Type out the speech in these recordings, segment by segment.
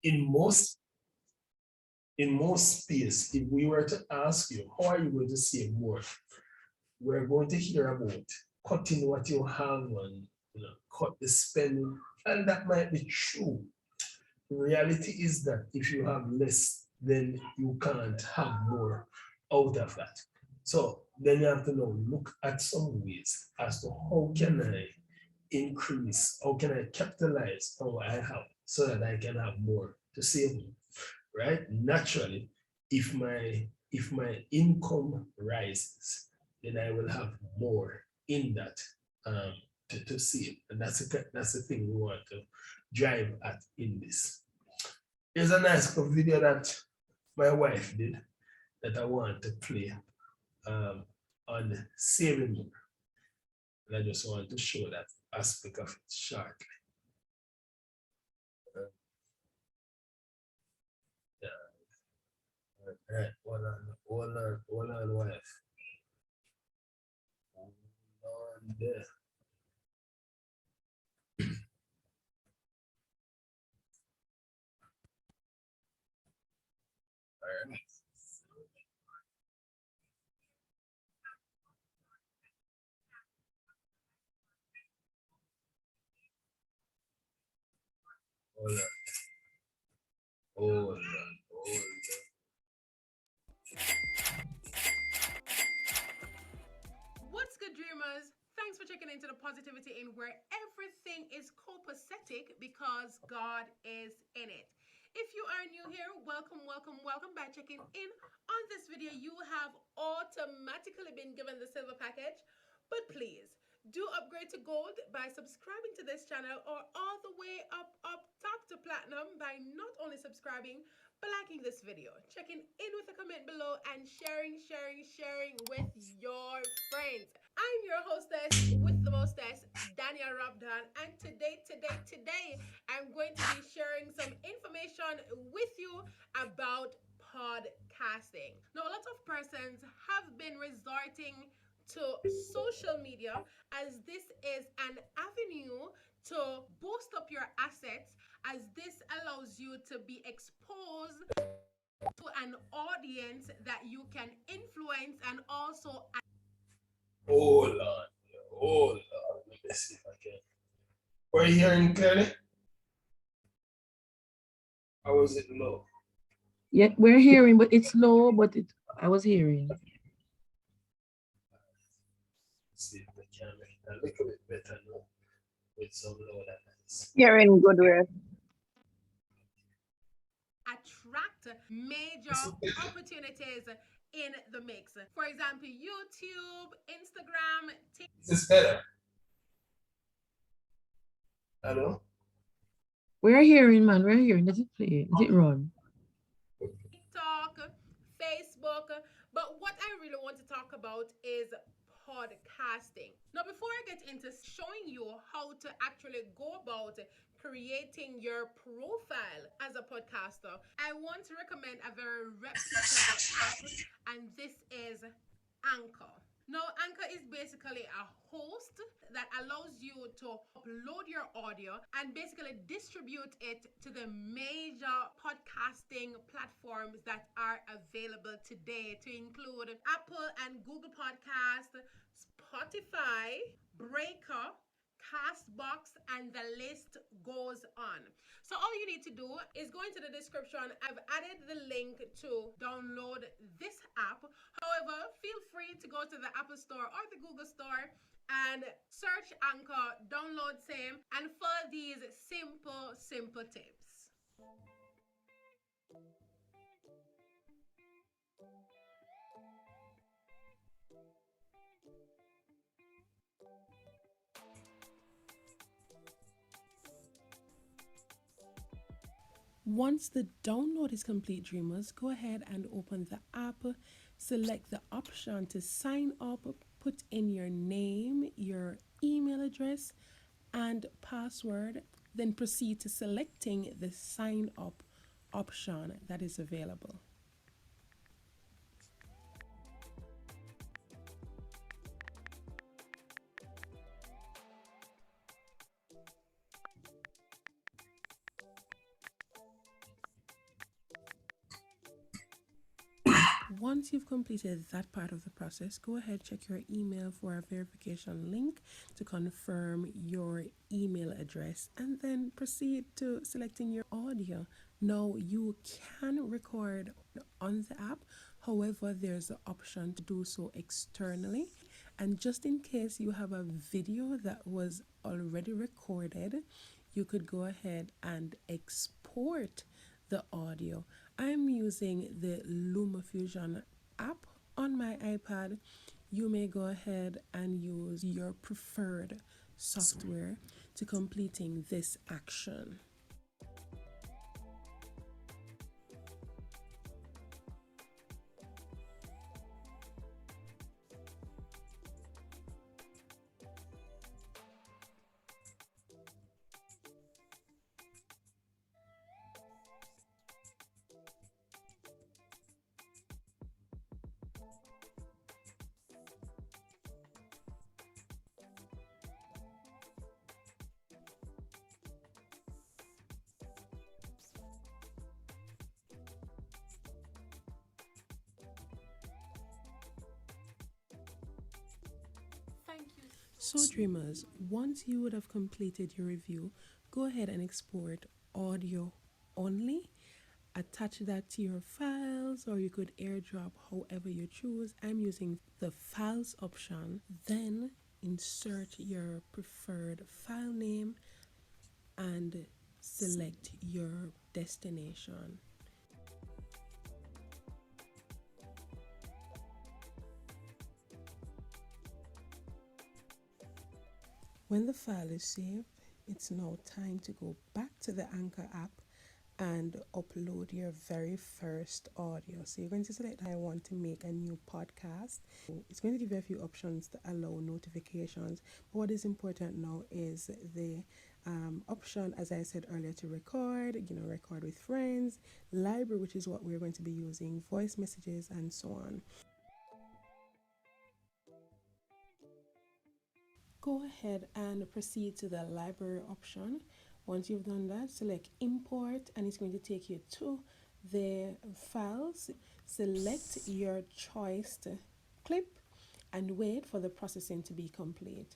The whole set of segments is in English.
in most space, if we were to ask you, how are you going to save more? We're going to hear about cutting what you have and cut the spending, and that might be true. The reality is that if you have less, then you can't have more out of that. So then you have to now look at some ways as to how can I increase, how can I capitalize on what I have so that I can have more to save me, right? Naturally, if my income rises, then I will have more in that um, to save, and that's the thing we want to drive at in this. Here's a nice video that my wife did that I want to play um, on saving more. And I just want to show that aspect of it shortly. Yeah. All right, hold on, wife. Hold on there. All right. Hold on. Hold on. Hold on. What's good, dreamers? Thanks for checking into the Positivity In, where everything is copacetic because God is in it. If you are new here, welcome, welcome, welcome. By checking in on this video, you have automatically been given the silver package. But please, do upgrade to gold by subscribing to this channel, or all the way up top to platinum by not only subscribing but liking this video, checking in with a comment below, and sharing with your friends. I'm your hostess with the mostess, Daniel Rabdan, and today, I'm going to be sharing some information with you about podcasting. Now, a lot of persons have been resorting to social media, as this is an avenue to boost up your assets, as this allows you to be exposed to an audience that you can influence and also. Hold on. Hold on. Let me see if I can. Were you hearing clearly? Or was it low? Yeah, we're hearing, but it's low, but I was hearing. Let's see if we can make it a little bit better now with some low lines. Hearing good way. Attract major opportunities in the mix. For example, YouTube, Instagram, Is this better? Hello? We're hearing, man. We're hearing. Does it play? Does it run? TikTok, Facebook. But what I really want to talk about is podcasting. Now, before I get into showing you how to actually go about creating your profile as a podcaster, I want to recommend a very reputable app, and this is Anchor. Now, Anchor is basically a host that allows you to upload your audio and basically distribute it to the major podcasting platforms that are available today, to include Apple and Google Podcasts, Spotify, Breaker, Castbox, and the list goes on. So all you need to do is go into the description. I've added the link to download this app. However, feel free to go to the Apple Store or the Google Store and search Anchor, download same, and follow these simple tips. Once the download is complete, dreamers, go ahead and open the app, select the option to sign up, put in your name, your email address, and password, then proceed to selecting the sign up option that is available. Once you've completed that part of the process, go ahead, check your email for a verification link to confirm your email address, and then proceed to selecting your audio. Now, you can record on the app, however, there's the option to do so externally. And just in case you have a video that was already recorded, you could go ahead and export the audio. I'm using the LumaFusion app on my iPad. You may go ahead and use your preferred software to completing this action. Thank you. So dreamers, once you would have completed your review, go ahead and export audio only. Attach that to your files, or you could airdrop, however you choose. I'm using the files option. Then insert your preferred file name and select your destination. When the file is saved, it's now time to go back to the Anchor app and upload your very first audio. So you're going to select, I want to make a new podcast. It's going to give you a few options to allow notifications. But what is important now is the option, as I said earlier, to record, record with friends, library, which is what we're going to be using, voice messages, and so on. Go ahead and proceed to the library option. Once you've done that, select import, and it's going to take you to the files. Select your choice clip and wait for the processing to be complete.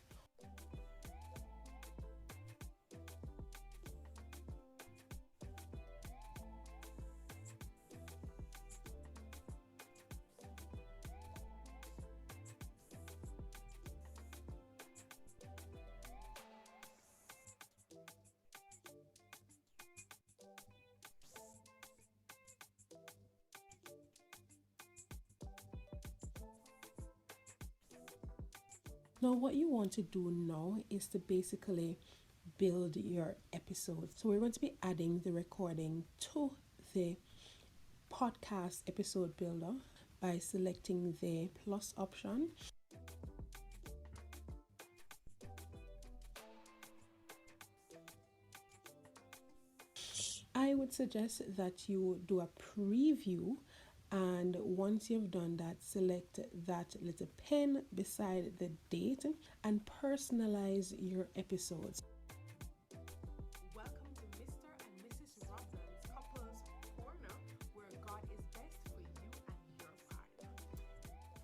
Now, what you want to do now is to basically build your episode. So we're going to be adding the recording to the podcast episode builder by selecting the plus option. I would suggest that you do a preview, and once you've done that, select that little pen beside the date and personalize your episodes. Welcome to Mr. and Mrs. Robin's Couples Corner, where God is best for you and your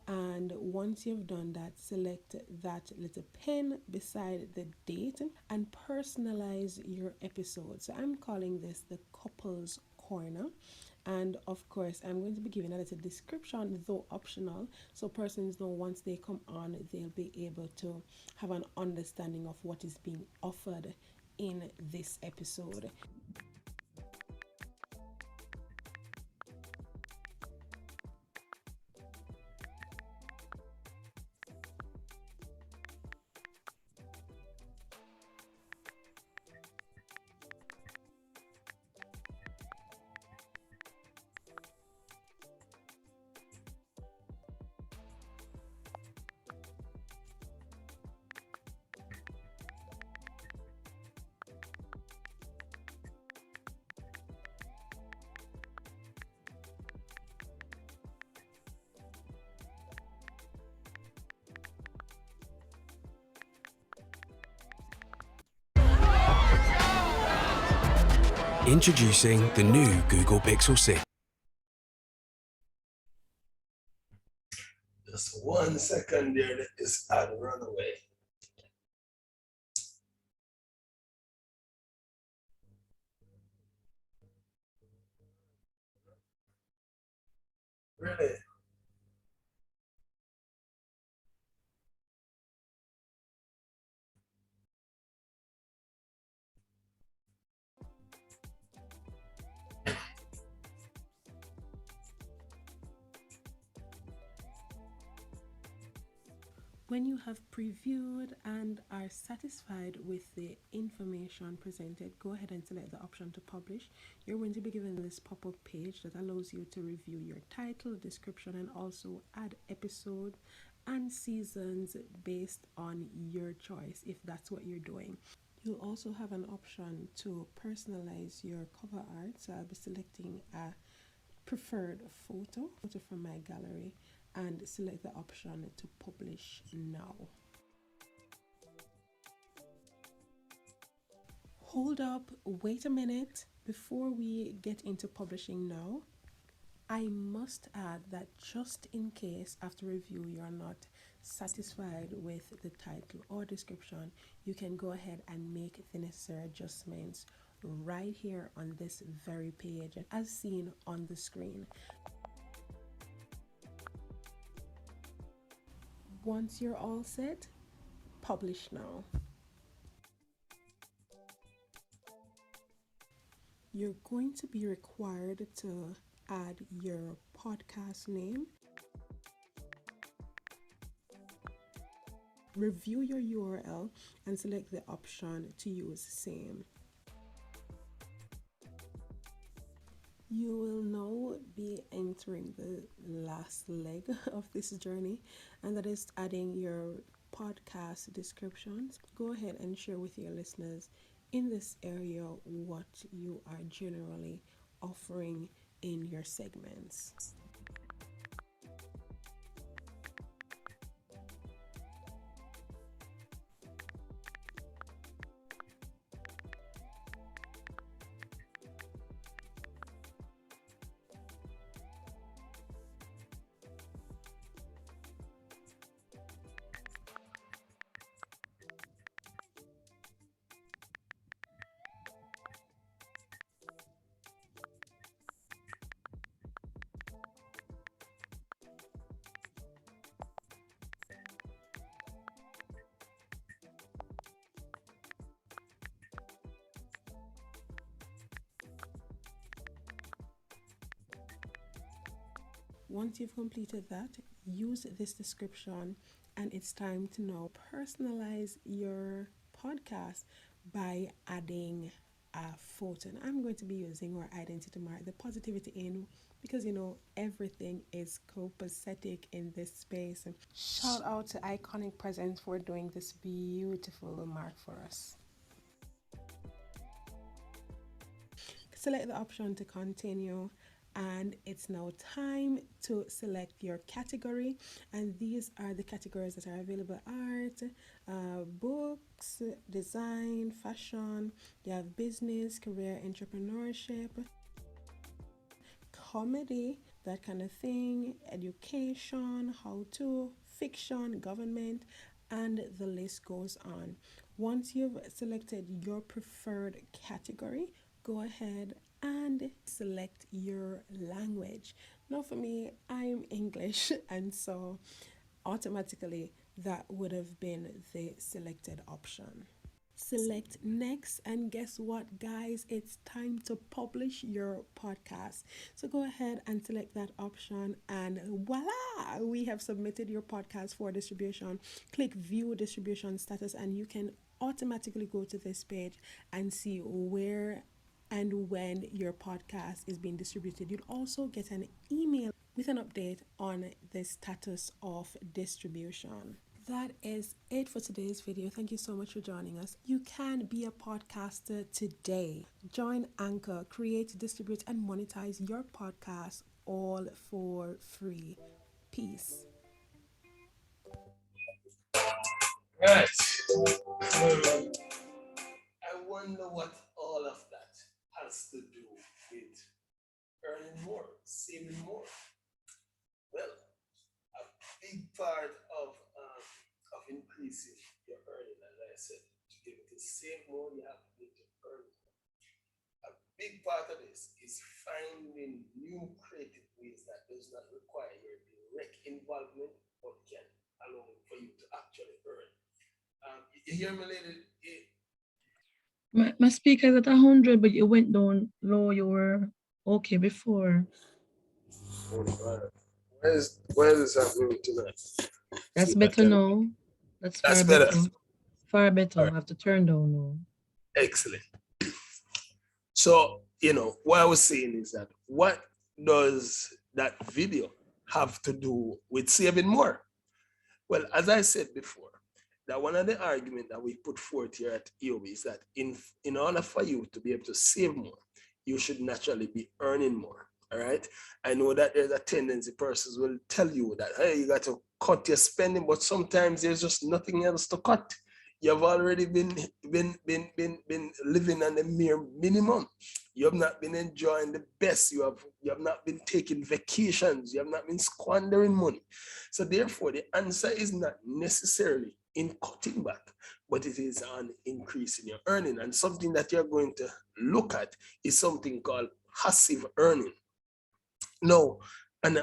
partner. And once you've done that, select that little pen beside the date and personalize your episodes. So I'm calling this the Couples Corner. And of course, I'm going to be giving a little description, though optional, so persons know once they come on, they'll be able to have an understanding of what is being offered in this episode. Introducing the new Google Pixel 6. Just 1 second there, let this ad run away. Really? When you have previewed and are satisfied with the information presented, go ahead and select the option to publish. You're going to be given this pop-up page that allows you to review your title, description, and also add episode and seasons based on your choice if that's what you're doing. You'll also have an option to personalize your cover art. So I'll be selecting a preferred photo from my gallery and select the option to publish now. Hold up, wait a minute. Before we get into publishing now, I must add that just in case after review you are not satisfied with the title or description, you can go ahead and make the necessary adjustments right here on this very page as seen on the screen. Once you're all set, publish now. You're going to be required to add your podcast name, review your URL, and select the option to use same. You will now be entering the last leg of this journey, and that is adding your podcast descriptions. Go ahead and share with your listeners in this area what you are generally offering in your segments. Once you've completed that, use this description, and it's time to now personalize your podcast by adding a photo. And I'm going to be using our identity mark, the Positivity In, because everything is copacetic in this space. Shout out to Iconic Presents for doing this beautiful mark for us. Select the option to continue, and it's now time to select your category, and these are the categories that are available: art, books, design, fashion. You have business, career, entrepreneurship, comedy, that kind of thing, education, how to, fiction, government, and the list goes on. Once you've selected your preferred category, go ahead and select your language. Now for me, I'm English, and so automatically that would have been the selected option. Select next, and guess what, guys? It's time to publish your podcast. So go ahead and select that option, and voila, we have submitted your podcast for distribution. Click view distribution status, and you can automatically go to this page and see where and when your podcast is being distributed. You'll also get an email with an update on the status of distribution. That is it for today's video. Thank you so much for joining us. You can be a podcaster today. Join Anchor, create, distribute, and monetize your podcast all for free. Peace. Right. I wonder what all of that has to do with earning more, saving more. Well, a big part of increasing your earning, as I said, to be able to save more, you have to be able to earn. A big part of this is finding new creative ways that does not require your direct involvement, but can allow for you to actually earn. You hear me, lady? My speaker is at 100, but you went down low. You were okay before. Where is that happening tonight? That's See if I better can- now. That's That's far better. better. Far better. All I right. have to turn down now. Excellent. So, what I was saying is that what does that video have to do with saving more? Well, as I said before, that one of the arguments that we put forth here at EOB is that in order for you to be able to save more, you should naturally be earning more. All right. I know that there's a tendency persons will tell you that, hey, you got to cut your spending, but sometimes there's just nothing else to cut. You've already been living on the mere minimum. You have not been enjoying the best. You have not been taking vacations. You have not been squandering money. So therefore, the answer is not necessarily in cutting back, but it is on increasing your earning. And something that you're going to look at is something called passive earning. No, and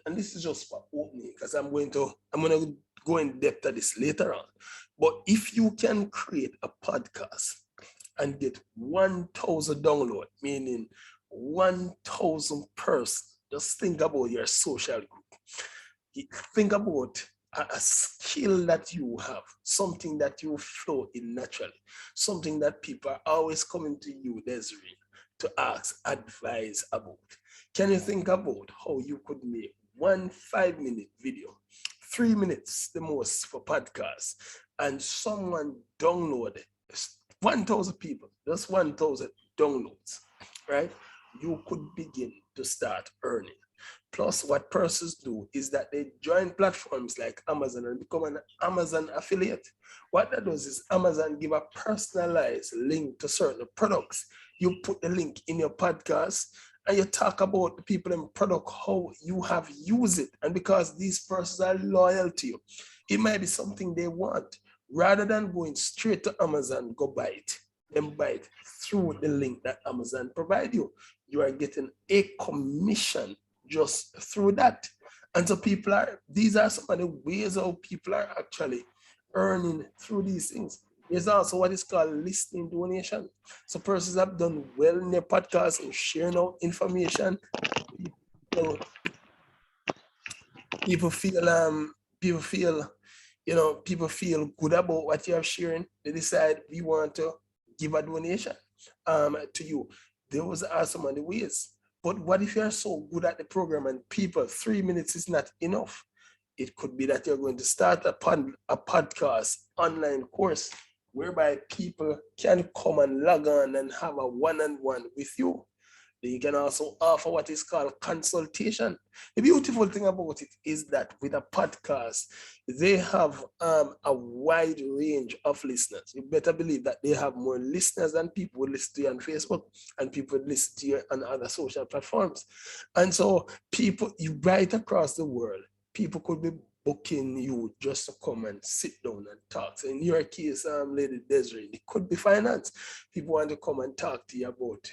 this is just for opening, because I'm going to go in depth at this later on. But if you can create a podcast and get 1,000 download, meaning 1,000 persons, just think about your social group. Think about a skill that you have, something that you flow in naturally, something that people are always coming to you, Desiree, to ask advice about. Can you think about how you could make 1 5-minute video, 3 minutes the most for podcasts, and someone download 1,000 people, just 1,000 downloads, right? You could begin to start earning. Plus, what persons do is that they join platforms like Amazon and become an Amazon affiliate. What that does is Amazon give a personalized link to certain products. You put the link in your podcast and you talk about the people and product, how you have used it. And because these persons are loyal to you, it might be something they want. Rather than going straight to Amazon, go buy it. Then buy it through the link that Amazon provide you. You are getting a commission just through that. And so these are some of the ways how people are actually earning through these things. There's also what is called listening donation. So persons have done well in their podcast and sharing out information. People feel good about what you are sharing. They decide we want to give a donation to you. Those are some of the ways. But what if you're so good at the program and people, 3 minutes is not enough? It could be that you're going to start a podcast online course whereby people can come and log on and have a one-on-one with you. Then you can also offer what is called consultation. The beautiful thing about it is that with a podcast, they have a wide range of listeners. You better believe that they have more listeners than people who listen to you on Facebook and people listen to you on other social platforms. And so people right across the world, people could be booking you just to come and sit down and talk. So in your case, Lady Desiree, it could be finance. People want to come and talk to you about,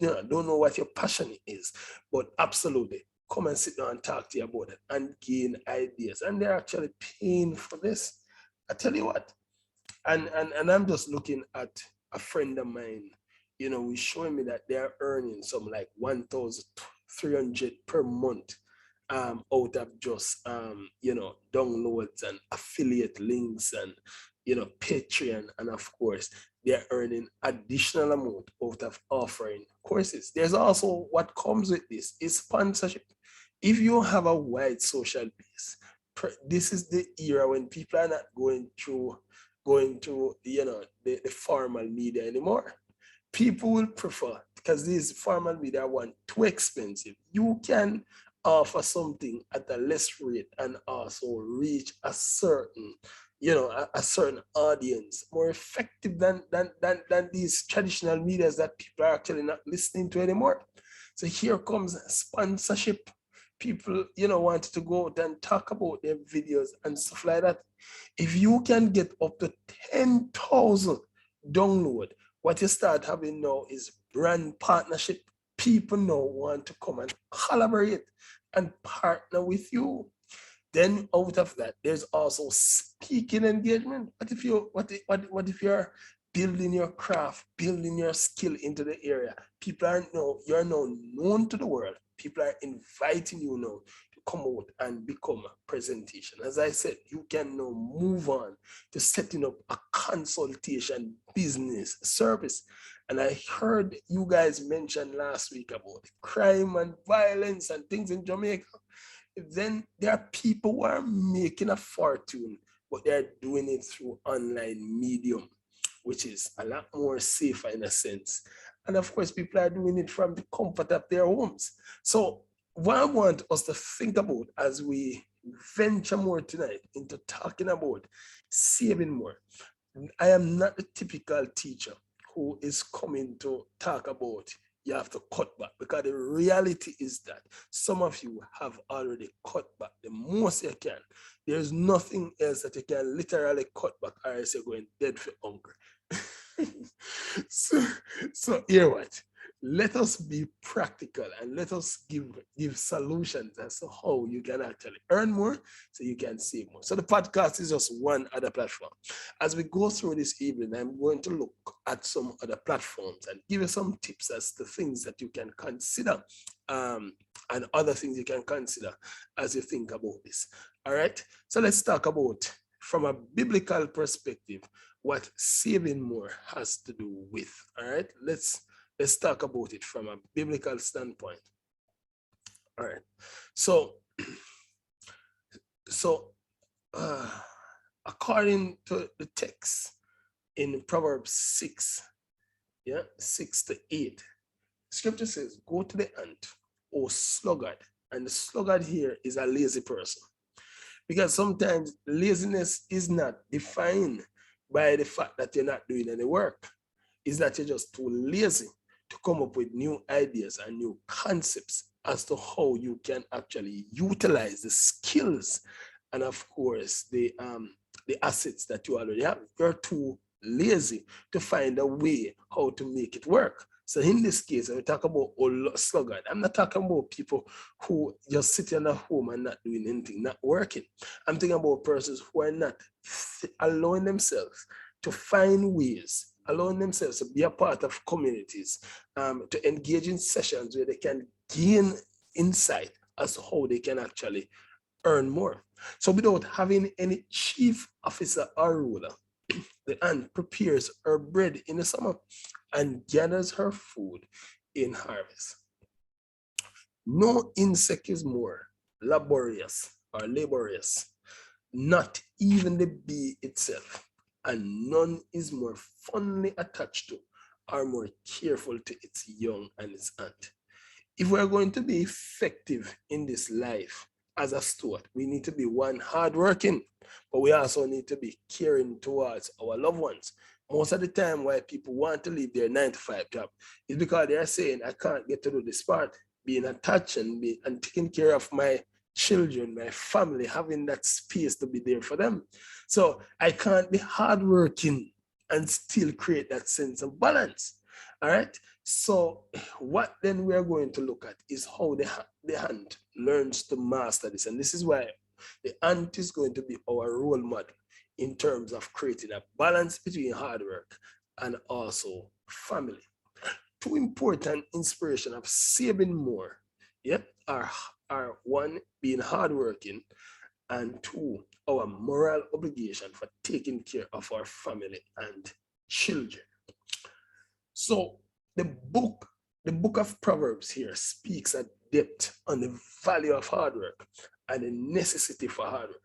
don't know what your passion is, but absolutely come and sit down and talk to you about it and gain ideas. And they're actually paying for this. I tell you what, and I'm just looking at a friend of mine, he's showing me that they're earning some like 1,300 per month. Out of just downloads and affiliate links and Patreon, and of course they're earning additional amount out of offering courses. There's also what comes with this is sponsorship. If you have a wide social base, this is the era when people are not going through the formal media anymore. People will prefer, because these formal media are too expensive. You can offer something at a less rate and also reach a certain audience more effective than these traditional medias that people are actually not listening to anymore. So here comes sponsorship. people, wanted to go out and talk about their videos and stuff like that. If you can get up to 10,000 download, what you start having now is brand partnership. People now want to come and collaborate and partner with you. Then out of that, there's also speaking engagement. What if you're building your craft, building your skill into the area? You're now known to the world. People are inviting you now to come out and become a presentation. As I said, you can now move on to setting up a consultation business service. And I heard you guys mention last week about crime and violence and things in Jamaica. Then there are people who are making a fortune, but they're doing it through online medium, which is a lot more safer in a sense. And of course, people are doing it from the comfort of their homes. So what I want us to think about as we venture more tonight into talking about saving more. I am not the typical teacher who is coming to talk about you have to cut back, because the reality is that some of you have already cut back the most you can. There's nothing else that you can literally cut back, or else you're going dead for hunger. so here what? Let us be practical and let us give solutions as to how you can actually earn more so you can save more. So the podcast is just one other platform. As we go through this evening, I'm going to look at some other platforms and give you some tips as to things that you can consider and other things you can consider as you think about this. All right. So let's talk about, from a biblical perspective, what saving more has to do with. All right. Let's talk about it from a biblical standpoint. All right. So according to the text in Proverbs 6, 6-8, scripture says, go to the ant, O sluggard. And the sluggard here is a lazy person. Because sometimes laziness is not defined by the fact that you're not doing any work. It's that you're just too lazy to come up with new ideas and new concepts as to how you can actually utilize the skills and, of course, the assets that you already have. You're too lazy to find a way how to make it work. So in this case, when we talk about sluggard, I'm not talking about people who just sit in a home and not doing anything, not working. I'm thinking about persons who are not allowing themselves to find ways, allowing themselves to be a part of communities, to engage in sessions where they can gain insight as to how they can actually earn more. So without having any chief officer or ruler, the ant prepares her bread in the summer and gathers her food in harvest. No insect is more laborious, not even the bee itself, and none is more fondly attached to or more careful to its young and its ant. If we're going to be effective in this life as a steward, we need to be one hardworking, but we also need to be caring towards our loved ones. Most of the time why people want to leave their 9-to-5 job is because they're saying, I can't get to do this part, being attached and taking care of my children, my family, having that space to be there for them. So I can't be hardworking and still create that sense of balance. All right. So what then we are going to look at is how the ant learns to master this. And this is why the ant is going to be our role model in terms of creating a balance between hard work and also family. Two important inspiration of saving more, are one, being hardworking, and two, our moral obligation for taking care of our family and children. So the book of Proverbs here speaks at depth on the value of hard work and the necessity for hard work.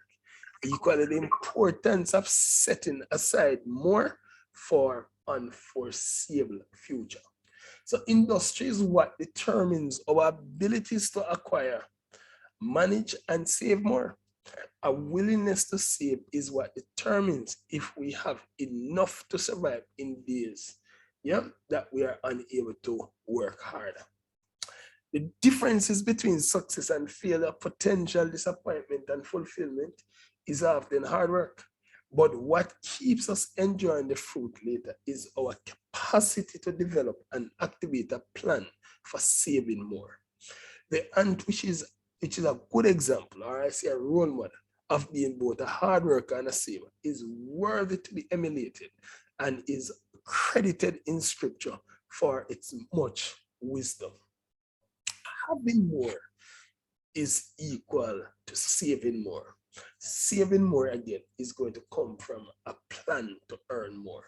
Equally, the importance of setting aside more for unforeseeable future. So industry is what determines our abilities to acquire, manage, and save more. A willingness to save is what determines if we have enough to survive in days that we are unable to work harder. The differences between success and failure, potential disappointment and fulfillment is often hard work. But what keeps us enjoying the fruit later is our capacity to develop and activate a plan for saving more. The ant, which is a good example, or I say a role model of being both a hard worker and a saver, is worthy to be emulated and is credited in scripture for its much wisdom. Having more is equal to saving more. Saving more, again, is going to come from a plan to earn more.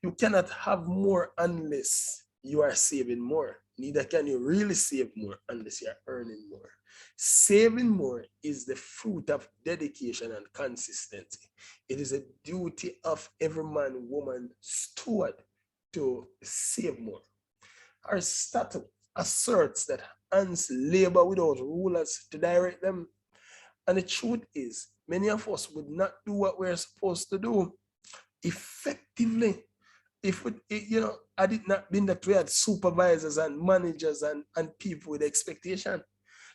You cannot have more unless you are saving more. Neither can you really save more unless you are earning more. Saving more is the fruit of dedication and consistency. It is a duty of every man, woman, steward to save more. Aristotle asserts that ants labor without rulers to direct them. And the truth is, many of us would not do what we're supposed to do effectively if had it not been that we had supervisors and managers and people with expectation.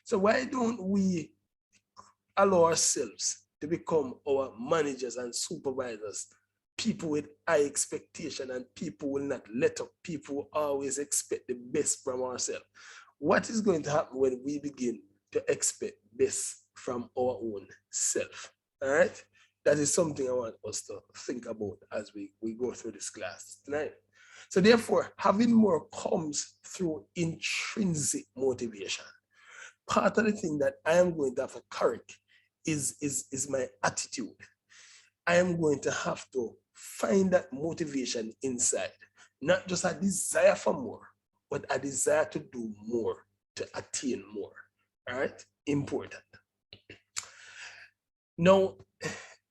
So why don't we allow ourselves to become our managers and supervisors, people with high expectation, and people will not let up, people will always expect the best from ourselves. What is going to happen when we begin to expect best from our own self? All right? That is something I want us to think about as we go through this class tonight. So therefore, having more comes through intrinsic motivation. Part of the thing that I am going to have to correct is my attitude. I am going to have to find that motivation inside, not just a desire for more, but a desire to do more, to attain more. All right? Important. Now,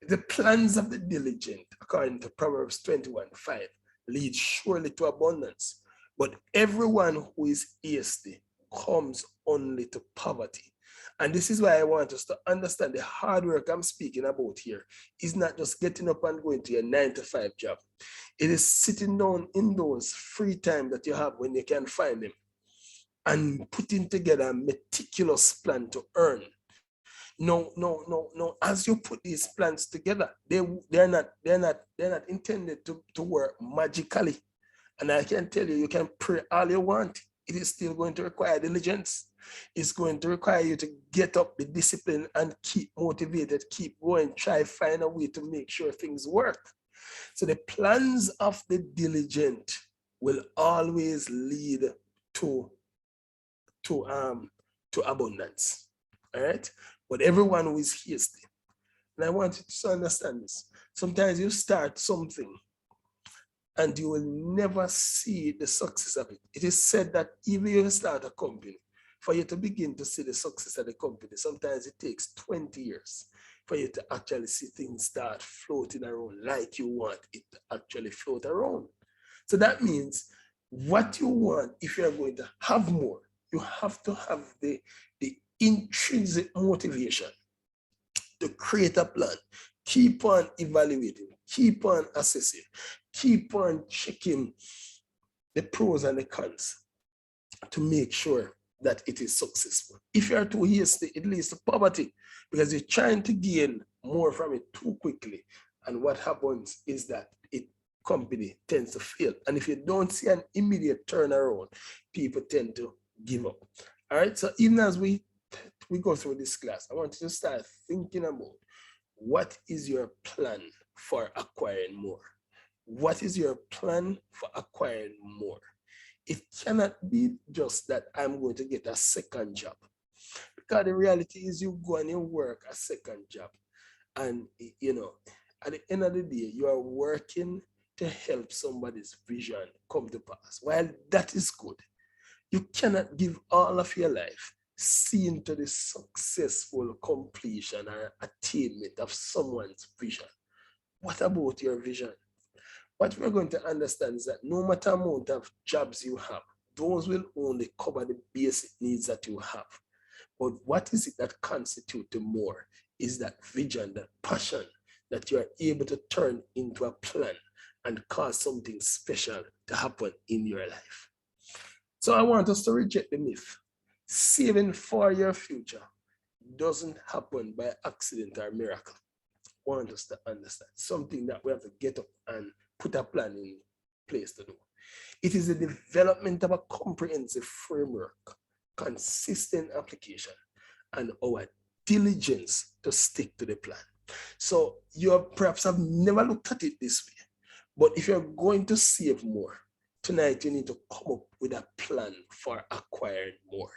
the plans of the diligent, according to Proverbs 21:5, lead surely to abundance, but everyone who is hasty comes only to poverty. And this is why I want us to understand the hard work I'm speaking about here is not just getting up and going to your 9-to-5 job. It is sitting down in those free time that you have when you can find them and putting together a meticulous plan to earn. No. As you put these plans together, they're not intended to work magically. And I can tell you, you can pray all you want. It is still going to require diligence. It's going to require you to get up, be disciplined, and keep motivated, keep going, try find a way to make sure things work. So the plans of the diligent will always lead to abundance. All right? But everyone who is hasty, and I want you to understand this. Sometimes you start something and you will never see the success of it. It is said that even if you start a company, for you to begin to see the success of the company, sometimes it takes 20 years for you to actually see things start floating around like you want it to actually float around. So that means what you want, if you're going to have more, you have to have the intrinsic motivation to create a plan, keep on evaluating, keep on assessing, keep on checking the pros and the cons to make sure that it is successful. If you are too hasty, it leads to poverty because you're trying to gain more from it too quickly. And what happens is that company tends to fail. And if you don't see an immediate turnaround, people tend to give up. All right, so even as we go through this class, I want you to start thinking about what is your plan for acquiring more? What is your plan for acquiring more? It cannot be just that I'm going to get a second job, because the reality is you go and you work a second job, and at the end of the day, you are working to help somebody's vision come to pass. While that is good, you cannot give all of your life seeing to the successful completion or attainment of someone's vision. What about your vision? What we're going to understand is that no matter amount of jobs you have, those will only cover the basic needs that you have. But what is it that constitutes the more is that vision, that passion that you are able to turn into a plan and cause something special to happen in your life. So I want us to reject the myth Saving for your future doesn't happen by accident or miracle. Want us to understand something that we have to get up and put a plan in place to do. It is the development of a comprehensive framework, consistent application, and our diligence to stick to the plan. So you perhaps have never looked at it this way, but if you're going to save more, tonight you need to come up with a plan for acquiring more.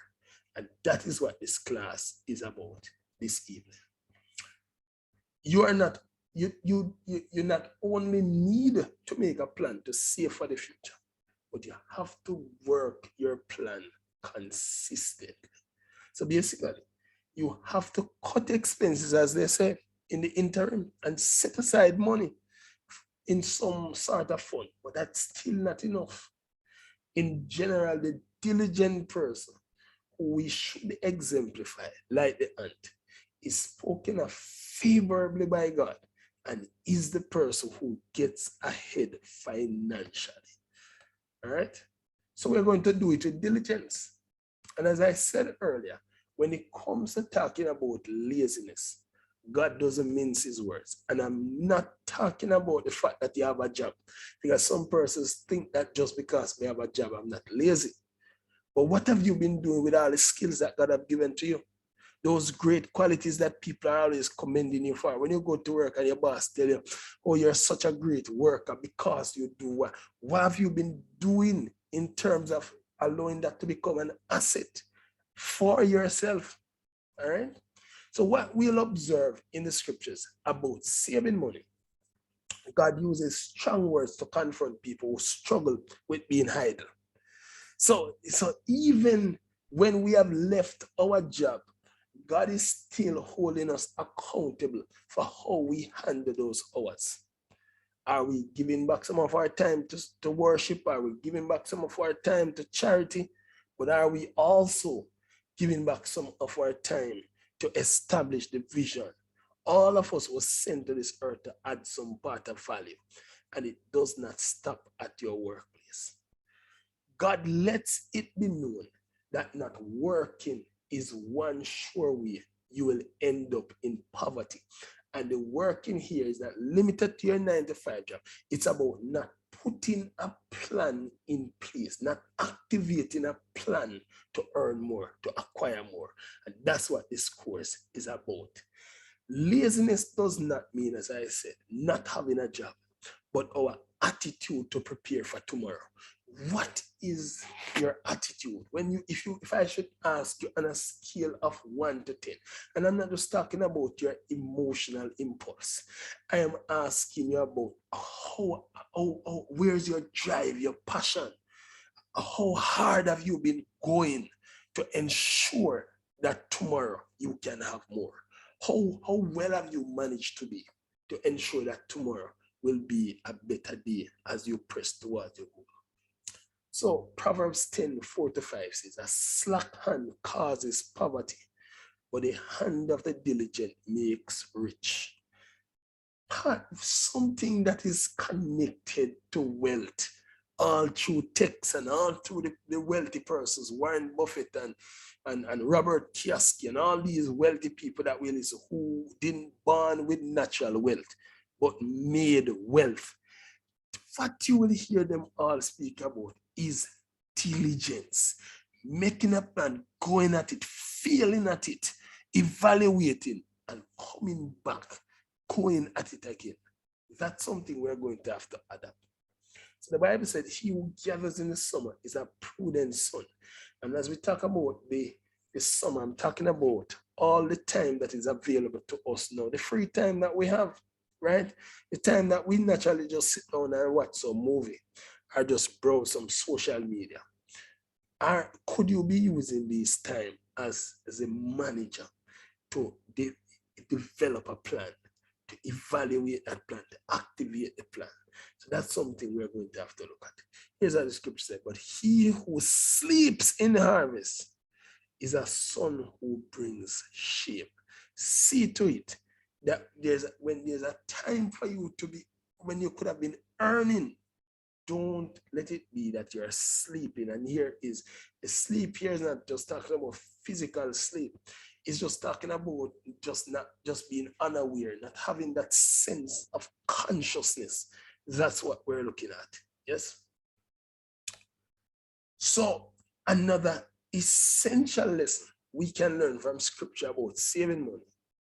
And that is what this class is about this evening. You are not, you not only need to make a plan to save for the future, but you have to work your plan consistently. So basically, you have to cut expenses, as they say, in the interim and set aside money in some sort of fund, but that's still not enough. In general, the diligent person who we should exemplify, like the ant, is spoken of favorably by God and is the person who gets ahead financially. All right? So we're going to do it with diligence. And as I said earlier, when it comes to talking about laziness, God doesn't mince his words. And I'm not talking about the fact that you have a job, because some persons think that just because we have a job, I'm not lazy. But what have you been doing with all the skills that God have given to you? Those great qualities that people are always commending you for. When you go to work and your boss tell you, oh, you're such a great worker because you do what? What have you been doing in terms of allowing that to become an asset for yourself? All right? So what we'll observe in the scriptures about saving money, God uses strong words to confront people who struggle with being idle. So even when we have left our job, God is still holding us accountable for how we handle those hours. Are we giving back some of our time to worship? Are we giving back some of our time to charity? But are we also giving back some of our time to establish the vision? All of us were sent to this earth to add some part of value, and it does not stop at your workplace. God lets it be known that not working is one sure way you will end up in poverty. And the working here is not limited to your 9-to-5 job. It's about not putting a plan in place, not activating a plan to earn more, to acquire more. And that's what this course is about. Laziness does not mean, as I said, not having a job, but our attitude to prepare for tomorrow. What is your attitude? If I should ask you on a scale of 1 to 10, and I'm not just talking about your emotional impulse, I am asking you about where's your drive, your passion? How hard have you been going to ensure that tomorrow you can have more? How well have you managed to be to ensure that tomorrow will be a better day as you press towards your goal? So Proverbs 10:4-5 says, a slack hand causes poverty, but the hand of the diligent makes rich. Something that is connected to wealth, all through texts and all through the wealthy persons, Warren Buffett and Robert Kiyosaki and all these wealthy people that we listen, who didn't born with natural wealth, but made wealth. What you will hear them all speak about is diligence, making a plan, going at it, failing at it, evaluating, and coming back, going at it again. That's something we're going to have to adapt. So the Bible said, he who gathers in the summer is a prudent son. And as we talk about the summer, I'm talking about all the time that is available to us now, the free time that we have, right? The time that we naturally just sit down and watch some movie or just browse some social media. Or could you be using this time as a manager to develop a plan, to evaluate that plan, to activate the plan? So that's something we're going to have to look at. Here's how the scripture said, but he who sleeps in the harvest is a son who brings shame. See to it that when there's a time for you to be, when you could have been earning don't let it be that you're sleeping. And here is the sleep here is not just talking about physical sleep. It's just talking about not just being unaware, not having that sense of consciousness. That's what we're looking at. Yes. So another essential lesson we can learn from scripture about saving money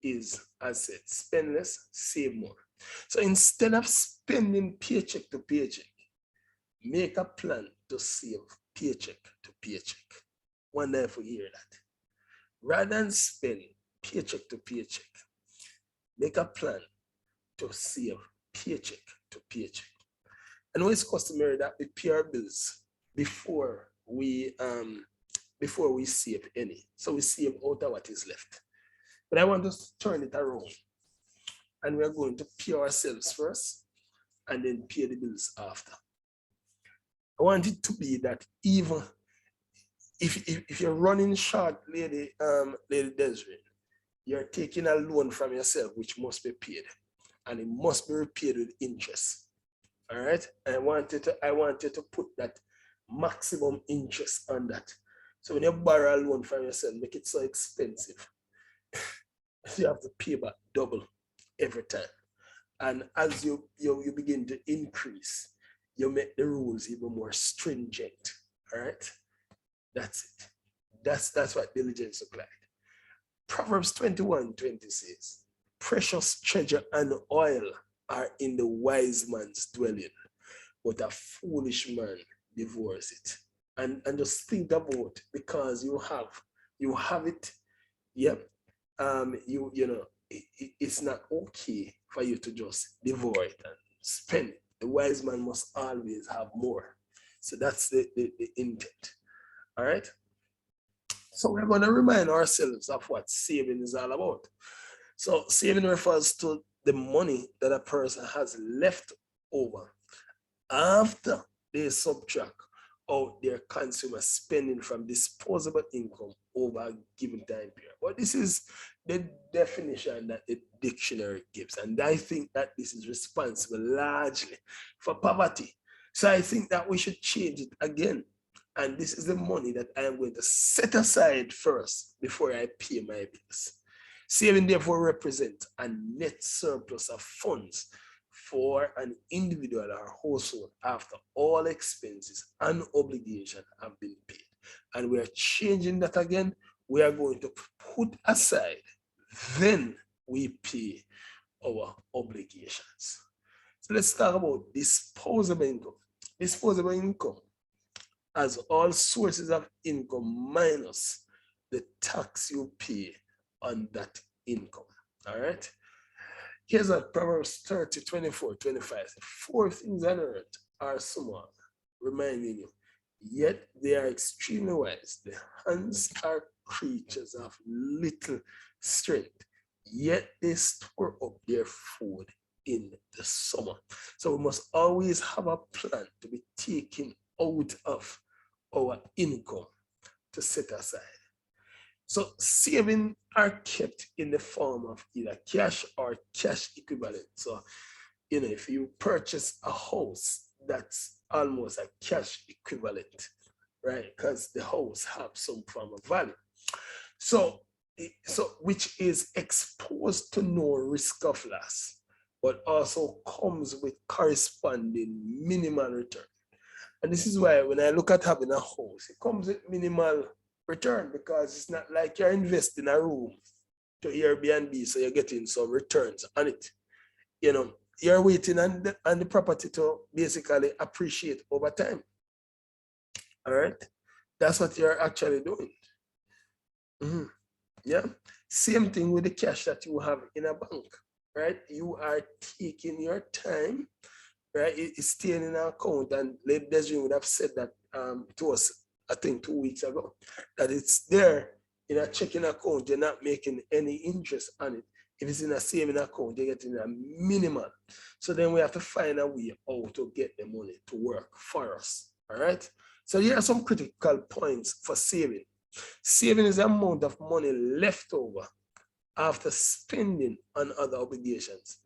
is, as I said, spend less, save more. So instead of spending paycheck to paycheck, make a plan to save paycheck to paycheck. Wonder if we hear that. Rather than spend paycheck to paycheck, make a plan to save paycheck to paycheck. And it's customary that we pay our bills before we save any. So we save out of what is left. But I want us to turn it around. And we're going to pay ourselves first and then pay the bills after. I want it to be that even if you're running short, Lady Desiree, you're taking a loan from yourself, which must be paid. And it must be repaid with interest. All right? And I want you to put that maximum interest on that. So when you borrow a loan from yourself, make it so expensive. You have to pay back double every time. And as you begin to increase, you make the rules even more stringent. All right? That's it. That's what diligence looks like. Proverbs 21:20 says, precious treasure and oil are in the wise man's dwelling, but a foolish man devours it. And just think about, because you have it, yep. It's not okay for you to just devour it and spend it. The wise man must always have more. So that's the intent. All right. So we're going to remind ourselves of what saving is all about. So saving refers to the money that a person has left over after they subtract out their consumer spending from disposable income over a given time period. But this is the definition that the dictionary gives. And I think that this is responsible largely for poverty. So I think that we should change it again. And this is the money that I am going to set aside first before I pay my bills. Saving therefore represents a net surplus of funds for an individual or household after all expenses and obligations have been paid. And we are changing that again. We are going to put aside, then we pay our obligations. So let's talk about disposable income. Disposable income as all sources of income minus the tax you pay on that income. All right. Here's what Proverbs 30:24-25. 4 things on earth are small, reminding you, yet they are extremely wise. The hands are creatures of little strength, yet they store up their food in the summer. So we must always have a plan to be taken out of our income to set aside. So savings are kept in the form of either cash or cash equivalent. So, if you purchase a house, that's almost a cash equivalent, right? Because the house has some form of value. So which is exposed to no risk of loss, but also comes with corresponding minimal return. And this is why when I look at having a house, it comes with minimal return, because it's not like you're investing a room to Airbnb, so you're getting some returns on it. You're waiting on the property to basically appreciate over time. All right, that's what you're actually doing. Yeah, same thing with the cash that you have in a bank, right? You are taking your time, right? It's staying in an account, and Lady Desiree would have said that to us, I think 2 weeks ago, that it's there in a checking account. You're not making any interest on it. If it's in a saving account, you're getting a minimal. So then we have to find a way how to get the money to work for us. All right. So here are some critical points for saving. Saving is the amount of money left over after spending on other obligations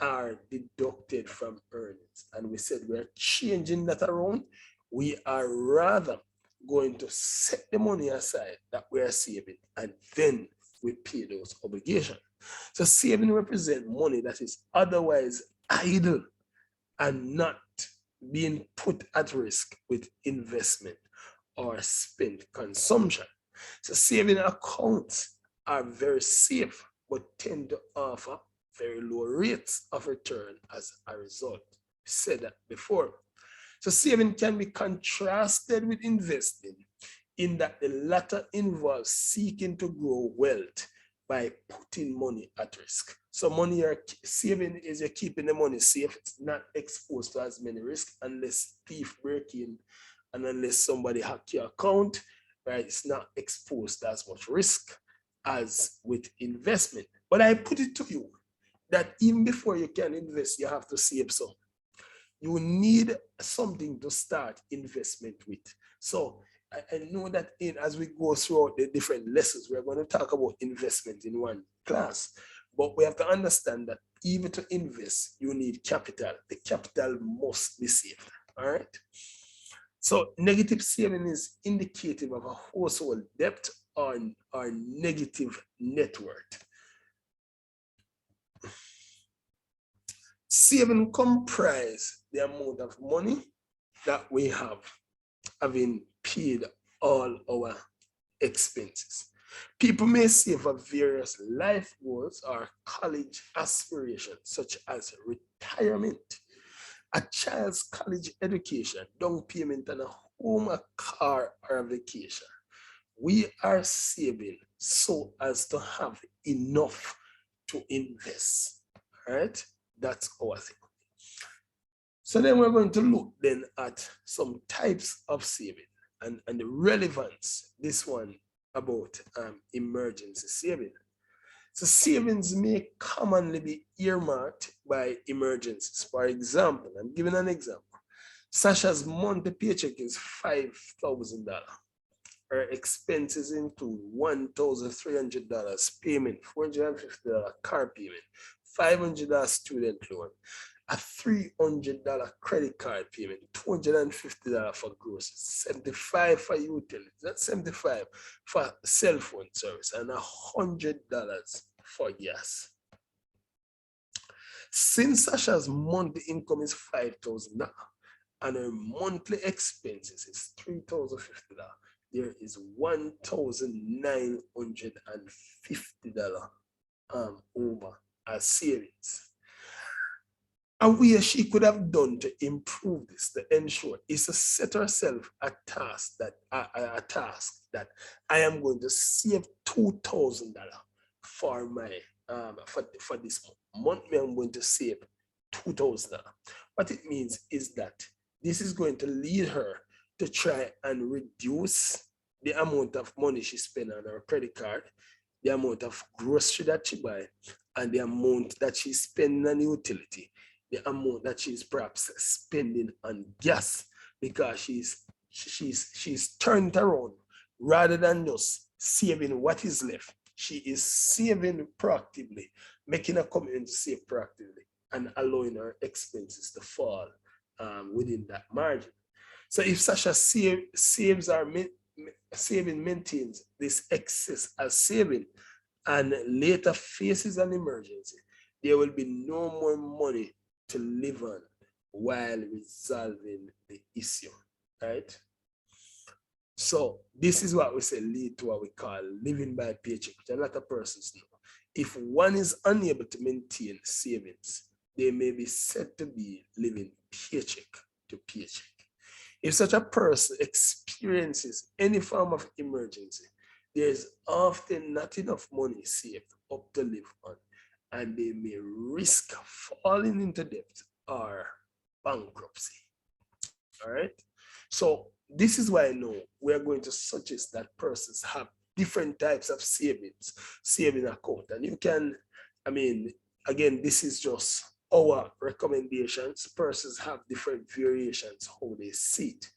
are deducted from earnings. And we said we're changing that around. We are rather going to set the money aside that we are saving, and then we pay those obligations. So saving represents money that is otherwise idle and not being put at risk with investment or spent consumption. So saving accounts are very safe, but tend to offer very low rates of return as a result. We said that before. So saving can be contrasted with investing in that the latter involves seeking to grow wealth by putting money at risk. So money you're saving is you're keeping the money safe. It's not exposed to as many risks unless thief break in and unless somebody hack your account, right? It's not exposed to as much risk as with investment. But I put it to you that even before you can invest, you have to save some. You need something to start investment with. So I know that as we go through the different lessons, we're going to talk about investment in one class, but we have to understand that even to invest, you need capital. The capital must be saved, all right? So negative saving is indicative of a household debt or negative net worth. Saving comprise the amount of money that we have, having paid all our expenses. People may save for various life goals or college aspirations, such as retirement, a child's college education, down payment on a home, a car, or a vacation. We are saving so as to have enough to invest, right? That's our thing. So then we're going to look then at some types of saving and the relevance, this one about emergency saving. So savings may commonly be earmarked by emergencies. For example, I'm giving an example. Sasha's monthly paycheck is $5,000. Her expenses include $1,300 payment, $450 car payment, $500 student loan, a $300 credit card payment, $250 for groceries, $75 for utilities, that's $75 for cell phone service, and $100 for gas. Since Sasha's monthly income is $5,000 and her monthly expenses is $3,050, there is $1,950 over as savings. A way she could have done to improve this, to ensure, is to set herself a task that I am going to save $2,000 for my for this month. I'm going to save $2,000. What it means is that this is going to lead her to try and reduce the amount of money she spends on her credit card, the amount of grocery that she buys, and the amount that she spends on utility, the amount that she's perhaps spending on gas, because she's turned around rather than just saving what is left. She is saving proactively, making a commitment to save proactively, and allowing her expenses to fall within that margin. So if Sasha saves or maintains this excess as saving and later faces an emergency, there will be no more money to live on while resolving the issue, right? So this is what we say lead to what we call living by paycheck, which a lot of persons know. If one is unable to maintain savings, they may be said to be living paycheck to paycheck. If such a person experiences any form of emergency, there is often not enough money saved up to live on, and they may risk falling into debt or bankruptcy. All right. So this is why I know we're going to suggest that persons have different types of saving account. And you can, again, this is just our recommendations. Persons have different variations how they see it.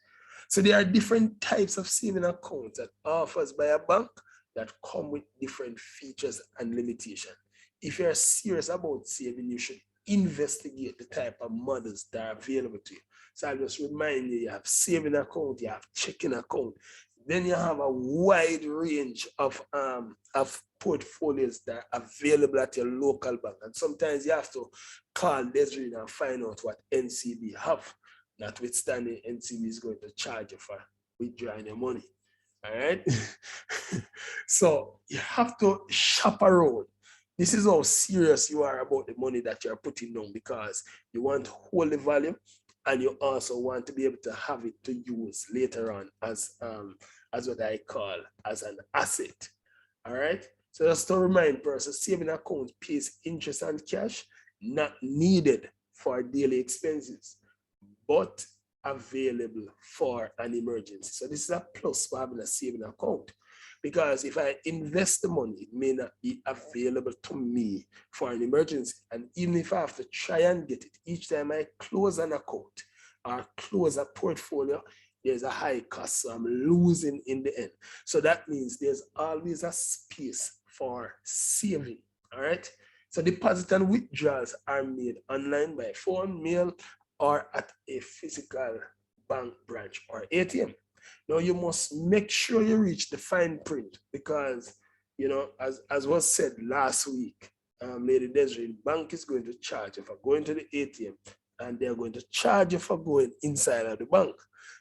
So there are different types of saving accounts that offers by a bank that come with different features and limitations. If you're serious about saving, you should investigate the type of models that are available to you. So I just remind you have saving account, you have checking account. Then you have a wide range of portfolios that are available at your local bank. And sometimes you have to call Desiree and find out what NCB have, notwithstanding NCB is going to charge you for withdrawing your money. All right. So you have to shop around. This is how serious you are about the money that you're putting down, because you want to hold the value and you also want to be able to have it to use later on as what I call as an asset. All right. So just to remind persons, saving account pays interest and cash not needed for daily expenses, but available for an emergency. So this is a plus for having a saving account, because if I invest the money, it may not be available to me for an emergency. And even if I have to try and get it, each time I close an account or close a portfolio, there's a high cost, so I'm losing in the end. So that means there's always a space for saving, all right? So deposit and withdrawals are made online by phone, mail, or at a physical bank branch or ATM. Now you must make sure you reach the fine print, because, you know, as was said last week, Lady Desiree, bank is going to charge you for going to the ATM, and they're going to charge you for going inside of the bank.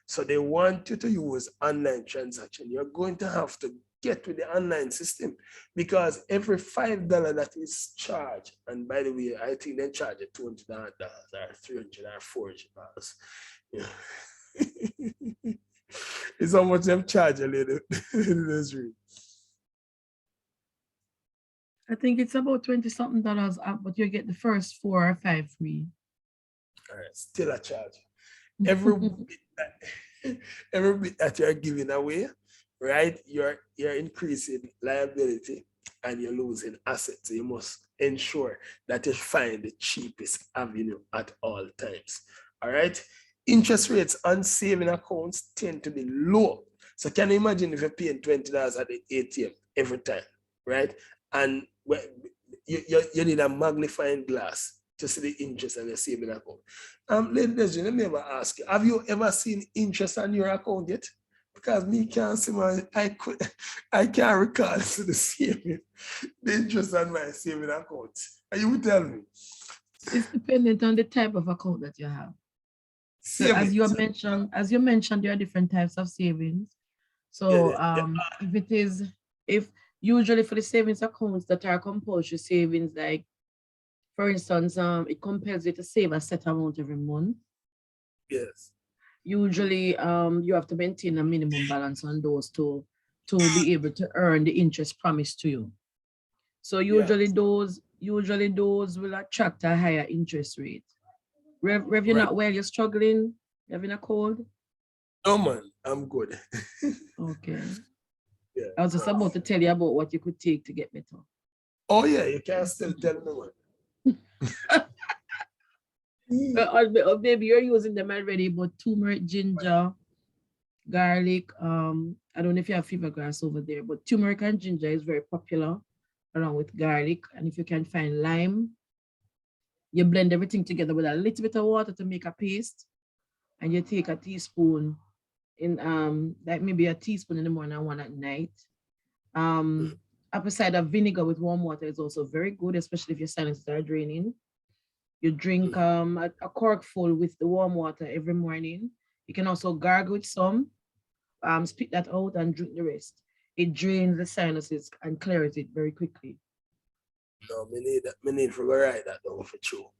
So they want you to use online transaction. You're going to have to get with the online system, because every $5 that is charged, and by the way, I think they charge you $200 or $300 or $400. Yeah. It's how much them charge a little. I think it's about $20-something up, but you get the first 4 or 5 free. All right, still a charge. Every bit that you're giving away, right? You're increasing liability and you're losing assets. So you must ensure that you find the cheapest avenue at all times. All right. Interest rates on saving accounts tend to be low. So can you imagine if you're paying $20 at the ATM every time, right? And you need a magnifying glass to see the interest on your saving account. Ladies and gentlemen, let me ever ask you, have you ever seen interest on your account yet? Because me can't see I can't recall the interest on my saving account. And you will tell me. It's dependent on the type of account that you have. So as you mentioned, there are different types of savings. So if usually for the savings accounts that are compulsory savings, like for instance, it compels you to save a set amount every month. Yes. Usually, you have to maintain a minimum balance on those to be able to earn the interest promised to you. So usually those will attract a higher interest rate. Rev, you're not well, you're struggling, you're having a cold? No, man, I'm good. Okay. Yeah, I was just about to tell you about what you could take to get better. Oh, yeah, you can still tell me, man. Maybe you're using them already, but turmeric, ginger, garlic. I don't know if you have fever grass over there, but turmeric and ginger is very popular along with garlic. And if you can find lime, you blend everything together with a little bit of water to make a paste, and you take a teaspoon in like maybe a teaspoon in the morning and one at night. Apple cider vinegar with warm water is also very good, especially if your sinuses are draining. You drink a cork full with the warm water every morning. You can also gargle with some, spit that out and drink the rest. It drains the sinuses and clears it very quickly. No, me need to write that down for sure.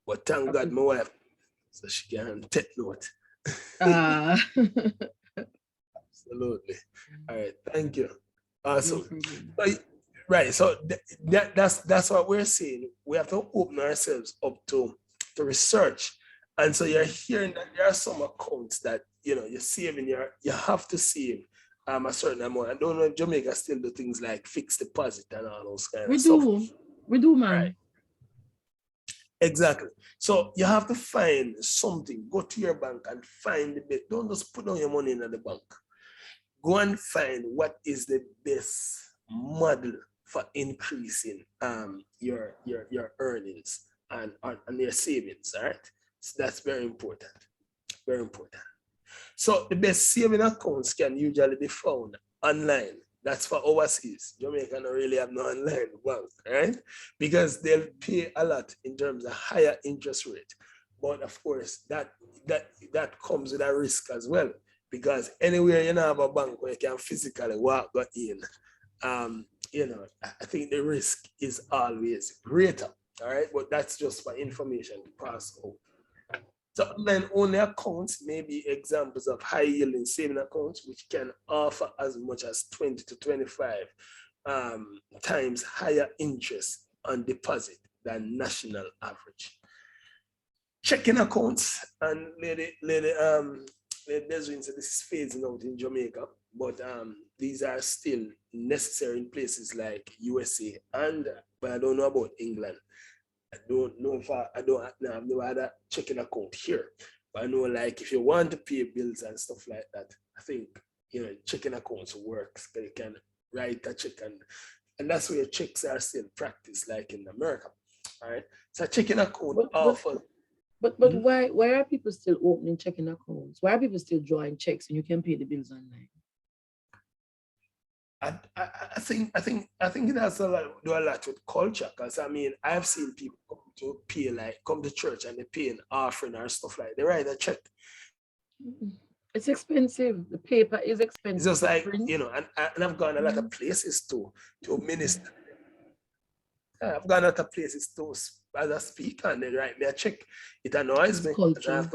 But thank God my wife, so she can take note. Absolutely. All right, thank you. Awesome. Right, so that's what we're saying. We have to open ourselves up to research. And so you're hearing that there are some accounts that you're saving, you have to save a certain amount. I don't know if Jamaica still do things like fixed deposit and all those kind of stuff. We do, man. Right. Exactly. So you have to find something. Go to your bank and find the best. Don't just put down your money in the bank. Go and find what is the best model for increasing your earnings and their savings. All right. So that's very important. Very important. So the best saving accounts can usually be found online. That's for overseas. Jamaica don't really have no online bank, right? Because they'll pay a lot in terms of higher interest rate. But of course, that comes with a risk as well. Because anywhere you have a bank where you can physically walk in, I think the risk is always greater. All right, but that's just for information to pass over. So online only accounts may be examples of high yielding saving accounts, which can offer as much as 20 to 25 times higher interest on deposit than national average. Checking accounts, and Lady Desiree said this is phasing out in Jamaica, but these are still necessary in places like USA but I don't know about England. I don't know if I've never had a checking account here. But I know, like, if you want to pay bills and stuff like that, I think, checking accounts works. You can write a check, and that's where checks are still practiced, like in America. All right. So checking account offers. But why are people still opening checking accounts? Why are people still drawing checks and you can pay the bills online? I think it has to do a lot with culture, because I mean I've seen people come to church and they pay an offering or stuff like that. They write a check. It's expensive. The paper is expensive. It's just like, and I've gone a lot of places to minister. I've gone a lot of places to as a speaker, and they write me a check. It annoys me. Culture.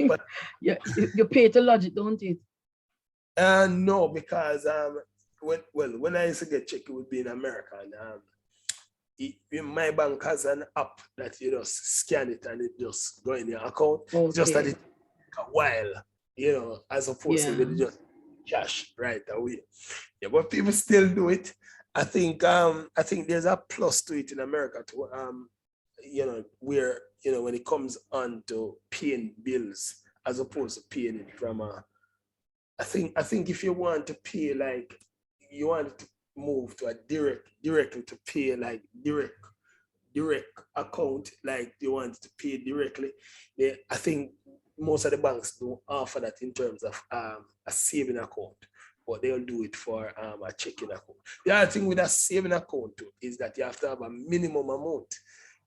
But yeah, you pay to lodge it, don't it? No, because when I used to get check, it would be in America, and my bank has an app that you just scan it and it just go in your account. Okay. Just that it take a while, as opposed to just cash right away. Yeah, but people still do it. I think there's a plus to it in America too. Where when it comes on to paying bills as opposed to paying it from I think if you want to pay, like, you want to move to a directly to pay, like direct account, like you want to pay directly, I think most of the banks don't offer that in terms of a saving account, but they'll do it for a checking account. The other thing with a saving account too is that you have to have a minimum amount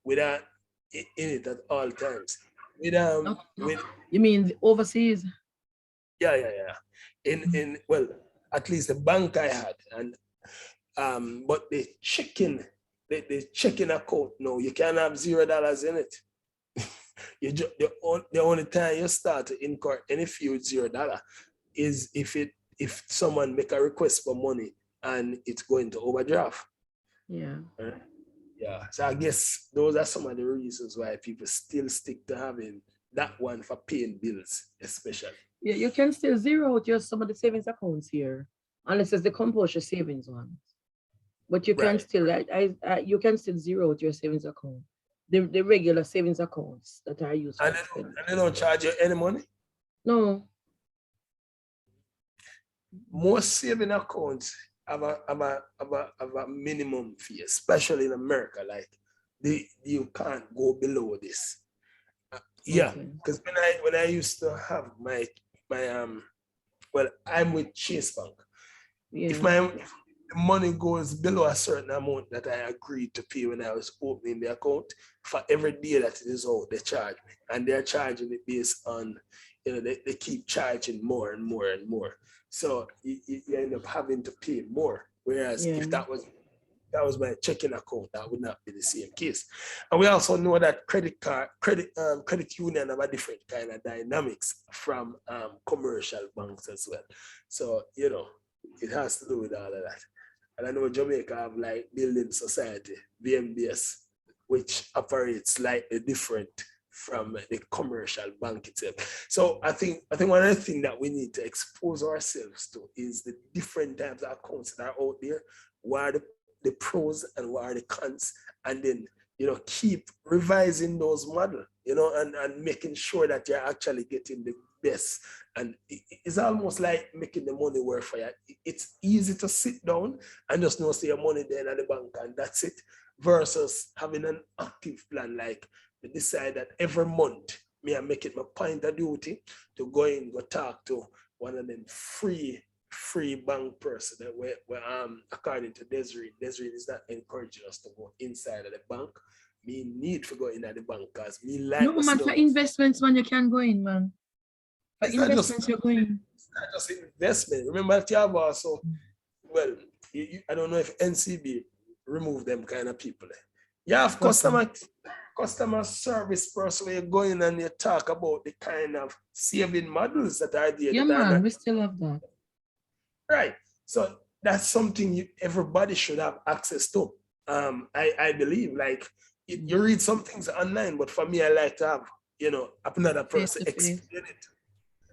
with in it at all times. With you mean overseas? Yeah. In well, at least the bank I had, and but the checking account, no, you can't have $0 in it. The only time you start to incur any fee with $0 is if someone make a request for money and it's going to overdraft. Yeah. Yeah. So I guess those are some of the reasons why people still stick to having that one for paying bills, especially. Yeah, you can still zero out some of the savings accounts here, unless it's the compulsory savings ones. But you can still, you can still zero out your savings account, the regular savings accounts that are used. And they don't charge you any money? No. Most saving accounts have a minimum fee, especially in America. Like you can't go below this. Yeah, because when I used to have my I'm with Chase Bank. Yeah. If my money goes below a certain amount that I agreed to pay when I was opening the account, for every day that it is out, they charge me, and they're charging it based on, they keep charging more and more and more. So you end up having to pay more. Whereas if that was my checking account, that would not be the same case. And we also know that credit union have a different kind of dynamics from commercial banks as well. So, it has to do with all of that. And I know Jamaica have like Building Society, BMBS, which operates slightly different from the commercial bank itself. So I think one of the things that we need to expose ourselves to is the different types of accounts that are out there. What are the pros and what are the cons, and then keep revising those models, and making sure that you're actually getting the best. And it's almost like making the money work for you. It's easy to sit down and just know say your money there at the bank and that's it, versus having an active plan. Like we decide that every month me I make it my point of duty to go in, go talk to one of them free bank person that where according to Desiree is not encouraging us to go inside of the bank. Me need to go in at the bank because me like No, man, for investments, man, you can go in, man. For investments, you're going. It's not just investment. Remember, you have also, well, I don't know if NCB remove them kind of people. You have customer service person where you go in and you talk about the kind of saving models that are there. Yeah, man, we still have that. Right. So that's something everybody should have access to. I believe, like, you read some things online, but for me, I like to have, another person explain it.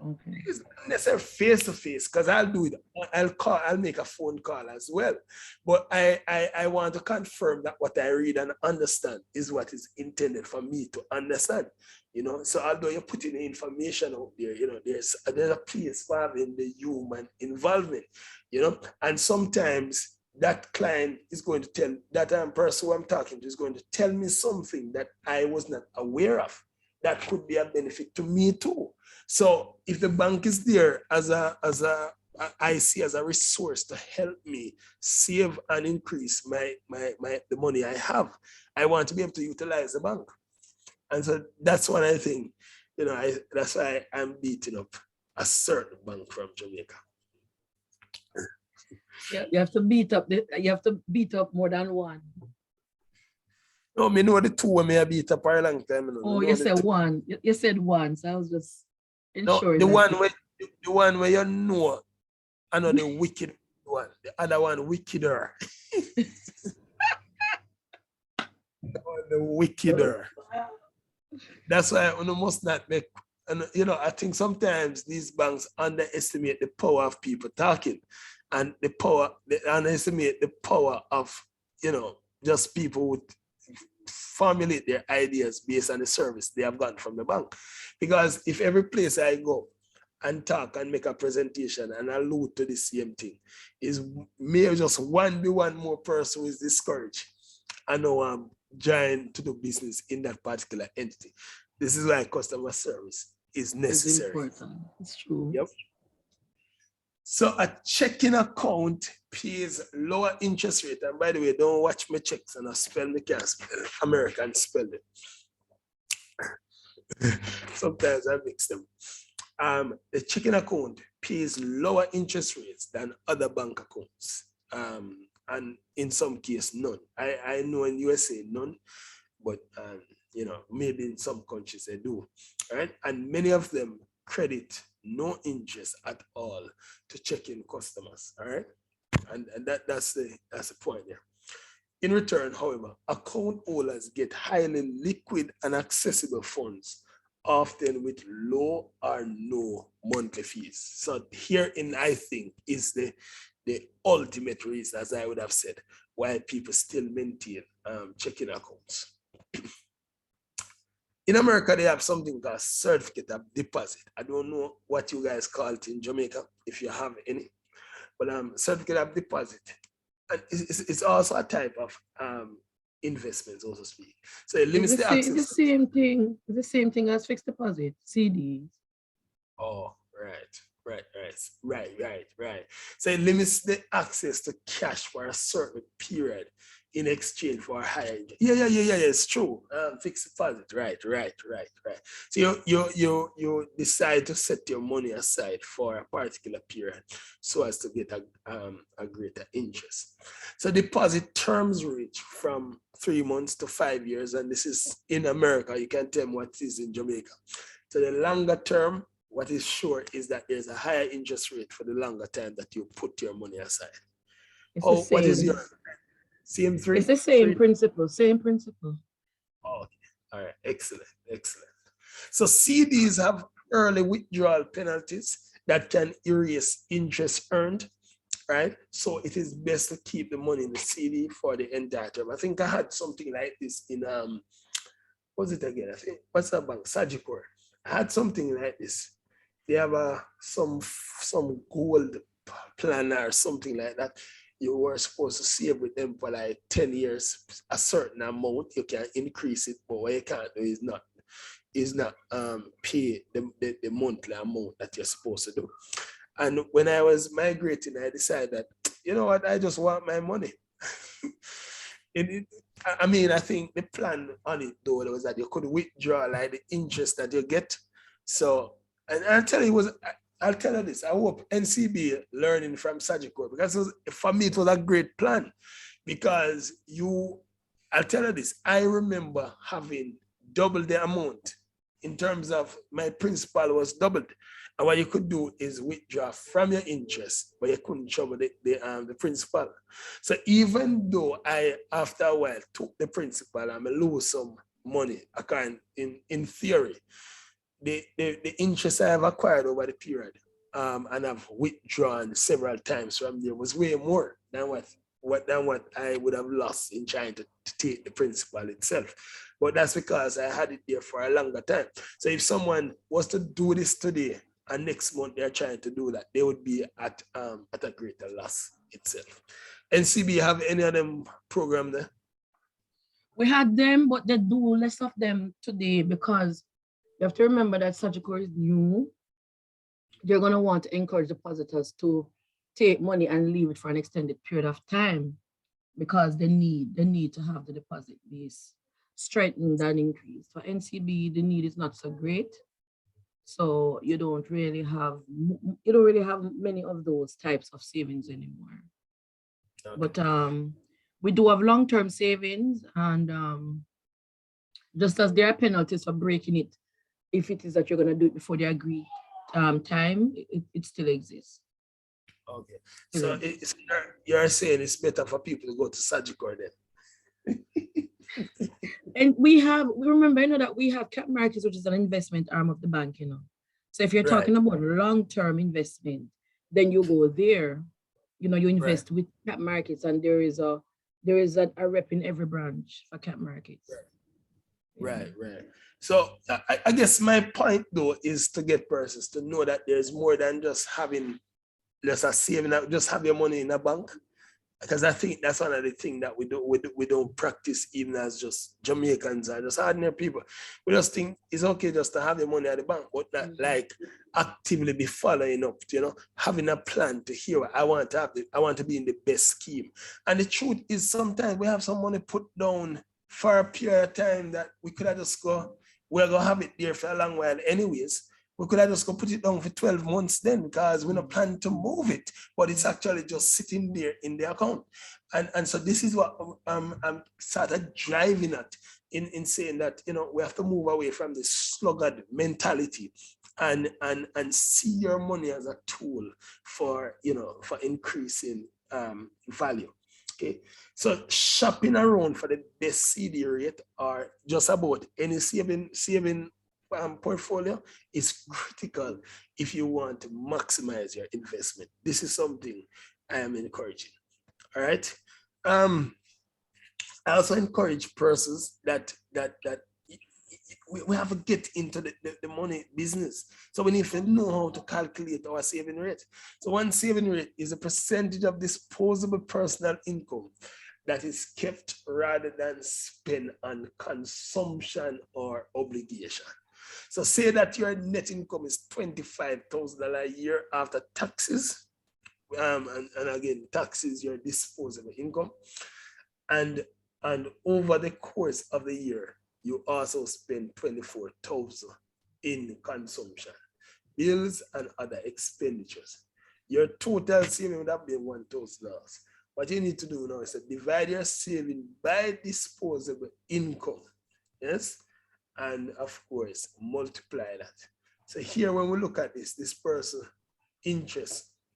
Okay. It's not necessarily face to face, because I'll do it. I'll make a phone call as well. But I want to confirm that what I read and understand is what is intended for me to understand. So although you're putting the information out there, there's a place for having the human involvement, and sometimes that client is going to tell that person who I'm talking to is going to tell me something that I was not aware of that could be a benefit to me too. So if the bank is there I see as a resource to help me save and increase the money I have, I want to be able to utilize the bank. And so that's what I think, that's why I'm beating up a certain bank from Jamaica. Yeah, you have to beat up more than one. No, me know the two I may have beat up for a long time. Oh, you said one. You said one, so I was just ensuring. No, the one where I know the wicked one. The other one wickeder. The wickeder. That's why you must not make. And I think sometimes these banks underestimate the power of people talking, and they underestimate the power of just people would formulate their ideas based on the service they have gotten from the bank. Because if every place I go and talk and make a presentation and allude to the same thing, is maybe just one more person who is discouraged, I know I'm trying to do business in that particular entity. This is why customer service is necessary. It's important. It's true. Yep. So a checking account pays lower interest rate. And by the way, don't watch my checks and I can't spell American spelling. Sometimes I mix them. The checking account pays lower interest rates than other bank accounts. And in some cases, none. I know in USA, none, but maybe in some countries they do. Right? And many of them credit no interest at all to check-in customers. All right. And that's the point there. In return, however, account holders get highly liquid and accessible funds, often with low or no monthly fees. So herein, I think, is the ultimate reason, as I would have said, why people still maintain checking accounts. In America, they have something called certificate of deposit. I don't know what you guys call it in Jamaica, if you have any, but certificate of deposit. And it's also a type of investment, so to speak. So it limits the access. It's the same thing as fixed deposit, CDs. Oh, right. So it limits the access to cash for a certain period in exchange for a higher interest. Yeah, it's true. Fixed deposit, right. So you decide to set your money aside for a particular period so as to get a greater interest. So deposit terms range from 3 months to 5 years, and this is in America. You can tell me what it is in Jamaica. So the longer term, what is sure is that there's a higher interest rate for the longer time that you put your money aside. What is your same three? It's the same principle, Oh, okay. All right, excellent. So CDs have early withdrawal penalties that can erase interest earned, right? So it is best to keep the money in the CD for the entire term. I think I had something like this in what's it again? I think what's that bank? Sagicor. I had something like this they have some gold plan or something like that. You were supposed to save with them for like 10 years, a certain amount. You can increase it, but what you can't do is not pay the monthly amount that you're supposed to do. And when I was migrating, I decided that, you know what, I just want my money. I mean, I think the plan on it though was that you could withdraw like the interest that you get. So, and I'll tell you this, I hope NCB learning from Sagicor, because for me, it was a great plan, because I'll tell you this, I remember having double the amount in terms of my principal was doubled. And what you could do is withdraw from your interest, but you couldn't trouble the principal. So even though I, after a while, took the principal and I lose some money, in theory, the interest I have acquired over the period, and I've withdrawn several times from there, was way more than what I would have lost in trying to take the principal itself. But that's because I had it there for a longer time. So if someone was to do this today and next month they're trying to do that, they would be at a greater loss itself. NCB have any of them program there? We had them, but they do less of them today, because you have to remember that Sagicor is new. They're going to want to encourage depositors to take money and leave it for an extended period of time, because they need to have the deposit base strengthened and increased. For NCB, the need is not so great. So you don't really have many of those types of savings anymore. Okay. But we do have long-term savings, and just as there are penalties for breaking it, if it is that you're going to do it before the agreed time, it still exists. Okay, so you're saying it's better for people to go to Sagicor then? And we remember, that we have Cap Markets, which is an investment arm of the bank, So if you're talking about long-term investment, then you go there, you invest with Cap Markets, and there is a rep in every branch for Cap Markets. Right. So I guess my point though is to get persons to know that there's more than just having just a saving, just have your money in a bank. Because I think that's one of the things that we don't practice, even as just Jamaicans or just ordinary people. We just think it's okay just to have your money at the bank, but not like actively be following up, having a plan to hear what I want to have. I want to be in the best scheme. And the truth is, sometimes we have some money put down for a period of time that we could have just we're going to have it there for a long while anyways. We could have just go put it down for 12 months then, because we're not planning to move it, but it's actually just sitting there in the account. And so this is what I'm sort of driving at in saying that, we have to move away from this sluggard mentality and see your money as a tool for increasing value. Okay, so shopping around for the best CD rate or just about any saving portfolio is critical if you want to maximize your investment. This is something I am encouraging. All right. I also encourage persons that we have to get into the money business. So we need to know how to calculate our saving rate. So one saving rate is a percentage of disposable personal income that is kept rather than spent on consumption or obligation. So say that your net income is $25,000 a year after taxes. And again, taxes your disposable income. And over the course of the year, you also spend $24,000 in consumption, bills and other expenditures. Your total saving would have been $1,000. What you need to do now is to divide your saving by disposable income. Yes. And of course, multiply that. So here, when we look at this person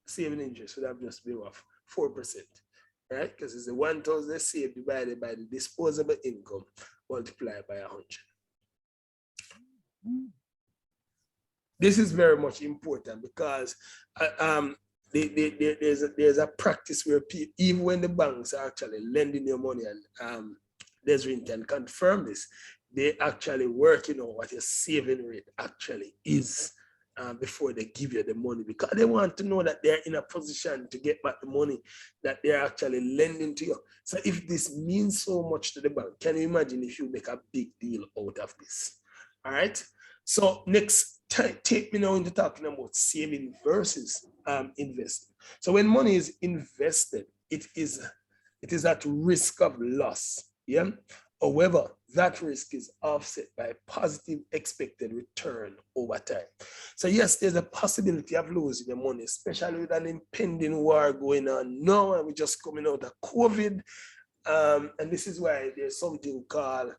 saving interest would have just been of 4%, right? Because it's the 1,000 they saved divided by the disposable income multiplied by 100. This is very much important because there's a practice where people, even when the banks are actually lending your money, and Desiree can confirm this, they actually working on what your saving rate actually is. before they give you the money, because they want to know that they're in a position to get back the money that they're actually lending to you. So if this means so much to the bank, can you imagine if you make a big deal out of this? All right. So next, take me now into talking about saving versus investing. So when money is invested, it is at risk of loss. Yeah. However, that risk is offset by positive expected return over time. So yes, there's a possibility of losing your money, especially with an impending war going on now, and we're just coming out of COVID. And this is why there's something called,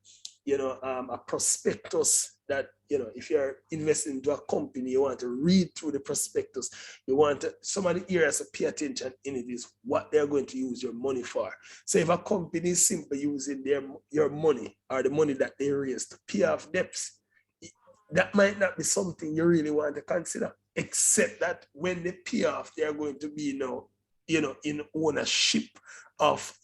a prospectus that, if you're investing into a company, you want to read through the prospectus. You want to, some of the areas to pay attention in it is what they're going to use your money for. So if a company is simply using your money or the money that they raise to pay off debts, that might not be something you really want to consider, except that when they pay off, they're going to be in ownership of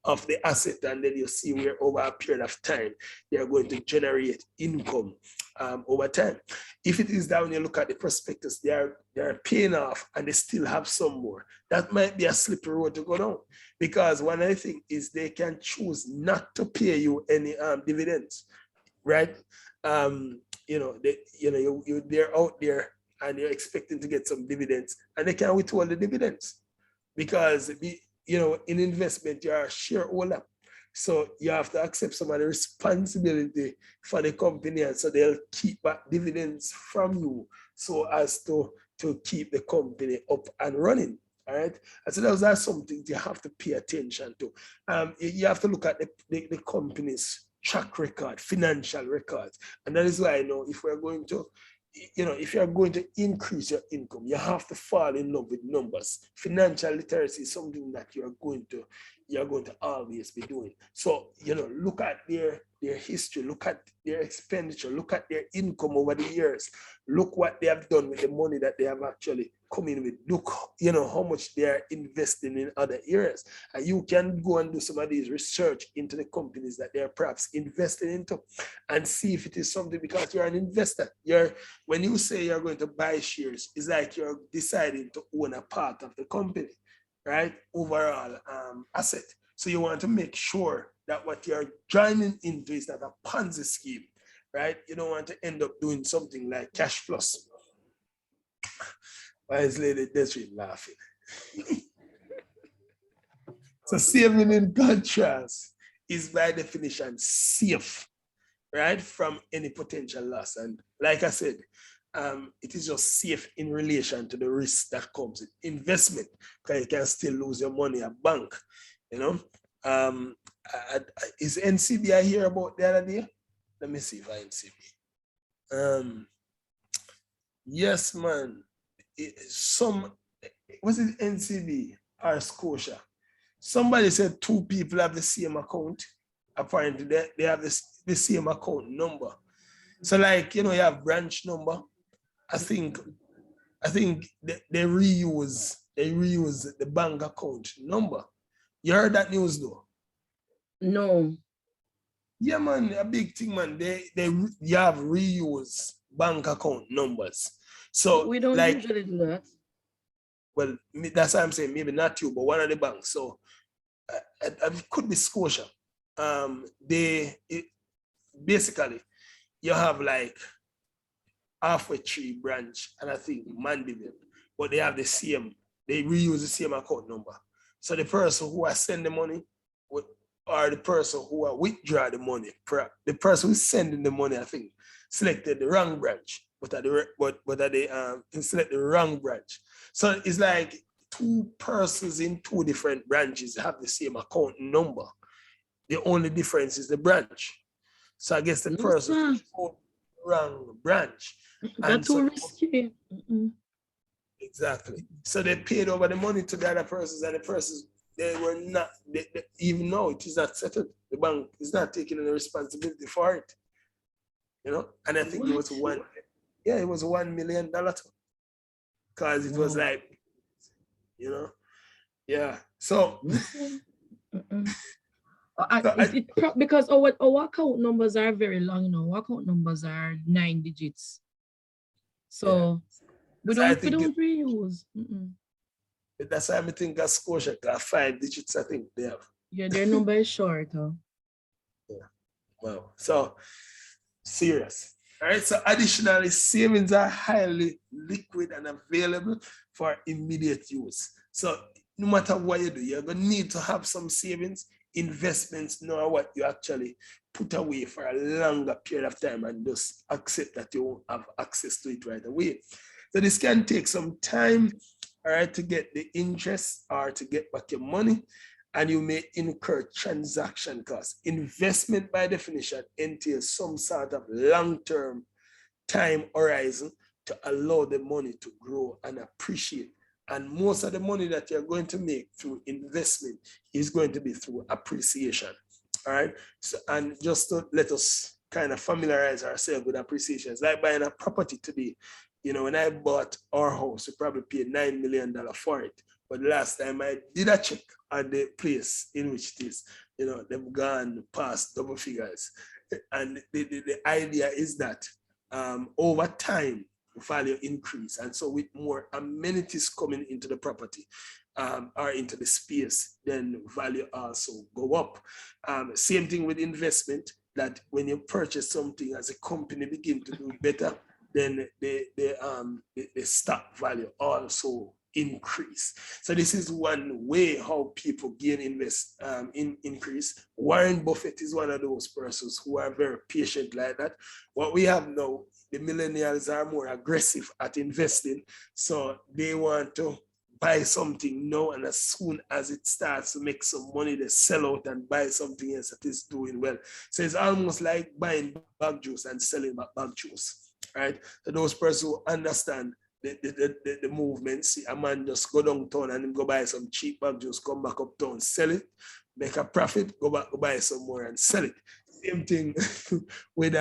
of the asset, and then you see where over a period of time they are going to generate income over time. If it is that when you look at the prospectus, they are paying off and they still have some more, that might be a slippery road to go down, because one other thing is they can choose not to pay you any dividends, right? They're out there and you're expecting to get some dividends, and they can withhold the dividends, because in investment, you're a shareholder. So you have to accept some of the responsibility for the company, and so they'll keep back dividends from you so as to keep the company up and running. All right. And so those are some things you have to pay attention to. You have to look at the company's track record, financial records. And that is why I know if we're going to if you're going to increase your income, you have to fall in love with numbers. Financial literacy is something that you're going to always be doing. So, look at their history, look at their expenditure, look at their income over the years, look what they have done with the money that they have actually come in with. Look, how much they are investing in other areas. And you can go and do some of these research into the companies that they are perhaps investing into and see if it is something, because you're an investor. When you say you're going to buy shares, it's like you're deciding to own a part of the company, right? Overall asset. So you want to make sure that what you're joining into is not a Ponzi scheme, right? You don't want to end up doing something like Cash Plus. Why is Lady Desiree laughing? So saving, in contrast, is by definition safe, right, from any potential loss. And like I said, it is just safe in relation to the risk that comes with investment, because you can still lose your money at bank. Is NCB I hear about the other day? Let me see if I NCB. Yes, man. Was it NCB or Scotia? Somebody said two people have the same account. Apparently, they have the same account number. So, like, you have branch number. I think they reuse the bank account number. You heard that news though? No. Yeah, man, a big thing, man. You have reuse bank account numbers. So we don't usually do that. Well, that's why I'm saying maybe not you, but one of the banks. So it could be Scotia. Basically, you have like Halfway Tree branch and I think Mandeville, but they have they reuse the same account number. So the person who has sent the money or the person who will withdraw the money, the person who's sending the money, I think, selected the wrong branch, but they select the wrong branch. So it's like two persons in two different branches have the same account number. The only difference is the branch. So I guess the person wrong branch. That's too risky. Exactly. So they paid over the money to the other persons, and the persons, they were not, even though it is not settled, the bank is not taking any responsibility for it. And I think it was $1 million. Because it was like, yeah. So because our account numbers are very long, our account numbers are 9 digits. So we So I don't think reuse. Mm-mm. that's why I think a Scotia got 5 digits, I think they have. Yeah, their number is short. Huh? Yeah. Wow. So serious. All right. So additionally, savings are highly liquid and available for immediate use. So no matter what you do, you're gonna need to have some savings, investments, know what you actually put away for a longer period of time and just accept that you won't have access to it right away. So this can take some time, all right, to get the interest or to get back your money, and you may incur transaction costs. Investment by definition entails some sort of long-term time horizon to allow the money to grow and appreciate. And most of the money that you're going to make through investment is going to be through appreciation. All right. So, and just to let us kind of familiarize ourselves with appreciation, it's like buying a property today. When I bought our house, we probably paid $9 million for it. But the last time I did a check at the place in which it is, they've gone past double figures. And the idea is that over time, value increase. And so with more amenities coming into the property or into the space, then value also go up. Same thing with investment, that when you purchase something as a company begin to do better, then the stock value also increase. So this is one way how people gain increase. Warren Buffett is one of those persons who are very patient like that. What we have now, the millennials are more aggressive at investing. So they want to buy something now, and as soon as it starts to make some money, they sell out and buy something else that is doing well. So it's almost like buying bag juice and selling bag juice, right? So those persons who understand the movement, see a man just go downtown and go buy some cheap bag juice, come back uptown, sell it, make a profit, go back, go buy some more and sell it. Same thing with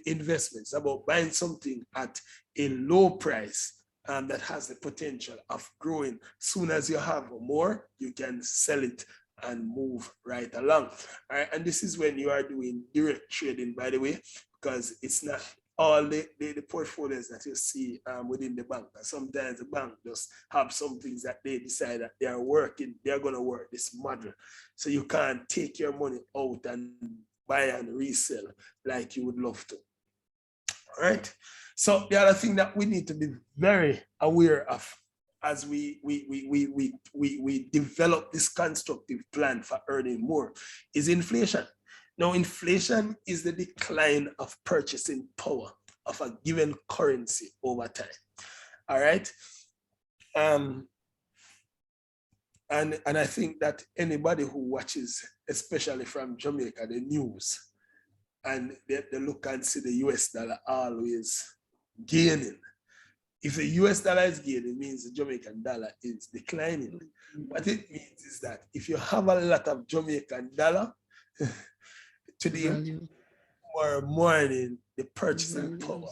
investments, about buying something at a low price that has the potential of growing. Soon as you have more, you can sell it and move right along. All right, and this is when you are doing direct trading, by the way, because it's not all the portfolios that you see within the bank. Sometimes the bank just have some things that they decide that they are working, they're going to work this model. So you can't take your money out and buy and resell like you would love to. All right. So the other thing that we need to be very aware of as we develop this constructive plan for earning more is inflation. Now, inflation is the decline of purchasing power of a given currency over time. All right. And I think that anybody who watches, especially from Jamaica, the news, and they look and see the US dollar always gaining. If the US dollar is gaining, it means the Jamaican dollar is declining. What it means is that if you have a lot of Jamaican dollar, today, tomorrow morning, the purchasing power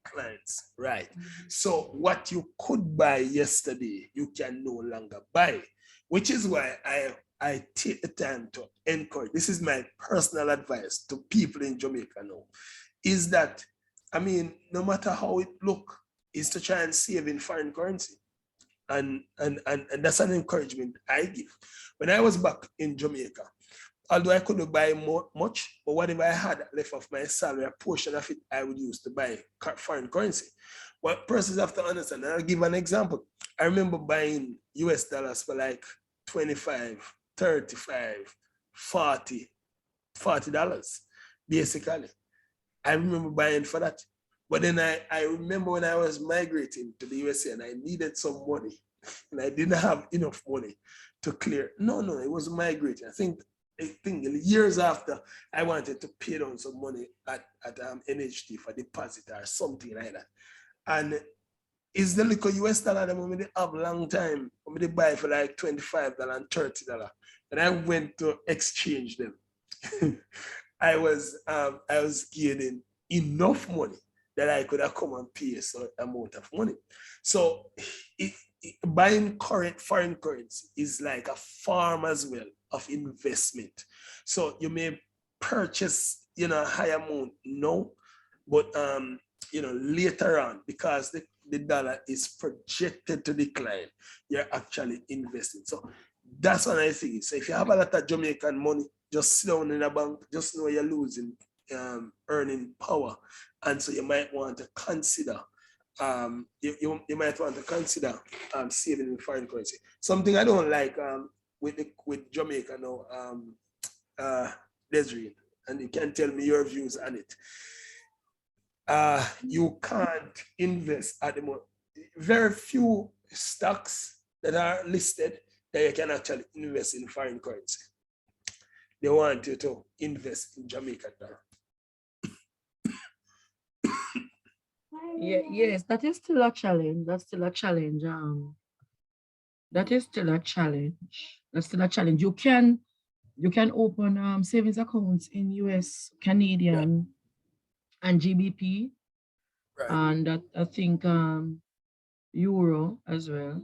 declines, right? So what you could buy yesterday, you can no longer buy, which is why I take the time to encourage, this is my personal advice to people in Jamaica now, is that, no matter how it look, is to try and save in foreign currency. And that's an encouragement I give. When I was back in Jamaica, although I couldn't buy much, but whatever I had left of my salary, a portion of it I would use to buy foreign currency. What persons have to understand, and I'll give an example. I remember buying US dollars for like 25, 35, 40 $40, basically. I remember buying for that. But then I remember when I was migrating to the USA and I needed some money and I didn't have enough money to clear. No, it was migrating. I think years after, I wanted to pay down some money at NHT for deposit or something like that. And it's the little US dollar that we have a long time. We buy for like $25 and $30. And I went to exchange them. I was gaining enough money that I could have come and pay a certain amount of money. So buying current foreign currency is like a form as well of investment. So you may purchase, a high amount, no, but later on, because the dollar is projected to decline, you're actually investing. So that's what I think. So if you have a lot of Jamaican money, just sit down in a bank, just know you're losing earning power. And so you might want to consider you might want to consider saving in foreign currency. Something I don't like with Jamaica now, Desiree, and you can tell me your views on it. You can't invest at the moment. Very few stocks that are listed that you can actually invest in foreign currency. They want you to invest in Jamaican dollar. Yeah, yes, that is still a challenge. That's still a challenge. That is still a challenge. That's still a challenge. You can open savings accounts in US, Canadian, and GBP, Right. and I think Euro as well.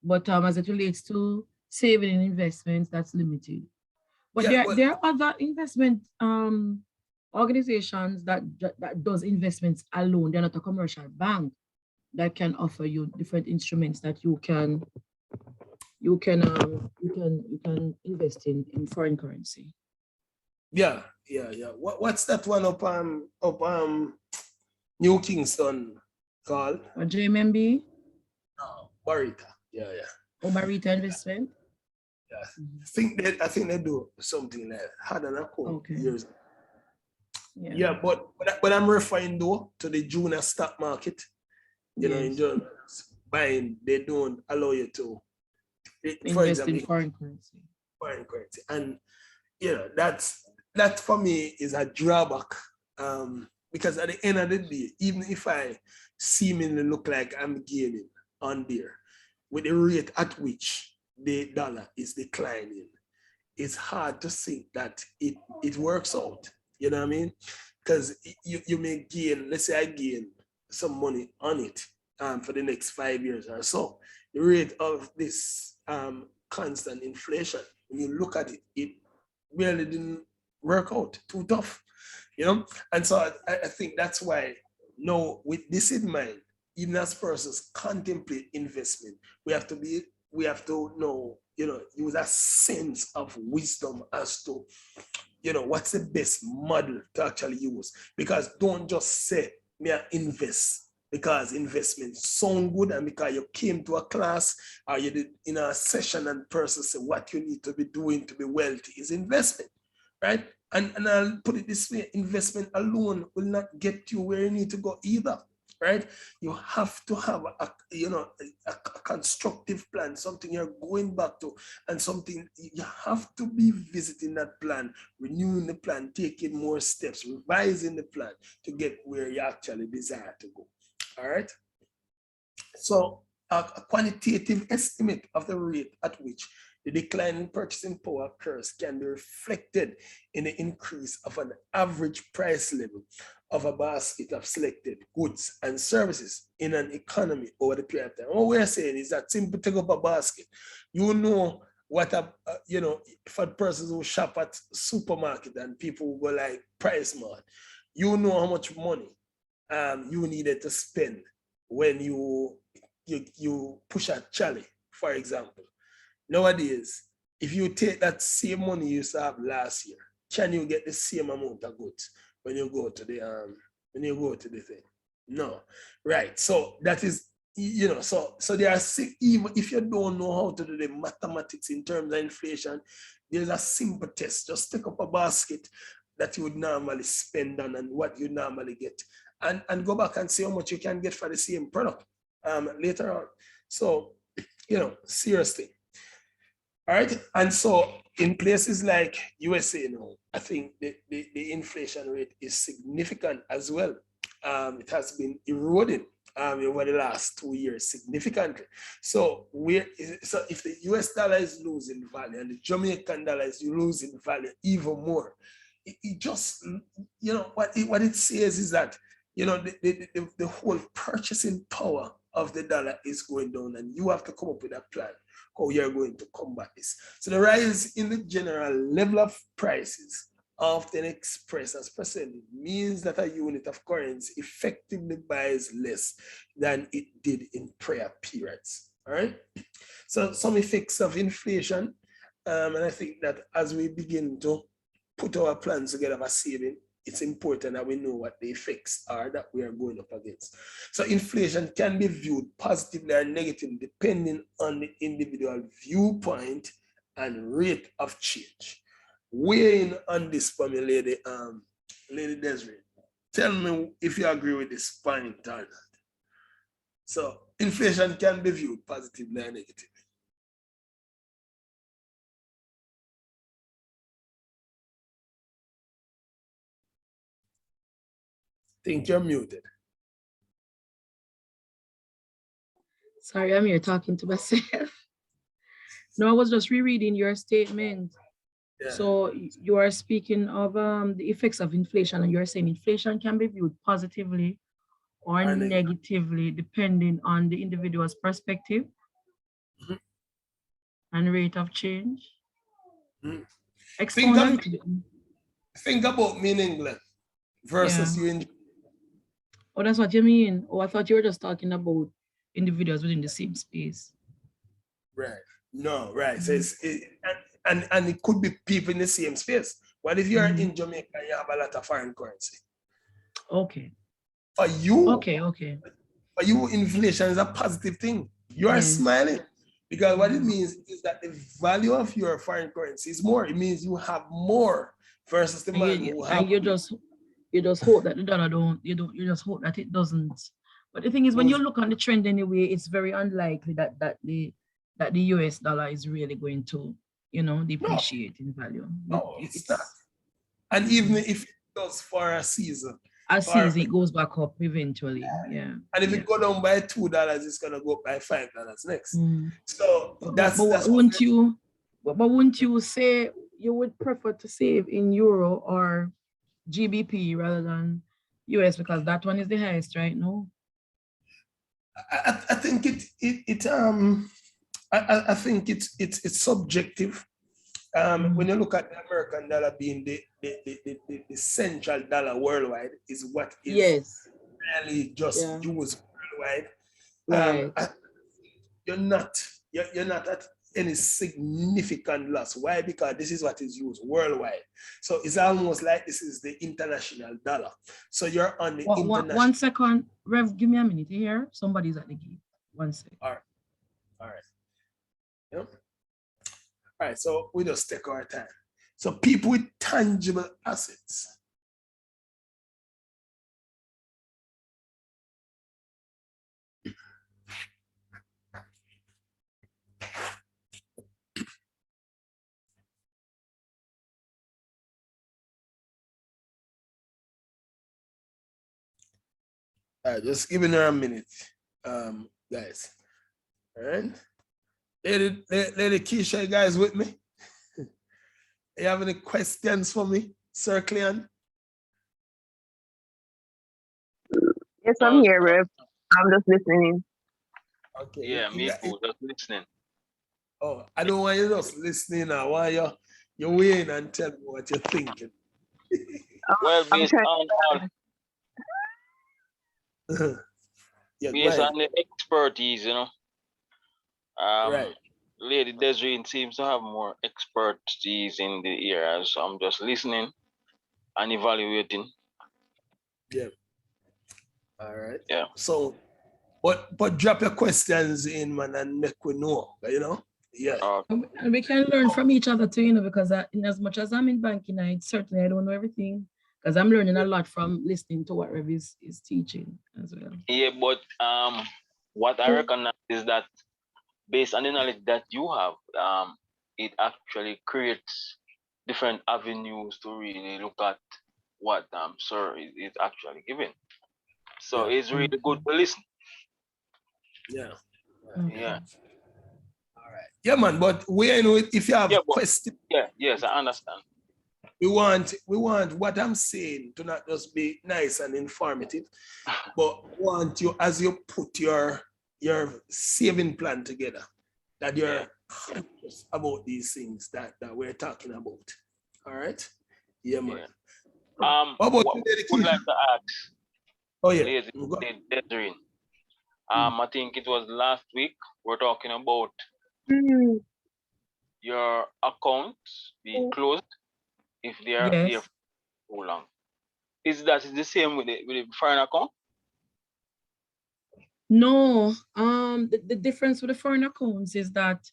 But as it relates to saving and investments, that's limited. But Yeah, there are other investment organizations that does investments alone. They're not a commercial bank that can offer you different instruments that you can invest in foreign currency. yeah. What's that one up New Kingston called? Or JMMB Barita. Yeah. or Barita Investment. Yeah. I think they do something like that. Had an account Okay. years ago. Yeah. Yeah, but I'm referring though to the junior stock market. In Yes. general, buying, they don't allow you to, for Invest in example, foreign currency. foreign currency. And that for me is a drawback. Because at the end of the day, even if I seemingly look like I'm gaining on there, with the rate at which the dollar is declining, it's hard to think that it works out. You know what I mean? Because you may gain, let's say I gain some money on it for the next 5 years or so. The rate of this constant inflation, when you look at it, it really didn't work out, too tough, And so I think that's why now, with this in mind, even as persons contemplate investment, we have to know, use a sense of wisdom as to, what's the best model to actually use. Because don't just say, me I invest because investments sound good and because you came to a class or you did in a session and person say what you need to be doing to be wealthy is investment, right? And I'll put it this way, investment alone will not get you where you need to go either, right? You have to have a constructive plan, something you're going back to, and something you have to be visiting that plan, renewing the plan, taking more steps, revising the plan to get where you actually desire to go. All right. So a quantitative estimate of the rate at which the decline in purchasing power occurs can be reflected in the increase of an average price level of a basket of selected goods and services in an economy over the period of time. What we're saying is that simply take up a basket. You know what for persons who shop at supermarket and people who go like Price Mart, you know how much money you needed to spend when you push a trolley, for example. Nowadays, if you take that same money you used to have last year, can you get the same amount of goods when you go to the thing? No, right? So that is, so there are even if you don't know how to do the mathematics in terms of inflation, there's a simple test. Just take up a basket that you would normally spend on and what you normally get, and go back and see how much you can get for the same product later on. So, seriously. All right. And so in places like USA now, I think the inflation rate is significant as well. It has been eroding over the last 2 years significantly. So if the US dollar is losing value and the Jamaican dollar is losing value even more, it just, what it says is that, the whole purchasing power of the dollar is going down, and you have to come up with a plan how you're going to combat this. So the rise in the general level of prices often expressed as percentage, means that a unit of currency effectively buys less than it did in prior periods. All right. So some effects of inflation, and I think that as we begin to put our plans together for saving, it's important that we know what the effects are that we are going up against. So inflation can be viewed positively or negatively depending on the individual viewpoint and rate of change. Weighing on this for me, Lady Desiree. Tell me if you agree with this point or not. So inflation can be viewed positively or negatively. Think you're muted. Sorry, I'm here talking to myself. No, I was just rereading your statement. Yeah. So you are speaking of the effects of inflation, and you're saying inflation can be viewed positively or Or negative. negatively depending on the individual's perspective Mhm. and rate of change. Mhm. Expound a little bit. Think about me in England versus Yeah. you in. Oh, that's what you mean. Oh, I thought you were just talking about individuals within the same space. Right. No, right. So and it could be people in the same space. What if you're in Jamaica and you have a lot of foreign currency? Okay. For you, Okay. for you, inflation is a positive thing. You are Yes. smiling because what it means is that the value of your foreign currency is more. It means you have more versus the man who have. And you just hope that the dollar you just hope that it doesn't. But the thing is, when you look on the trend anyway, it's very unlikely that the US dollar is really going to, depreciate in value. No, it's not. And even if it does for a season, it goes back up eventually. Yeah. And if it go down by $2, it's gonna go up by $5 next. So But wouldn't you say you would prefer to save in euro or GBP rather than US, because that one is the highest right now? I think I think it's subjective. When you look at the American dollar being the central dollar worldwide, is what is really just used worldwide. Right. You're not at any significant loss. Why? Because this is what is used worldwide. So it's almost like this is the international dollar. So you're on the international. 1 second, Rev, give me a minute here. Somebody's at the gate. 1 second. All right. Yeah. All right. So we just take our time. So people with tangible assets. Just giving her a minute, guys. All right. Lady Keisha, you guys with me? You have any questions for me, Sir Cleon? Yes, I'm here, Rev. I'm just listening. Okay. Yeah, me too, just listening. Oh, I don't want you just listening now. Why you waiting and tell me what you're thinking? Well, based on based on the expertise, right. Lady Desiree seems to have more expertise in the area, so I'm just listening and evaluating. Yeah. All right. Yeah. So, but drop your questions in, man, and make we know, Yeah. And we can learn from each other too, because in as much as I'm in banking, I don't know everything, because I'm learning a lot from listening to what Rev is teaching as well. Yeah, but what I recognize is that based on the knowledge that you have, it actually creates different avenues to really look at what Sir is actually giving. So it's really good to listen. Yeah. Yeah. All right. Yeah, man. But if you have questions. Yeah. Yes, I understand. We want what I'm saying to not just be nice and informative, but want you, as you put your saving plan together, that you're conscious about these things that we're talking about. All right. Yeah, man. Yeah. How about What the would dedication? like to ask Oh yeah. Lady Go- Desiree. I think it was last week we're talking about your accounts being closed if they are there Yes. for too long. Is that the same with the foreign account? No, the difference with the foreign accounts is that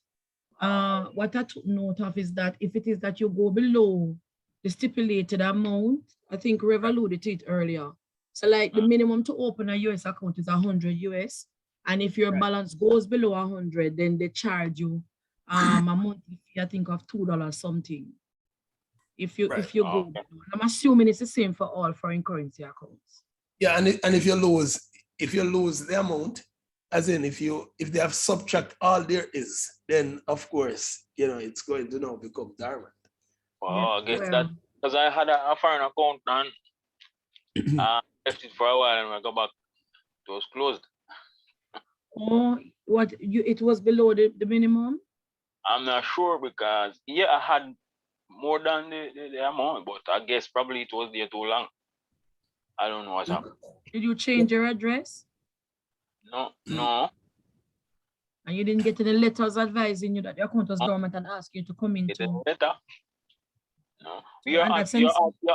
what I took note of is that if it is that you go below the stipulated amount, I think Rev alluded to it earlier. So like the minimum to open a US account is 100 US. And if your balance goes below 100, then they charge you a monthly fee, I think of $2 something. If you go, Okay. I'm assuming it's the same for all foreign currency accounts. Yeah, and if you lose the amount, as in if they have subtract all there is, then of course, it's going to now become dormant. Well, I guess well, that because I had a foreign account and left it for a while and when I got back, it was closed. Oh, it was below the minimum? I'm not sure because I had more than the amount, but I guess probably it was there too long. I don't know what's happened. Did you change your address? No. And you didn't get any letters advising you that your account was dormant and ask you to come Get a into? letter? No. And that's You're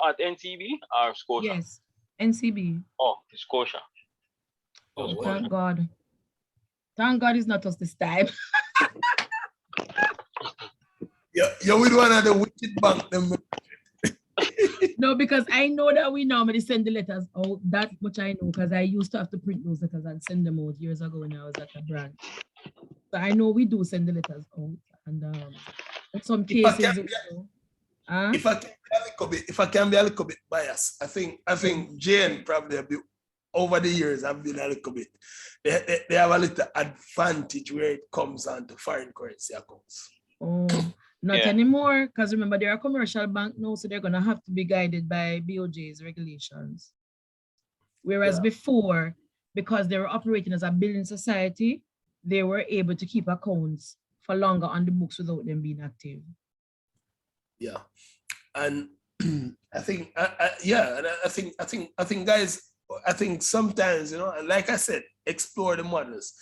at NCB or Scotia? Yes, NCB. Oh, Scotia. Oh, wow. Thank God. Thank God it's not us this time. You're with one of the wicked bank them. No, because I know that we normally send the letters out. That much I know because I used to have to print those letters and send them out years ago when I was at a branch. So I know we do send the letters out. And in some cases, If I can be a little bit biased, I think Jane probably over the years have been a little bit. They have a little advantage where it comes on to foreign currency accounts. Oh, not anymore, because remember they're a commercial bank now, so they're gonna have to be guided by BOJ's regulations. Whereas before, because they were operating as a building society, they were able to keep accounts for longer on the books without them being active. Yeah, and I think guys, I think sometimes, like I said, explore the models.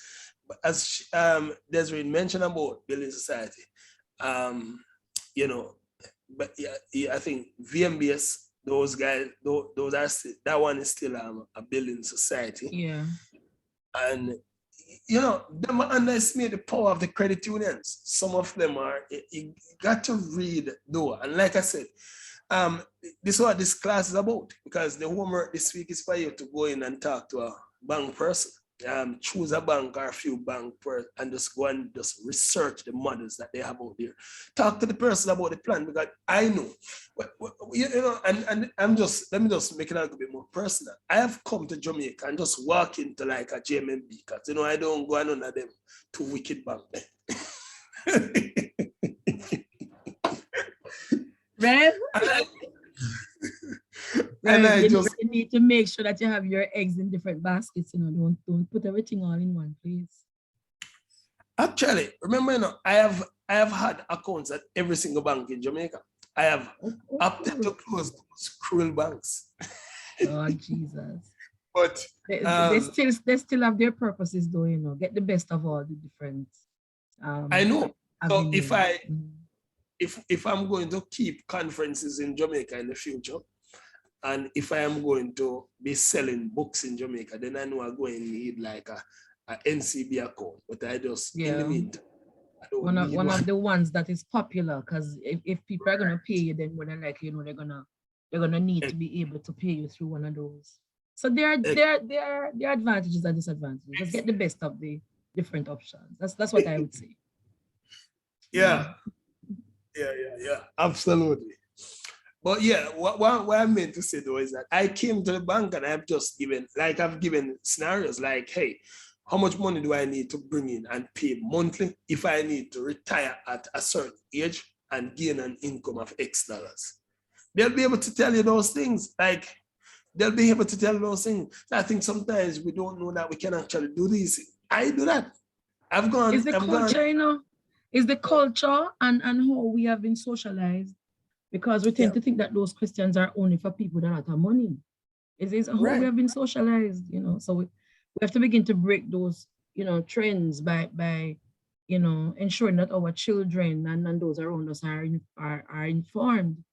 But as Desiree mentioned about building society, but I think VMBS, those guys, those are still, that one is still a building society. Yeah. And them underestimate the power of the credit unions. Some of them are, you got to read though. And like I said, this is what this class is about, because the homework this week is for you to go in and talk to a bank person. Choose a bank or a few bank and just go and just research the models that they have out there. Talk to the person about the plan, because I know, and let me just make it a little bit more personal. I have come to Jamaica and just walk into like a JMB, because I don't go on none of them too wicked bank. Right? You need to make sure that you have your eggs in different baskets. Don't put everything all in one place. Actually, remember, I have had accounts at every single bank in Jamaica. I have opted to close those cruel banks. Oh Jesus! But they still have their purposes, though. Get the best of all the different. I know. So avenues. if I'm going to keep conferences in Jamaica in the future, and if I am going to be selling books in Jamaica, then I know I'm going to need like a NCB account. But I just, in the meantime, one of the ones that is popular, because if people are gonna pay you, then more than likely, they're gonna need to be able to pay you through one of those. So there are advantages and disadvantages. Just get the best of the different options. That's what I would say. Yeah, absolutely. But yeah, what I meant to say though is that I came to the bank and I've given scenarios like, hey, how much money do I need to bring in and pay monthly if I need to retire at a certain age and gain an income of X dollars? They'll be able to tell you those things. I think sometimes we don't know that we can actually do these. I do that. It's the culture and how we have been socialized because we tend to think that those questions are only for people that have money. It is how Right. we have been socialized, so we have to begin to break those, trends by ensuring that our children and those around us are informed,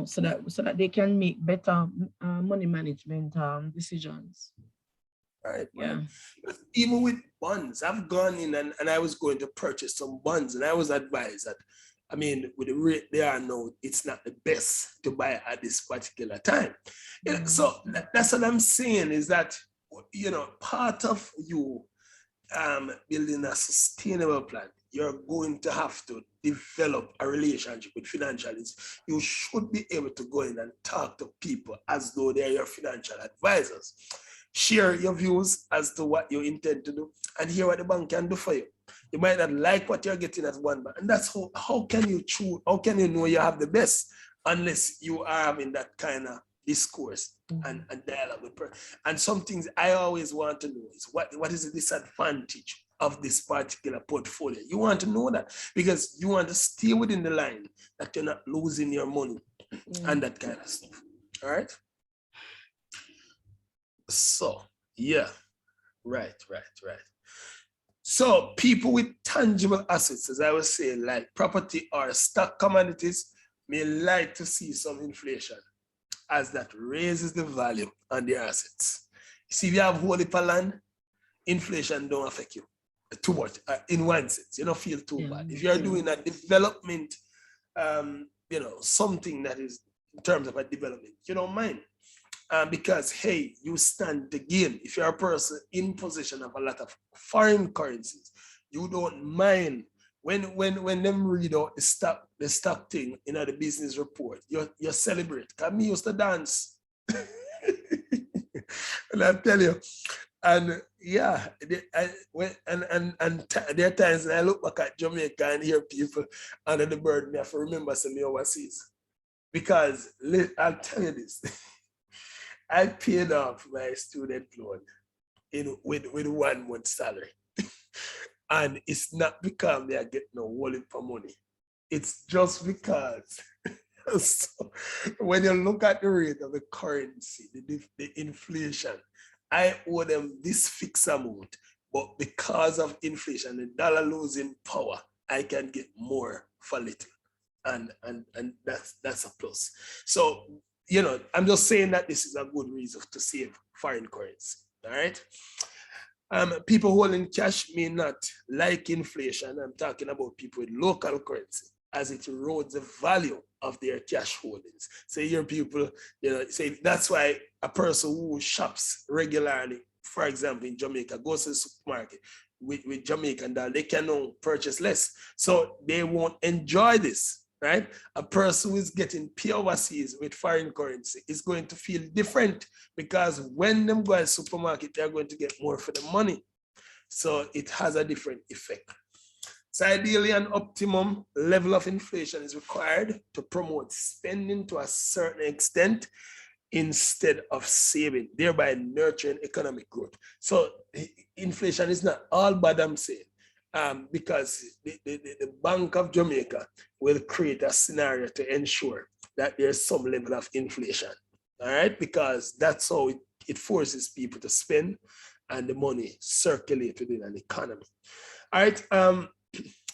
so that they can make better money management decisions. Right. Yeah. Even with bonds, I've gone in and I was going to purchase some bonds, and I was advised that, I mean, with the rate they are now, it's not the best to buy at this particular time. So that's what I'm saying, is that, part of you building a sustainable plan, you're going to have to develop a relationship with financial institutions. You should be able to go in and talk to people as though they're your financial advisors. Share your views as to what you intend to do and hear what the bank can do for you. You might not like what you're getting at one bank, and that's how can you choose, how can you know you have the best unless you are having that kind of discourse and dialogue with person. And some things I always want to know is what is the disadvantage of this particular portfolio. You want to know that because you want to stay within the line that you're not losing your money and that kind of stuff. All right. So yeah, right. So people with tangible assets, as I was saying, like property or stock commodities, may like to see some inflation, as that raises the value on their assets. See, if you have whole heap of land, inflation don't affect you too much. In one sense, you don't feel too bad. If you're doing a development, something that is in terms of a development, you don't mind. Because, hey, you stand to gain. If you're a person in possession of a lot of foreign currencies, you don't mind when them read out the stock thing in the business report, you celebrate. Because me used to dance. And I tell you, and yeah, there are times when I look back at Jamaica and hear people under the bird, me have to remember some overseas. Because I'll tell you this. I paid off my student loan with 1 month salary. And it's not because they are getting no wallet for money. It's just because so when you look at the rate of the currency, the inflation, I owe them this fixed amount, but because of inflation, the dollar losing power, I can get more for little. And that's a plus. So, I'm just saying that this is a good reason to save foreign currency. All right. People holding cash may not like inflation. I'm talking about people with local currency, as it erodes the value of their cash holdings. So your people, say that's why a person who shops regularly, for example, in Jamaica, goes to the supermarket with Jamaican dollar, they can now purchase less. So they won't enjoy this. Right? A person who is getting pay overseas with foreign currency is going to feel different, because when them go to the supermarket, they're going to get more for the money. So it has a different effect. So ideally, an optimum level of inflation is required to promote spending to a certain extent instead of saving, thereby nurturing economic growth. So inflation is not all bad, I'm saying. Because the Bank of Jamaica will create a scenario to ensure that there's some level of inflation, all right? Because that's how it forces people to spend and the money circulate within an economy. All right,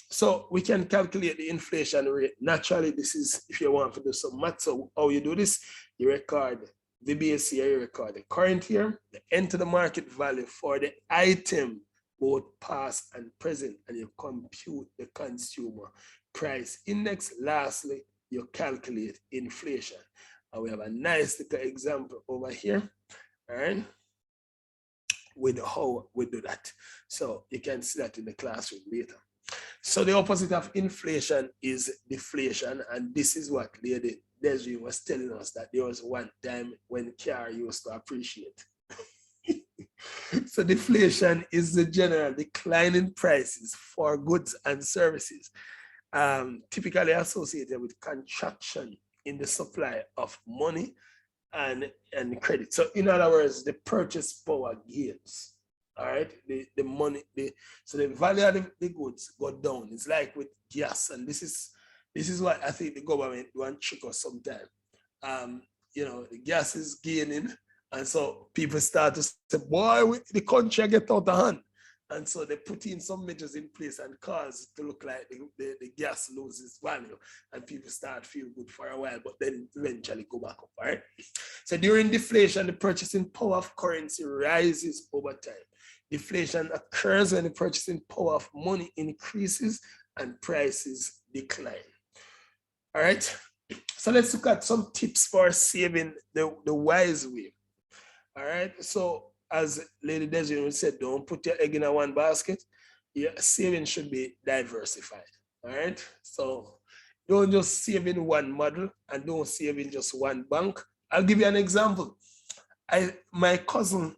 so we can calculate the inflation rate. Naturally, this is, if you want to do some math, so how you do this, you record the BAC, you record the current year, the enter the market value for the item, both past and present, and you compute the consumer price index. Lastly, you calculate inflation. And we have a nice little example over here, all right, with how we do that. So you can see that in the classroom later. So the opposite of inflation is deflation, and this is what Lady Desiree was telling us, that there was one time when car used to appreciate. So deflation is the general decline in prices for goods and services, typically associated with contraction in the supply of money and credit. So in other words, the purchase power gains. All right, the money, so the value of the goods go down. It's like with gas, and this is This is what I think the government want to trick us sometime. The gas is gaining, and so people start to say, boy, the country get out of hand. And so they put in some measures in place and cause it to look like the gas loses value and people start feel good for a while, but then eventually go back up, all right? So during deflation, the purchasing power of currency rises over time. Deflation occurs when the purchasing power of money increases and prices decline. All right, so let's look at some tips for saving the wise way. All right, so as Lady Desiree said, don't put your egg in a one basket. Your saving should be diversified. All right, so don't just save in one model and don't save in just one bank. I'll give you an example. My cousin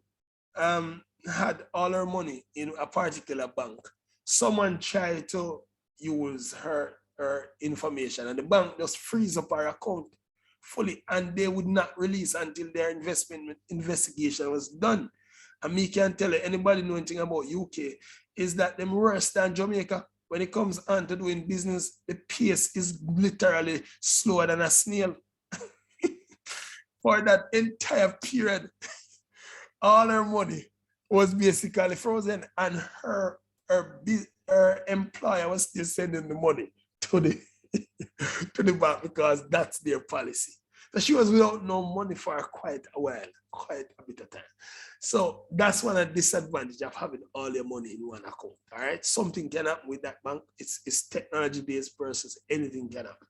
had all her money in a particular bank. Someone tried to use her information and the bank just freeze up her account fully and they would not release until their investigation was done. And me can tell you, anybody know anything about UK, is that them worse than Jamaica. When it comes on to doing business, the pace is literally slower than a snail. For that entire period, all her money was basically frozen and her employer was still sending the money to the to the bank because that's their policy. So she was without no money for quite a while, quite a bit of time. So that's one of the disadvantages of having all your money in one account. All right, something can happen with that bank. It's technology-based versus anything can happen.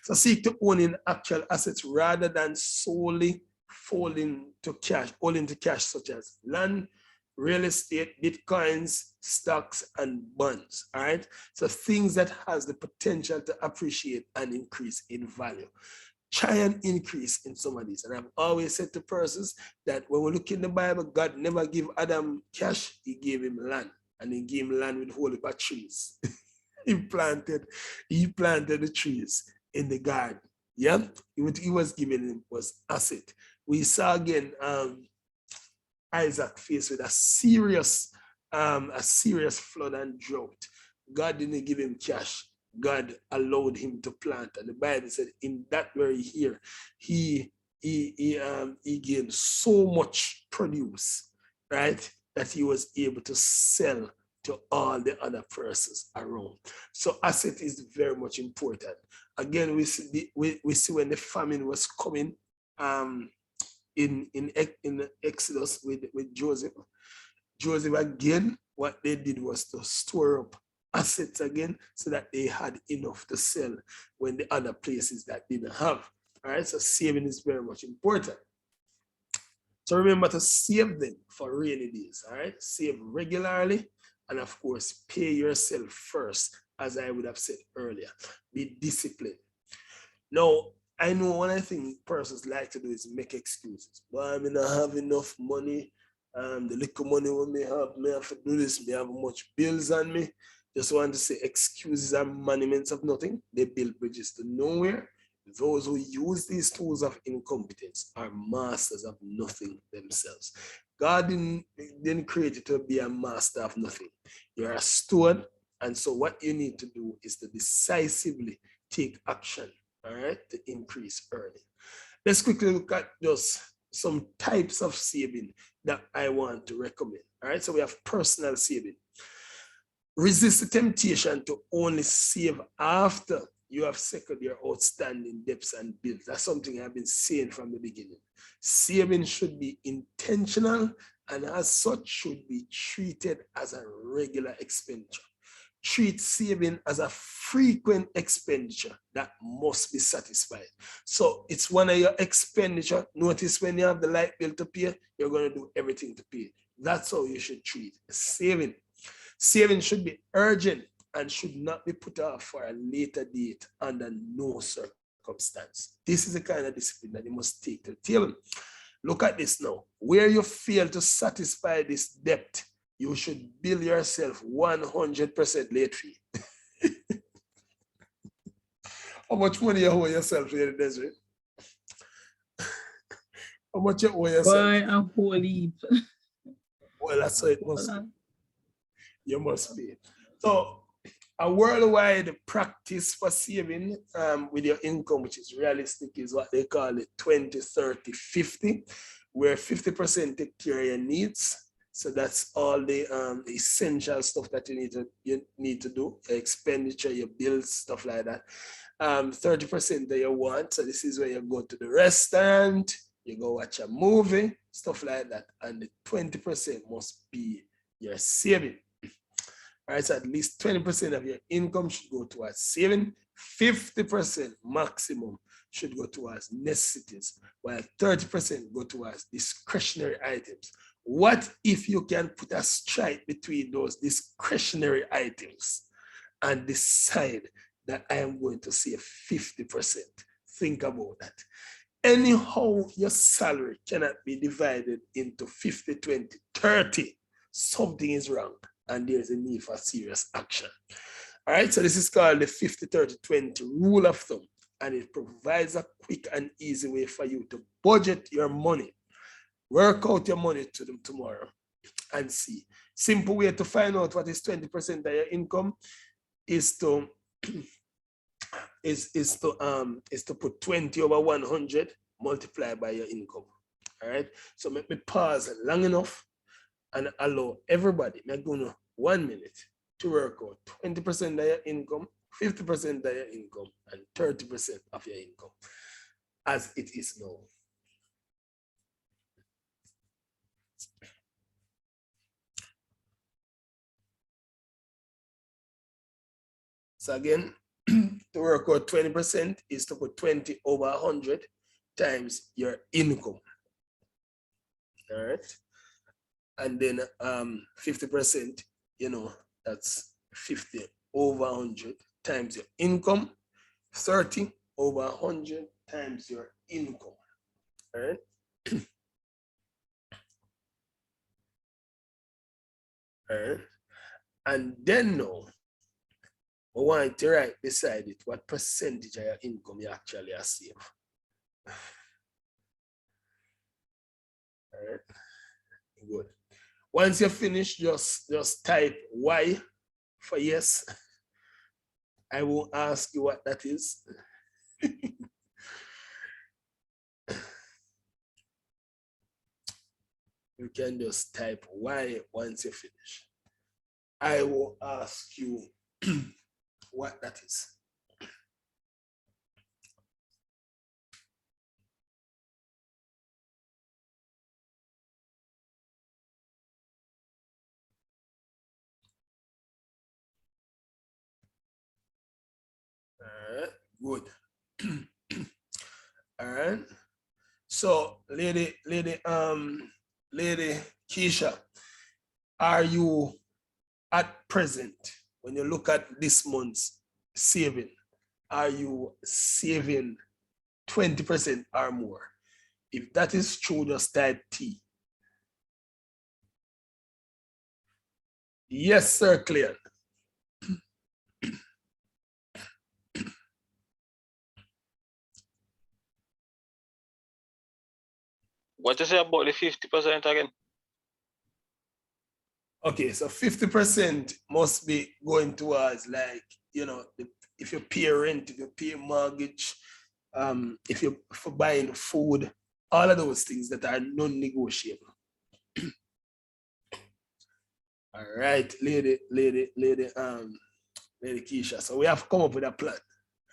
So seek to own in actual assets rather than solely holding to cash such as land, real estate, bitcoins, stocks, and bonds. All right. So things that has the potential to appreciate and increase in value. Try and increase in some of these. And I've always said to persons that when we look in the Bible, God never gave Adam cash, he gave him land. And he gave him land with whole heap of trees. he planted the trees in the garden. Yeah. What he was giving him was asset. We saw again Isaac faced with a serious flood and drought. God didn't give him cash. God allowed him to plant. And the Bible said in that very year, he gained so much produce, right, that he was able to sell to all the other persons around. So asset is very much important. Again, we see when the famine was coming in Exodus with Joseph. Joseph again, what they did was to store up assets again so that they had enough to sell when the other places that didn't have. All right, so saving is very much important. So remember to save them for rainy days. All right, save regularly and of course pay yourself first, as I would have said earlier. Be disciplined. Now, I know one of the things persons like to do is make excuses. But I mean, I have enough money. The little money we may have to do this, may have much bills on me. Just want to say excuses are monuments of nothing. They build bridges to nowhere. Those who use these tools of incompetence are masters of nothing themselves. God didn't create you to be a master of nothing. You're a steward. And so what you need to do is to decisively take action, all right, to increase earning. Let's quickly look at just some types of saving that I want to recommend. All right, so we have personal saving. Resist the temptation to only save after you have settled your outstanding debts and bills. That's something I've been saying from the beginning. Saving should be intentional and as such should be treated as a regular expenditure. Treat saving as a frequent expenditure that must be satisfied. So it's one of your expenditure. Notice when you have the light bill to pay, you're going to do everything to pay. That's how you should treat saving. Saving should be urgent and should not be put off for a later date under no circumstance. This is the kind of discipline that you must take to the table. Look at this now. Where you fail to satisfy this debt, you should bill yourself 100% late fee. How much money you owe yourself here in the desert? How much you owe yourself? Boy, I'm holy. Well, that's how it must be. You must be. So A worldwide practice for saving with your income, which is realistic, is what they call it 20, 30, 50, where 50% take care of your needs. So that's all the essential stuff that you need to do, your expenditure, your bills, stuff like that. 30% that you want. So this is where you go to the restaurant, you go watch a movie, stuff like that. And the 20% must be your saving. All right, so at least 20% of your income should go towards saving. 50% maximum should go towards necessities, while 30% go towards discretionary items. What if you can put a strike between those discretionary items and decide that I am going to save 50%? Think about that. Anyhow, your salary cannot be divided into 50, 20, 30. Something is wrong and there's a need for serious action. All right, so this is called the 50, 30, 20 rule of thumb, and it provides a quick and easy way for you to budget your money. Work out your money to them tomorrow and see. Simple way to find out what is 20% of your income is to put 20 over 100 multiplied by your income. All right, so let me pause long enough and allow everybody, I'm going to 1 minute to work out 20% of your income, 50% of your income, and 30% of your income as it is now. So again, to work out 20% is to put 20 over 100 times your income. All right. And then 50%, that's 50 over 100 times your income, 30 over 100 times your income. All right. All right. And then now, I want to write beside it what percentage of your income you actually have saved. All right. Good. Once you finish, just type Y for yes. I won't ask you what that is. You can just type Y once you finish. I will ask you what that is. Good. All right. So, lady Keisha, are you at present, when you look at this month's saving, are you saving 20% or more? If that is true, just type T. Yes, sir, Clear. What you say about the 50% again? Okay, so 50% must be going towards, like, if you pay rent, if you pay mortgage, if you're for buying food, all of those things that are non-negotiable. All right, lady Keisha. So we have to come up with a plan.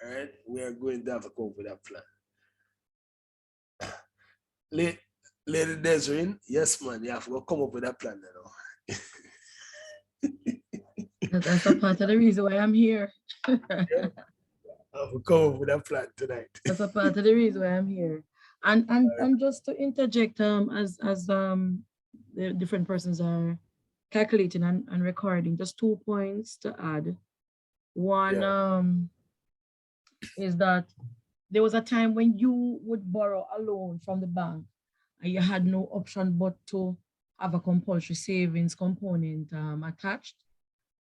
All right, we are going to have to come up with a plan. Lady Desiree, yes, man, you have to come up with a plan now. That's a part of the reason why I'm here. Yeah. I have to come up with a plan tonight. That's a part of the reason why I'm here. And just to interject, as the different persons are calculating and recording, just 2 points to add. One, is that there was a time when you would borrow a loan from the bank and you had no option but to have a compulsory savings component attached.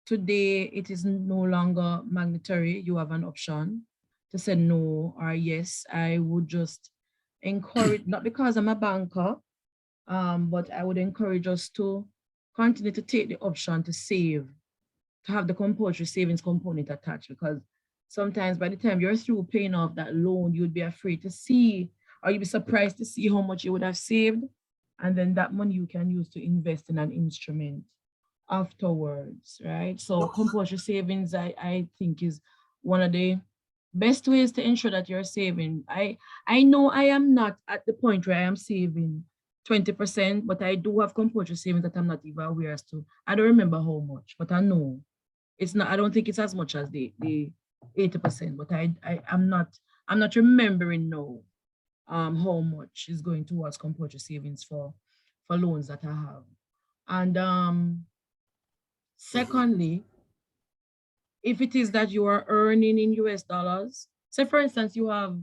Today, it is no longer mandatory. You have an option to say no or yes. I would just encourage, not because I'm a banker, but I would encourage us to continue to take the option to save to have the compulsory savings component attached, because sometimes by the time you're through paying off that loan, you'd be afraid to see, or you'd be surprised to see how much you would have saved. And then that money you can use to invest in an instrument afterwards, right? So compulsory savings, I think, is one of the best ways to ensure that you're saving. I know I am not at the point where I am saving 20%, but I do have compulsory savings that I'm not even aware as to. I don't remember how much, but I know it's not, I don't think it's as much as the 80%, but I'm not remembering now how much is going towards compulsory savings for loans that I have. And secondly, if it is that you are earning in US dollars, say for instance, you have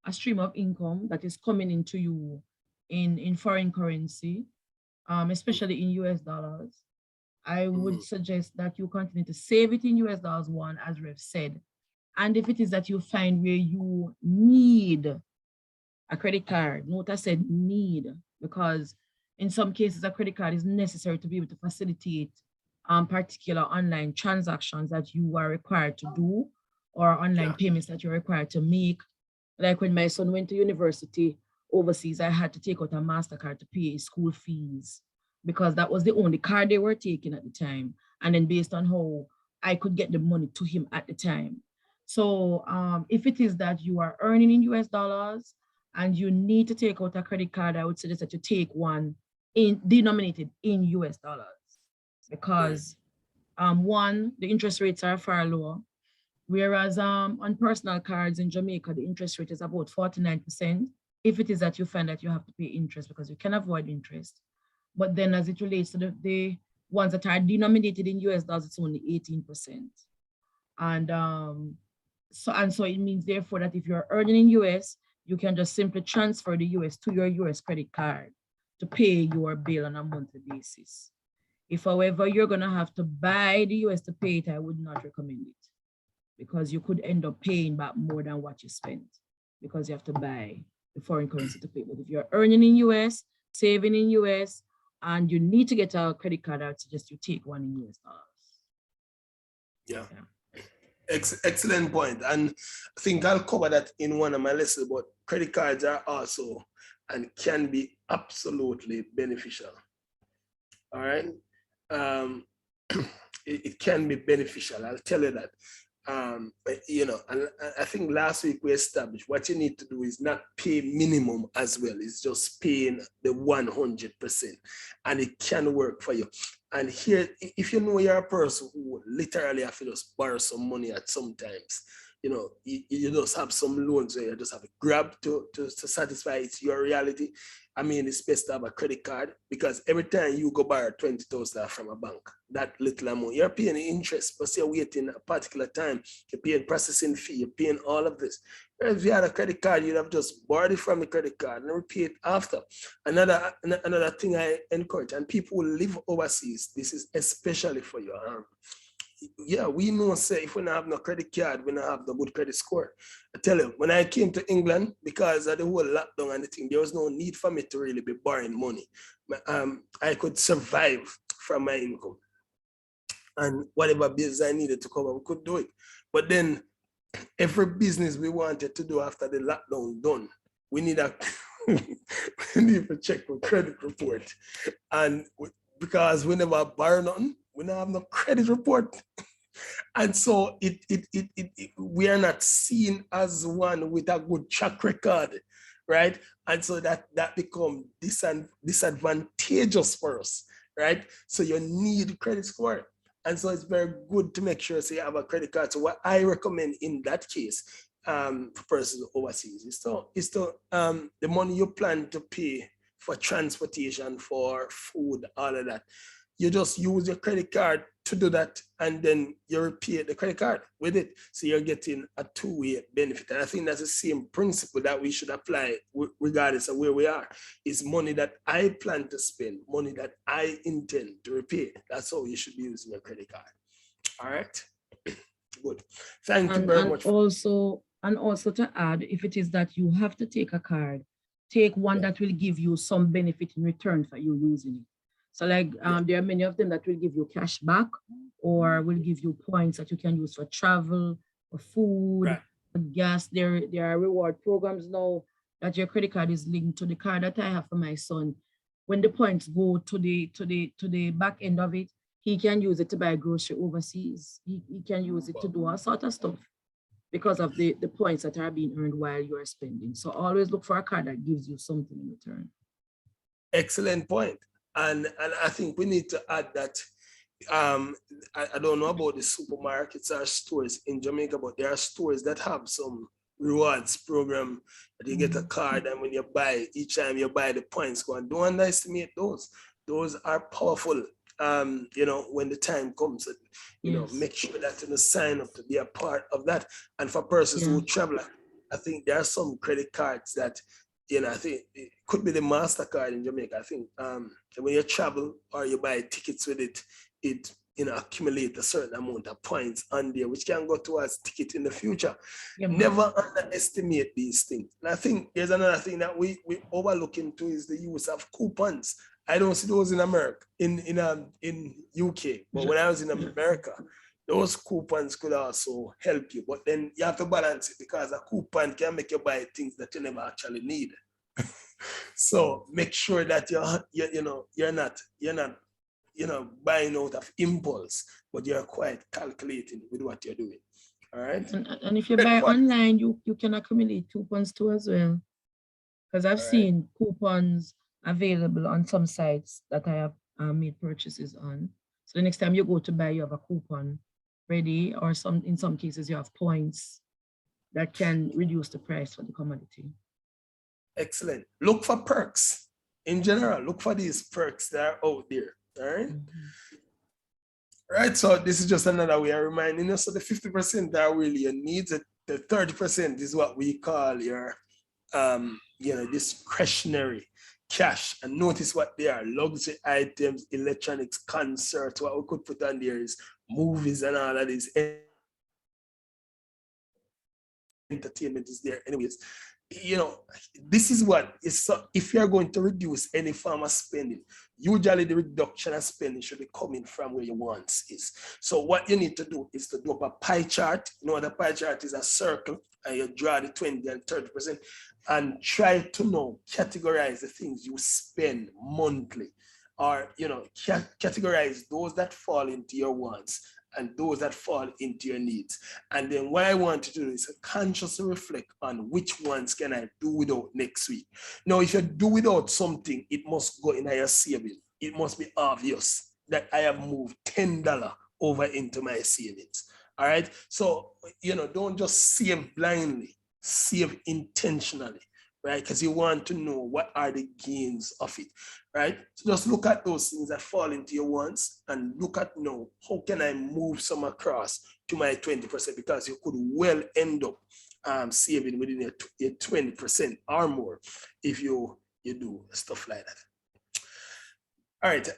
a stream of income that is coming into you in foreign currency, especially in US dollars, I would suggest that you continue to save it in US dollars, one, as Rev said. And if it is that you find where you need a credit card, note I said need, because in some cases, a credit card is necessary to be able to facilitate particular online transactions that you are required to do, or online payments that you're required to make. Like when my son went to university overseas, I had to take out a MasterCard to pay his school fees, because that was the only card they were taking at the time. And then based on how I could get the money to him at the time. So if it is that you are earning in US dollars and you need to take out a credit card, I would suggest that you take one denominated in US dollars, because one, the interest rates are far lower, whereas on personal cards in Jamaica, the interest rate is about 49%. If it is that you find that you have to pay interest, because you can avoid interest. But then as it relates to the ones that are denominated in US dollars, it's only 18%. And so it means therefore that if you're earning in US, you can just simply transfer the US to your US credit card to pay your bill on a monthly basis. If, however, you're gonna have to buy the US to pay it, I would not recommend it, because you could end up paying back more than what you spent, because you have to buy the foreign currency to pay. But if you're earning in US, saving in US, and you need to get a credit card, I would suggest you take one in US dollars. Yeah. Excellent point. And I think I'll cover that in one of my lessons, but credit cards are also and can be absolutely beneficial. All right. It can be beneficial. I'll tell you that. You know, and I think last week we established what you need to do is not pay minimum as well. It's just paying the 100%, and it can work for you. And here, if you know you're a person who literally have to just borrow some money at some times, you know, you just have some loans where you just have to grab to satisfy it's your reality. I mean, it's best to have a credit card, because every time you go borrow $20,000 from a bank, that little amount, you're paying interest, but you're waiting a particular time, you're paying processing fee, you're paying all of this. Whereas if you had a credit card, you'd have just borrowed it from the credit card and repay it after. Another thing I encourage, and people who live overseas, this is especially for you. Yeah, we know, say, if we don't have no credit card, we don't have no good credit score. I tell you, when I came to England, because of the whole lockdown and the thing, there was no need for me to really be borrowing money. I could survive from my income. And whatever bills I needed to cover, we could do it. But then every business we wanted to do after the lockdown done, we need we need to check for credit report. And because we never borrow nothing, we don't have no credit report. And so we are not seen as one with a good track record, right? And so that becomes disadvantageous for us, right? So you need credit score. And so it's very good to make sure so you have a credit card. So what I recommend in that case, for persons overseas, is to the money you plan to pay for transportation, for food, all of that, you just use your credit card to do that, and then you repay the credit card with it. So you're getting a two-way benefit. And I think that's the same principle that we should apply regardless of where we are. It's money that I plan to spend, money that I intend to repay. That's how you should be using your credit card. All right. Good. Thank you very much. And also to add, if it is that you have to take a card, take one that will give you some benefit in return for you using it. So like there are many of them that will give you cash back or will give you points that you can use for travel, for food, Right. for gas. There are reward programs now that your credit card is linked to the card that I have for my son. When the points go to the back end of it, he can use it to buy grocery overseas. He can use it to do all sort of stuff because of the points that are being earned while you are spending. So always look for a card that gives you something in return. Excellent point. And I think we need to add that I don't know about the supermarkets or stores in Jamaica, but there are stores that have some rewards program that you get a card, and when you buy, each time you buy, the points go. And don't underestimate those. Those are powerful. You know, when the time comes, you know, make sure that you sign up to be a part of that. And for persons who travel, I think there are some credit cards that, you know, I think it could be the MasterCard in Jamaica. I think when you travel or you buy tickets with it, it, you know, accumulate a certain amount of points on there, which can go towards ticket in the future. Never underestimate these things. And I think there's another thing that we overlook into is the use of coupons. I don't see those in America, in UK, but when I was in America, those coupons could also help you. But then you have to balance it because a coupon can make you buy things that you never actually need. So make sure that you're not buying out of impulse, but you're quite calculating with what you're doing. All right. And if you buy online, you can accumulate coupons too as well. Because I've seen coupons available on some sites that I have made purchases on. So the next time you go to buy, you have a coupon ready, or in some cases you have points that can reduce the price for the commodity. Excellent. Look for perks. In general, look for these perks that are out there. All right. Right. So this is just another way of reminding you. So the 50% are really your needs. The 30% is what we call your discretionary cash. And notice what they are: luxury items, electronics, concerts. What we could put on there is movies and all of this. Entertainment is there anyways. You know, this is what is, so if you're going to reduce any form of spending, usually the reduction of spending should be coming from where your wants is. So what you need to do is to do up a pie chart. You know what a pie chart is? A circle, and you draw the 20 and 30% and try to categorize the things you spend monthly, or categorize those that fall into your wants and those that fall into your needs. And then what I want to do is consciously reflect on which ones can I do without next week. Now, if you do without something, it must go in your savings. It must be obvious that I have moved $10 over into my savings. All right. So, don't just save blindly, save intentionally, right? Because you want to know what are the gains of it, right? So just look at those things that fall into your wants and look at how can I move some across to my 20%, because you could well end up saving within your 20% or more if you do stuff like that. All right,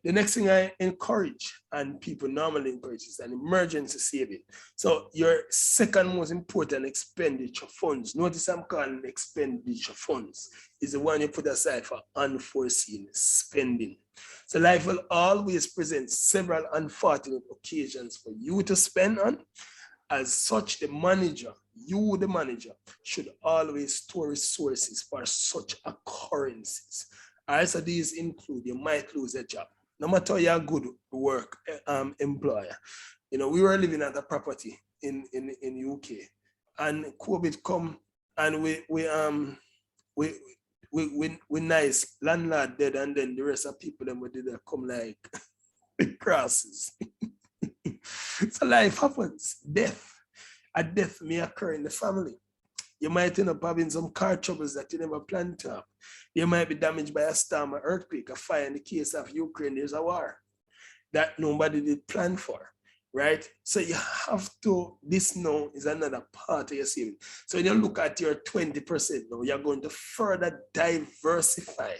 the next thing I encourage, and people normally encourage, is an emergency saving. So your second most important expenditure funds, notice I'm calling expenditure funds, is the one you put aside for unforeseen spending. So life will always present several unfortunate occasions for you to spend on. As such, the manager, should always store resources for such occurrences. All right, so these include, you might lose a job, no matter your good work employer. We were living at a property in UK, and COVID come, and we nice landlord dead, and then the rest of people them did come like big crosses. So life happens. A death may occur in the family. You might end up having some car troubles that you never planned to have. You might be damaged by a storm, an earthquake, a fire. In the case of Ukraine, there's a war that nobody did plan for, right? So you have to, this now is another part of your saving. So when you look at your 20% now, you're going to further diversify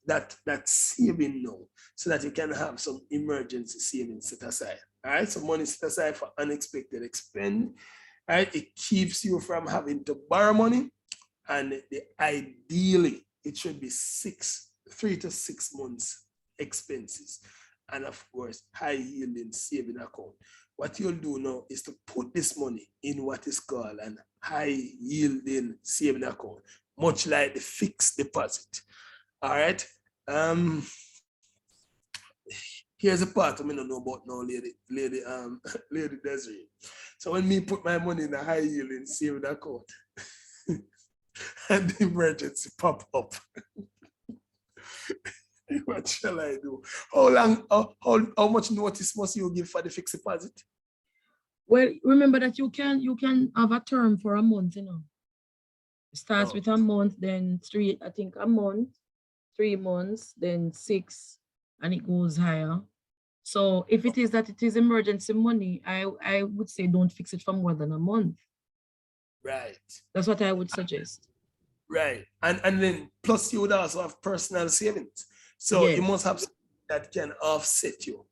that saving now, so that you can have some emergency savings set aside. All right, so money set aside for unexpected expense. All right, it keeps you from having to borrow money, and ideally it should be 3 to 6 months expenses, and of course, high yielding saving account. What you'll do now is to put this money in what is called an high yielding saving account, much like the fixed deposit. All right. Here's a part I don't know about now, Lady Desiree. So when me put my money in a high yielding saving account, and the emergency pop up, what shall I do? How long? How much notice must you give for the fixed deposit? Well, remember that you can have a term for a month, you know. It starts with a month, then 3, I think a month, 3 months, then 6, and it goes higher. So if it is emergency money, I would say don't fix it for more than a month. Right. That's what I would suggest. Right. And then plus you would also have personal savings. So you must have something that can offset you,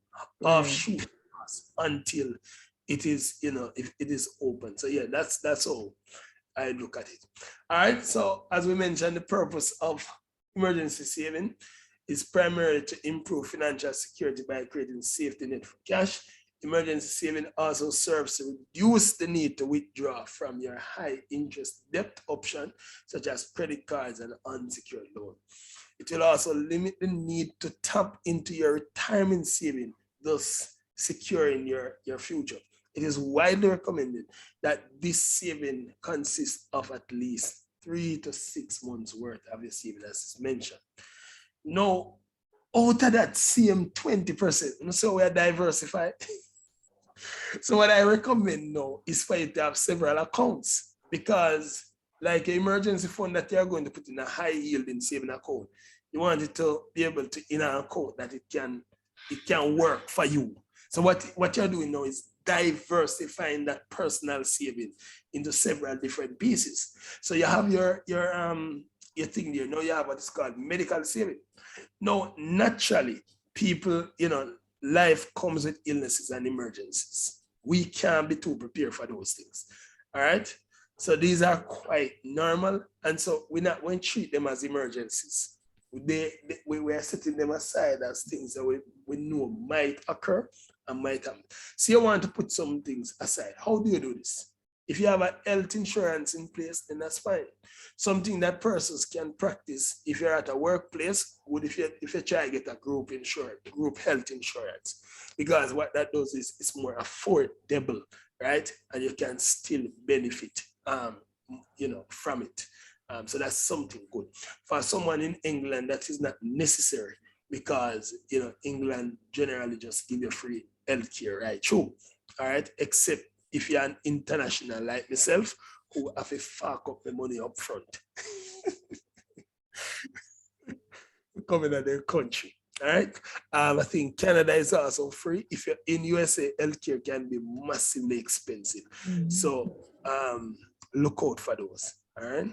offshoot until it is, if it is open. So yeah, that's all I look at it. All right. So as we mentioned, the purpose of emergency saving is primarily to improve financial security by creating safety net for cash. Emergency saving also serves to reduce the need to withdraw from your high interest debt option, such as credit cards and unsecured loan. It will also limit the need to tap into your retirement saving, thus securing your future. It is widely recommended that this saving consists of at least 3 to 6 months worth of your saving, as mentioned. Now, out of that same 20%, so we are diversified. So what I recommend now is for you to have several accounts, because like an emergency fund that you're going to put in a high yielding saving account, you want it to be able to in an account that it can work for you. So what you're doing now is diversifying that personal saving into several different pieces. So you have your thing there. Now you have what is called medical saving. Now, naturally, people, life comes with illnesses and emergencies. We can't be too prepared for those things. All right. So these are quite normal. And so we're not going to treat them as emergencies. We are setting them aside as things that we know might occur and might happen. So you want to put some things aside. How do you do this? If you have a health insurance in place, then that's fine. Something that persons can practice if you're at a workplace, would if you try to get a group health insurance, because what that does is it's more affordable, right? And you can still benefit, from it. So that's something good. For someone in England, that is not necessary, because England generally just give you free healthcare, right? True. All right, except if you're an international like myself, who have to fuck up the money up front. Coming to their country. All right. I think Canada is also free. If you're in USA, healthcare can be massively expensive. Mm-hmm. So look out for those. All right.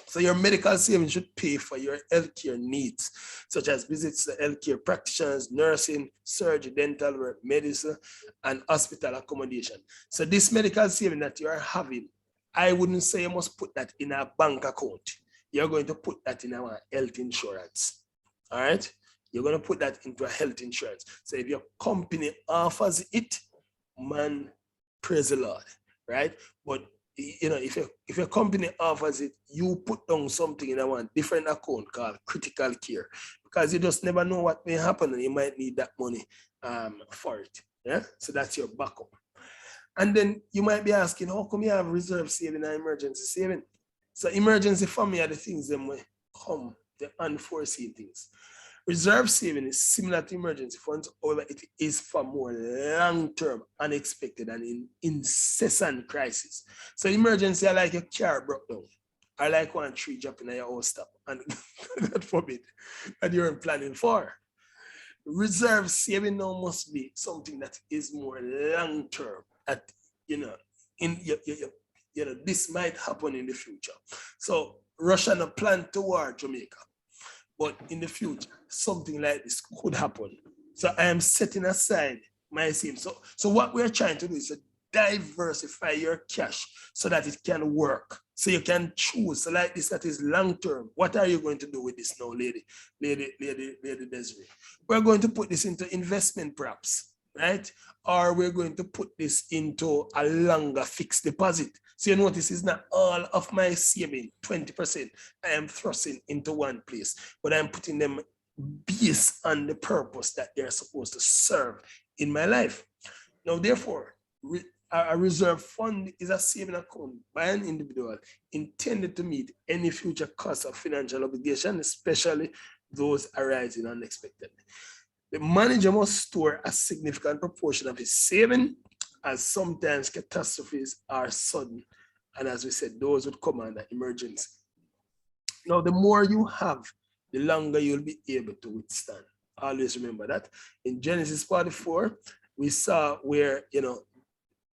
So your medical savings should pay for your healthcare needs, such as visits to healthcare practitioners, nursing, surgery, dental work, medicine, and hospital accommodation. So this medical saving that you are having, I wouldn't say you must put that in a bank account. You're going to put that in our health insurance. All right? You're going to put that into a health insurance. So if your company offers it, man, praise the Lord, right? But if your company offers it, you put down something in a different account called critical care, because you just never know what may happen and you might need that money for it. Yeah, so that's your backup. And then you might be asking, how come you have reserve saving and emergency saving? So emergency for me are the things that may come, the unforeseen things. Reserve saving is similar to emergency funds, however, it is for more long-term, unexpected, and incessant crisis. So emergency are like a car broke down, or like one tree dropping at your house stop, and God forbid, that you're planning for. Reserve saving now must be something that is more long-term, that, this might happen in the future. So Russia no plan to war Jamaica, but in the future, something like this could happen. So I am setting aside my savings. So what we're trying to do is to diversify your cash so that it can work So you can choose. So like this, that is long term. What are you going to do with this now, lady Desiree? We're going to put this into investment perhaps, right? Or we're going to put this into a longer fixed deposit. So you notice it's not all of my saving, 20%, I am thrusting into one place, but I'm putting them based on the purpose that they're supposed to serve in my life. Now, therefore, a reserve fund is a saving account by an individual intended to meet any future costs of financial obligation, especially those arising unexpectedly. The manager must store a significant proportion of his saving, as sometimes catastrophes are sudden. And as we said, those would come under emergency. Now, the more you have, the longer you'll be able to withstand. Always remember that. In Genesis 44, we saw where,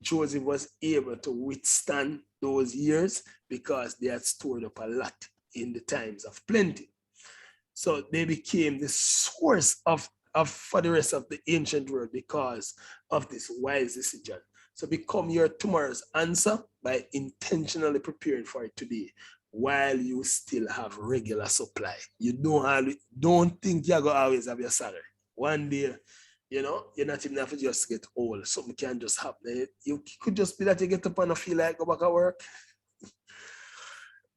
Joseph was able to withstand those years because they had stored up a lot in the times of plenty. So they became the source of for the rest of the ancient world because of this wise decision. So become your tomorrow's answer by intentionally preparing for it today while you still have regular supply. You don't think you're going to always have your salary. One day, you're not even have to just get old. Something can just happen. You could just be that you get up and feel like go back to work.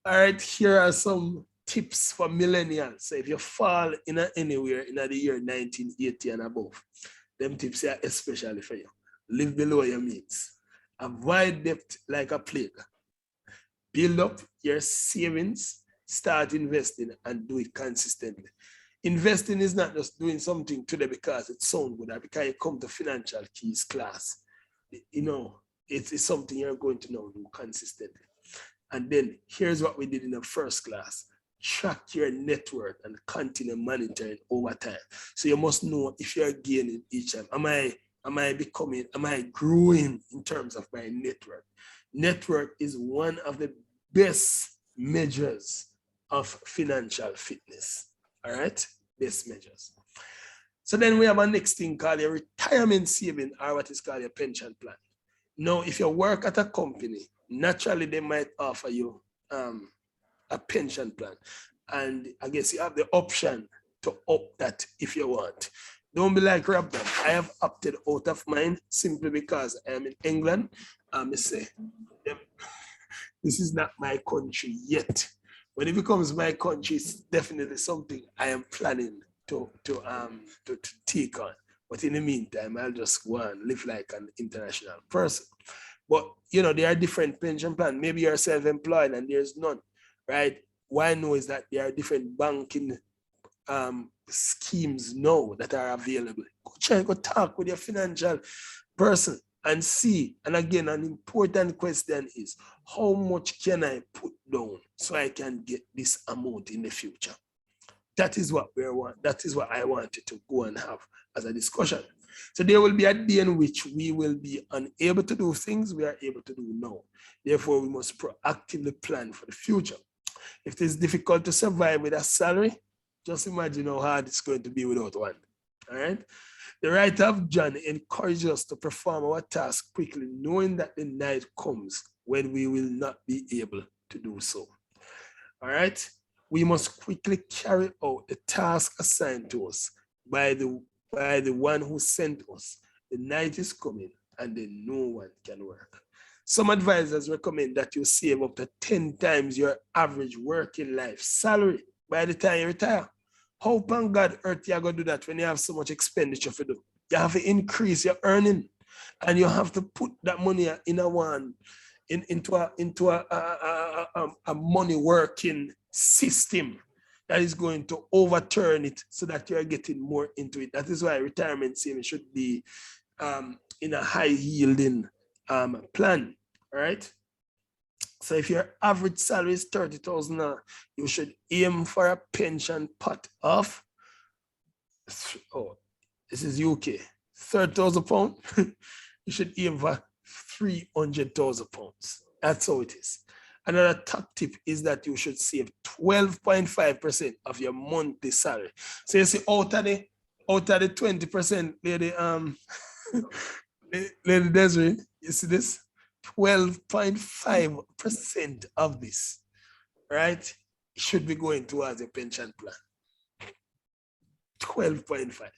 All right, here are some tips for millennials. So if you fall in anywhere in the year 1980 and above, them tips are especially for you. Live below your means. Avoid debt like a plague. Build up your savings, start investing, and do it consistently. Investing is not just doing something today because it sounds good or because you come to financial keys class. It's something you're going to know do consistently. And then here's what we did in the first class. Track your net worth and continue monitoring over time. So you must know if you're gaining each time. Am I growing in terms of my net worth? Net worth is one of the best measures of financial fitness. All right? Best measures. So then we have a next thing called a retirement saving, or what is called a pension plan. Now, if you work at a company, naturally they might offer you a pension plan. And I guess you have the option to opt that if you want. Don't be like Rob. I have opted out of mine simply because I am in England. I say, this is not my country yet. When it becomes my country, it's definitely something I am planning to take on. But in the meantime, I'll just go and live like an international person. But, there are different pension plans. Maybe you're self-employed and there's none, right? What I know is that there are different banking schemes now that are available. Go talk with your financial person and see. And again, an important question is, how much can I put down so I can get this amount in the future? That is what we want. That is what I wanted to go and have as a discussion. So there will be a day in which we will be unable to do things we are able to do now. Therefore, we must proactively plan for the future. If it is difficult to survive with a salary, just imagine how hard it's going to be without one. All right? The writer of John encourages us to perform our task quickly, knowing that the night comes when we will not be able to do so. All right? We must quickly carry out the task assigned to us by the one who sent us. The night is coming and then no one can work. Some advisors recommend that you save up to 10 times your average working life salary by the time you retire. How on God earth you going to do that when you have so much expenditure to do? You have to increase your earning and you have to put that money into a money working system that is going to overturn it so that you're getting more into it. That is why retirement savings should be in a high yielding plan, right? So if your average salary is 30,000 now, you should aim for a pension pot of, this is UK, 30,000 pounds. You should aim for 300,000 pounds. That's how it is. Another top tip is that you should save 12.5% of your monthly salary. So you see, out of the 20%, lady Desiree, you see this? 12.5% of this, right, should be going towards a pension plan. 12.5.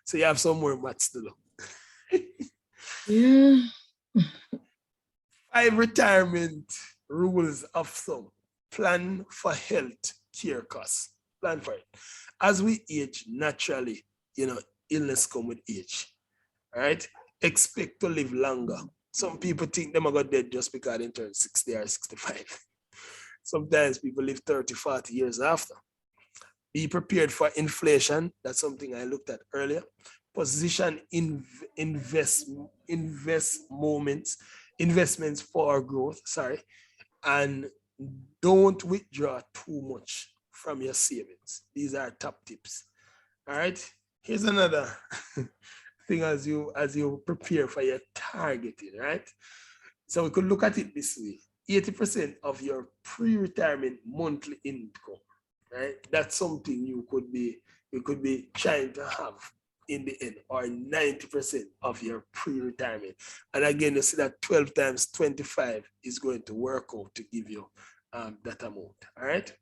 So you have some more maths to do. Yeah. 5 retirement rules of thumb. Plan for health care costs. Plan for it. As we age, naturally, illness come with age. All right? Expect to live longer. Some people think them are going dead just because they turn 60 or 65. Sometimes people live 30, 40 years after. Be prepared for inflation. That's something I looked at earlier. Position investments for growth, and don't withdraw too much from your savings. These are top tips. All right. Here's another thing as you prepare for your targeting, right? So we could look at it this way: 80% of your pre-retirement monthly income, right? That's something you could be trying to have in the end, or 90% of your pre-retirement. And again, you see that 12 times 25 is going to work out to give you that amount. All right.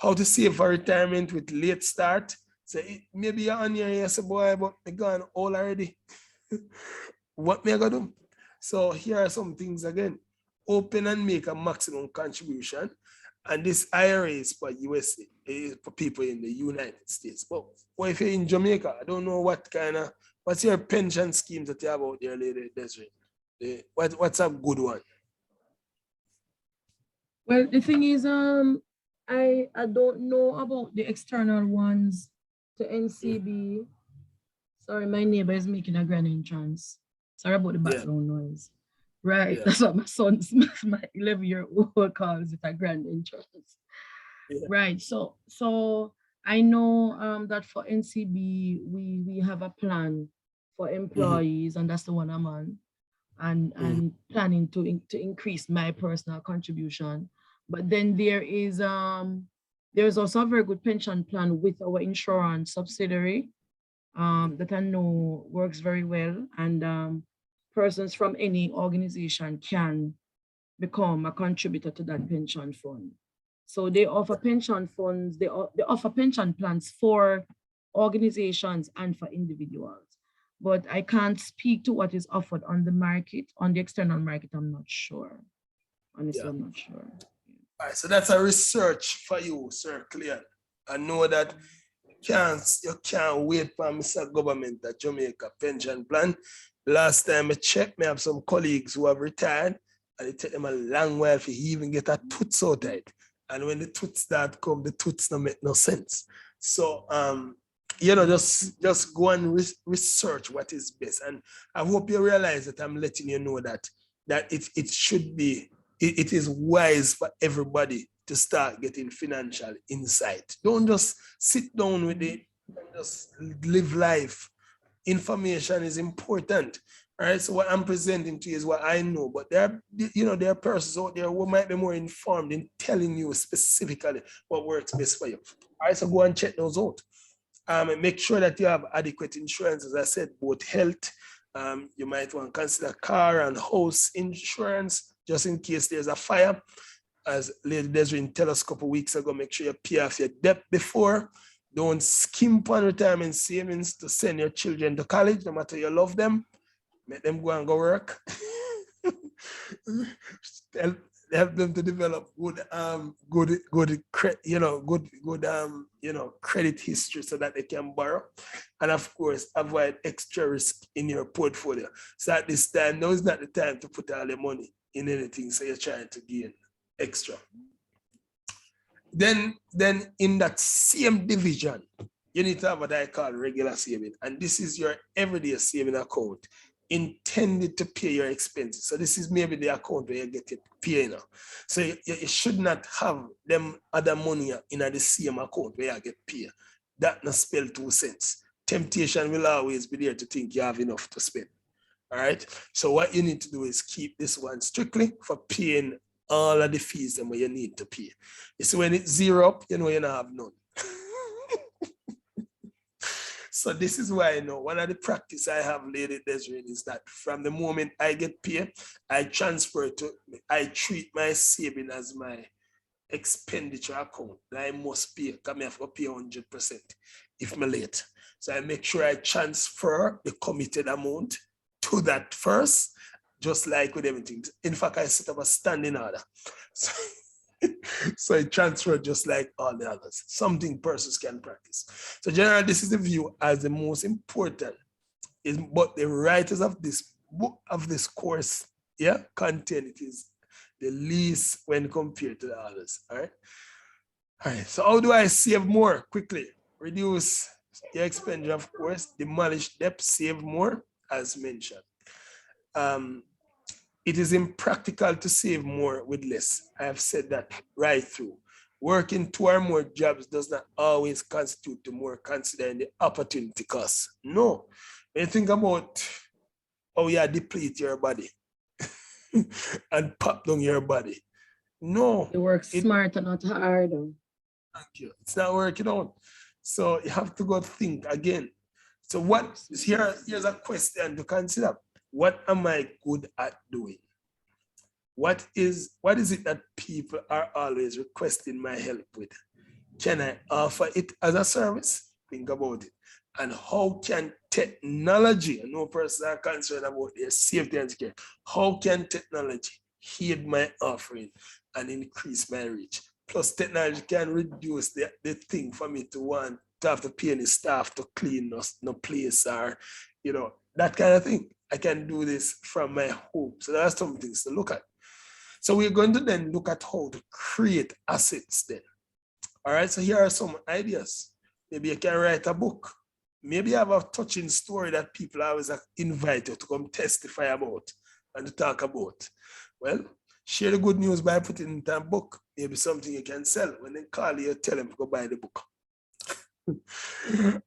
How to save for retirement with late start. So maybe you're on here, you say, boy, but I'm gone all already. What me I gonna do? So here are some things again. Open and make a maximum contribution. And this IRA is for USA, for people in the United States. But what if you're in Jamaica? I don't know what's your pension schemes that you have out there, Lady Desiree? What's a good one? Well, the thing is, I don't know about the external ones to NCB. Sorry, my neighbor is making a grand entrance. Sorry about the background noise. Right, that's what my son's, my 11-year-old calls it, a grand entrance. Right, so I know that for NCB, we have a plan for employees, and that's the one I'm on, and planning to increase my personal contribution. But then there's also a very good pension plan with our insurance subsidiary that I know works very well, and persons from any organization can become a contributor to that pension fund. So they offer pension funds, they offer pension plans for organizations and for individuals. But I can't speak to what is offered on the market, on the external market. I'm not sure. Honestly, I'm not sure. All right, so that's a research for you, Sir Cleon. I know that you can't wait for Mr. Government that Jamaica pension plan. Last time I checked, I have some colleagues who have retired, and it took them a long while to even get a tooth out of it. And when the tooths start come, the tooths don't make no sense. So, just go and research what is best. And I hope you realize that I'm letting you know that it is wise for everybody to start getting financial insight. Don't just sit down with it, just live life. Information is important. All right. So what I'm presenting to you is what I know, but there are persons out there who might be more informed in telling you specifically what works best for you. All right. So go and check those out. And make sure that you have adequate insurance, as I said, both health. You might want to consider car and house insurance just in case there's a fire. As Lady Desiree tell us a couple of weeks ago, make sure you pay off your debt before. Don't skimp on retirement savings to send your children to college, no matter you love them. Make them go and go work. Help them to develop good credit history so that they can borrow, and of course avoid extra risk in your portfolio. So at this time, now is not the time to put all your money in anything. So you're trying to gain extra. Then in that same division, you need to have what I call regular saving, and this is your everyday saving account intended to pay your expenses. So this is maybe the account where you get it paid now. So you should not have them other money in the same account where you get paid. That not spell 2 cents. Temptation will always be there to think you have enough to spend. All right. So what you need to do is keep this one strictly for paying all of the fees that you need to pay. You see, when it's zero up, you know you don't have none. So this is why I know one of the practice I have, Lady Desiree, is that from the moment I get paid, I treat my saving as my expenditure account that I must pay. Come have to pay 100% if I'm late. So I make sure I transfer the committed amount to that first, just like with everything. In fact, I set up a standing order. So, so I transfer just like all the others. Something persons can practice. So generally, this is the view as the most important. But the writers of this book, of this course, content, it is the least when compared to the others. All right. So how do I save more quickly? Reduce your expenditure, of course, demolish debt, save more, as mentioned. It is impractical to save more with less. I have said that right through. Working 2 or more jobs does not always constitute to more considering the opportunity cost. No. When you think about how you deplete your body and pop down your body. No. You work smart and not hard. Thank you. It's not working out. So you have to go think again. So here's a question to consider. What am I good at doing? What is it that people are always requesting my help with? Can I offer it as a service? Think about it. And how can technology, I know persons are concerned about their safety and security, how can technology aid my offering and increase my reach? Plus technology can reduce the thing for me to have to pay any staff to clean no place or, that kind of thing. I can do this from my home. So that's some things to look at. So we're going to then look at how to create assets then. All right, so here are some ideas. Maybe you can write a book. Maybe you have a touching story that people always invite you to come testify about and to talk about. Well, share the good news by putting it in a book. Maybe something you can sell. When they call you, tell them to go buy the book.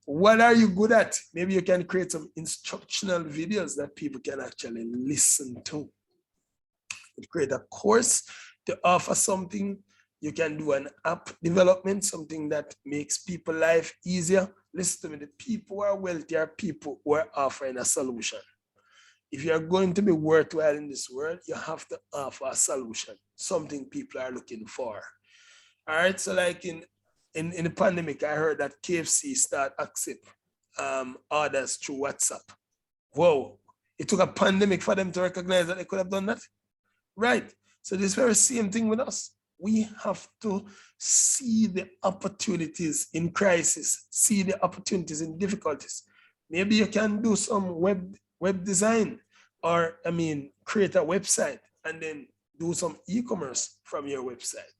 What are you good at? Maybe you can create some instructional videos that people can actually listen to. Create a course to offer something. You can do an app development, something that makes people's life easier. Listen to me, the people who are wealthy are people who are offering a solution. If you are going to be worthwhile in this world, you have to offer a solution, something people are looking for. All right, so like in the pandemic, I heard that KFC start accept orders through WhatsApp. Whoa, it took a pandemic for them to recognize that they could have done that. Right, so this very same thing with us. We have to see the opportunities in crisis, see the opportunities in difficulties. Maybe you can do some web design or, create a website and then do some e-commerce from your website.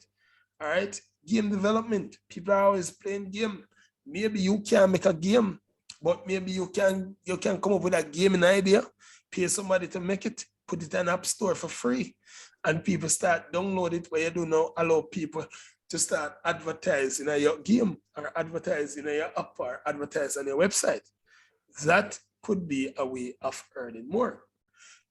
All right, game development. People are always playing game. Maybe you can make a game, but maybe you can come up with a gaming idea, pay somebody to make it, put it in an app store for free, and people start download it. Where you do now allow people to start advertising in your game or advertising in your app or advertise on your website. That could be a way of earning more.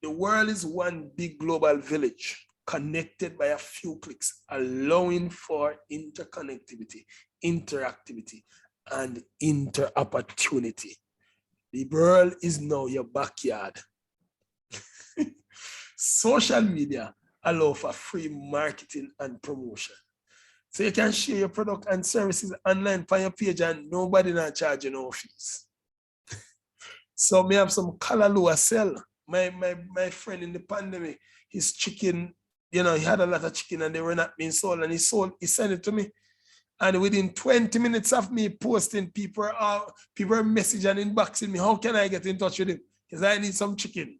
The world is one big global village connected by a few clicks, allowing for interconnectivity, interactivity, and inter-opportunity. The world is now your backyard. Social media allow for free marketing and promotion. So you can share your product and services online on your page and nobody not charge you no fees. So me have some kalaloo I sell. My friend in the pandemic, his chicken, he had a lot of chicken and they were not being sold, and he sent it to me. And within 20 minutes of me posting, people are messaging and inboxing me. How can I get in touch with him? Because I need some chicken.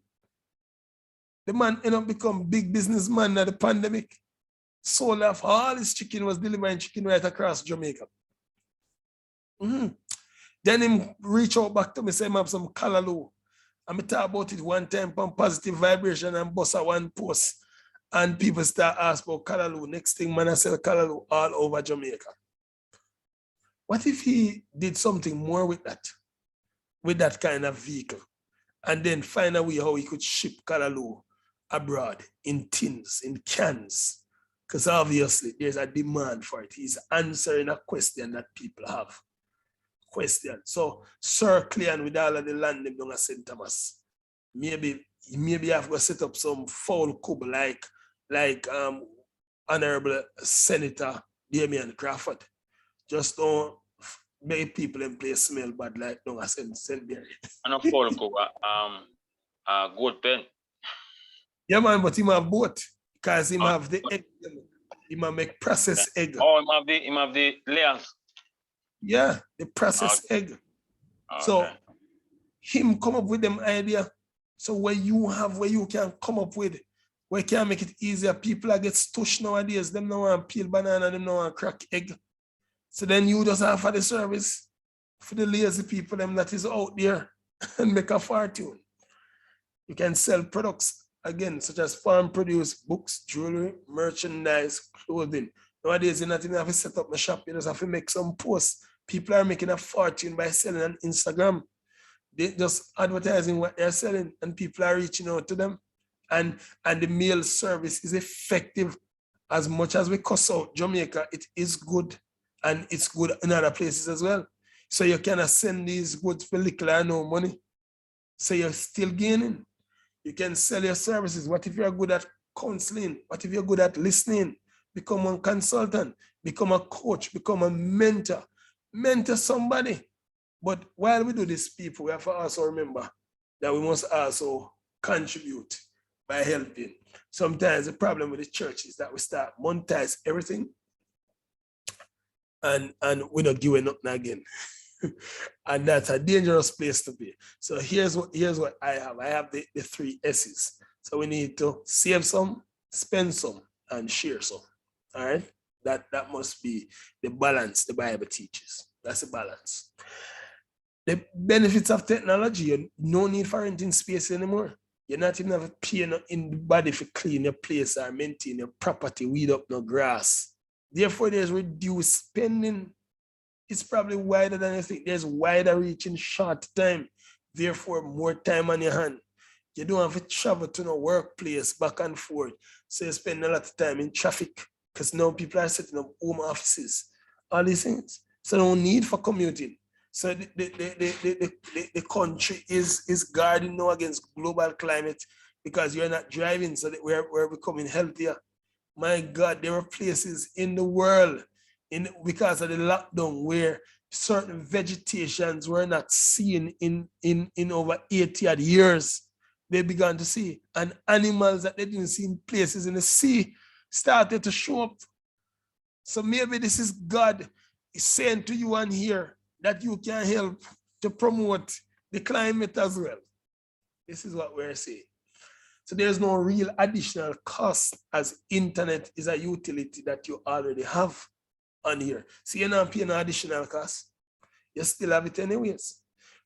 The man ended up become big businessman at the pandemic. Sold off all his chicken, was delivering chicken right across Jamaica. Then him reach out back to me, say, I have some kalaloo. And me talk about it one time on Positive Vibration and bust a one post. And people start asking about kalaloo. Next thing, man, I sell kalaloo all over Jamaica. What if he did something more with that kind of vehicle, and then find a way how he could ship kalaloo abroad in tins, in cans? Because obviously there's a demand for it. He's answering a question that people have. question. So circling with all of the land them down at St. Thomas. Maybe you have to set up some foul cub like Honorable Senator Damian Crawford. Just don't make people in place smell bad like down at St. Mary. And a full gold pen. Yeah, man, but he might have both because he might have the egg. He might make processed egg. Oh, he might have the layers. Yeah, the processed egg. So him come up with them idea. So where you can come up with, where can make it easier. People are get stushed nowadays. Them no want peel banana, them no want crack egg. So then you just offer the service for the lazy people them that is out there and make a fortune. You can sell products again, such as farm produce, books, jewelry, merchandise, clothing. Nowadays, you not even have to set up a shop, you just have to make some posts. People are making a fortune by selling on Instagram. They just advertising what they're selling and people are reaching out to them. And the mail service is effective. As much as we cuss out Jamaica, it is good. And it's good in other places as well. So you cannot send these goods for little or no money. So you're still gaining. You can sell your services. What if you're good at counseling? What if you're good at listening? Become a consultant, become a coach, become a mentor. Mentor somebody. But while we do this, people, we have to also remember that we must also contribute by helping. Sometimes the problem with the church is that we start monetize everything and we're not giving up again. And that's a dangerous place to be. So here's what I have. I have the 3 S's. So we need to save some, spend some, and share some. All right? That must be the balance the Bible teaches. That's the balance. The benefits of technology, you no need for renting space anymore. You're not even have to pay in the body for clean your place or maintain your property, weed up no grass. Therefore, there's reduced spending. It's probably wider than you think. There's wider reach in short time. Therefore, more time on your hand. You don't have to travel to no workplace back and forth. So you spend a lot of time in traffic because now people are setting up home offices. All these things. So no need for commuting. So the country is guarding now against global climate because you're not driving. So that we're becoming healthier. My God, there were places in the world because of the lockdown where certain vegetations were not seen in over 80 odd years. They began to see, and animals that they didn't see in places in the sea started to show up. So maybe this is God saying to you and here that you can help to promote the climate as well. This is what we're saying. So there's no real additional cost as internet is a utility that you already have on here. So you're not paying no additional cost. You still have it anyways.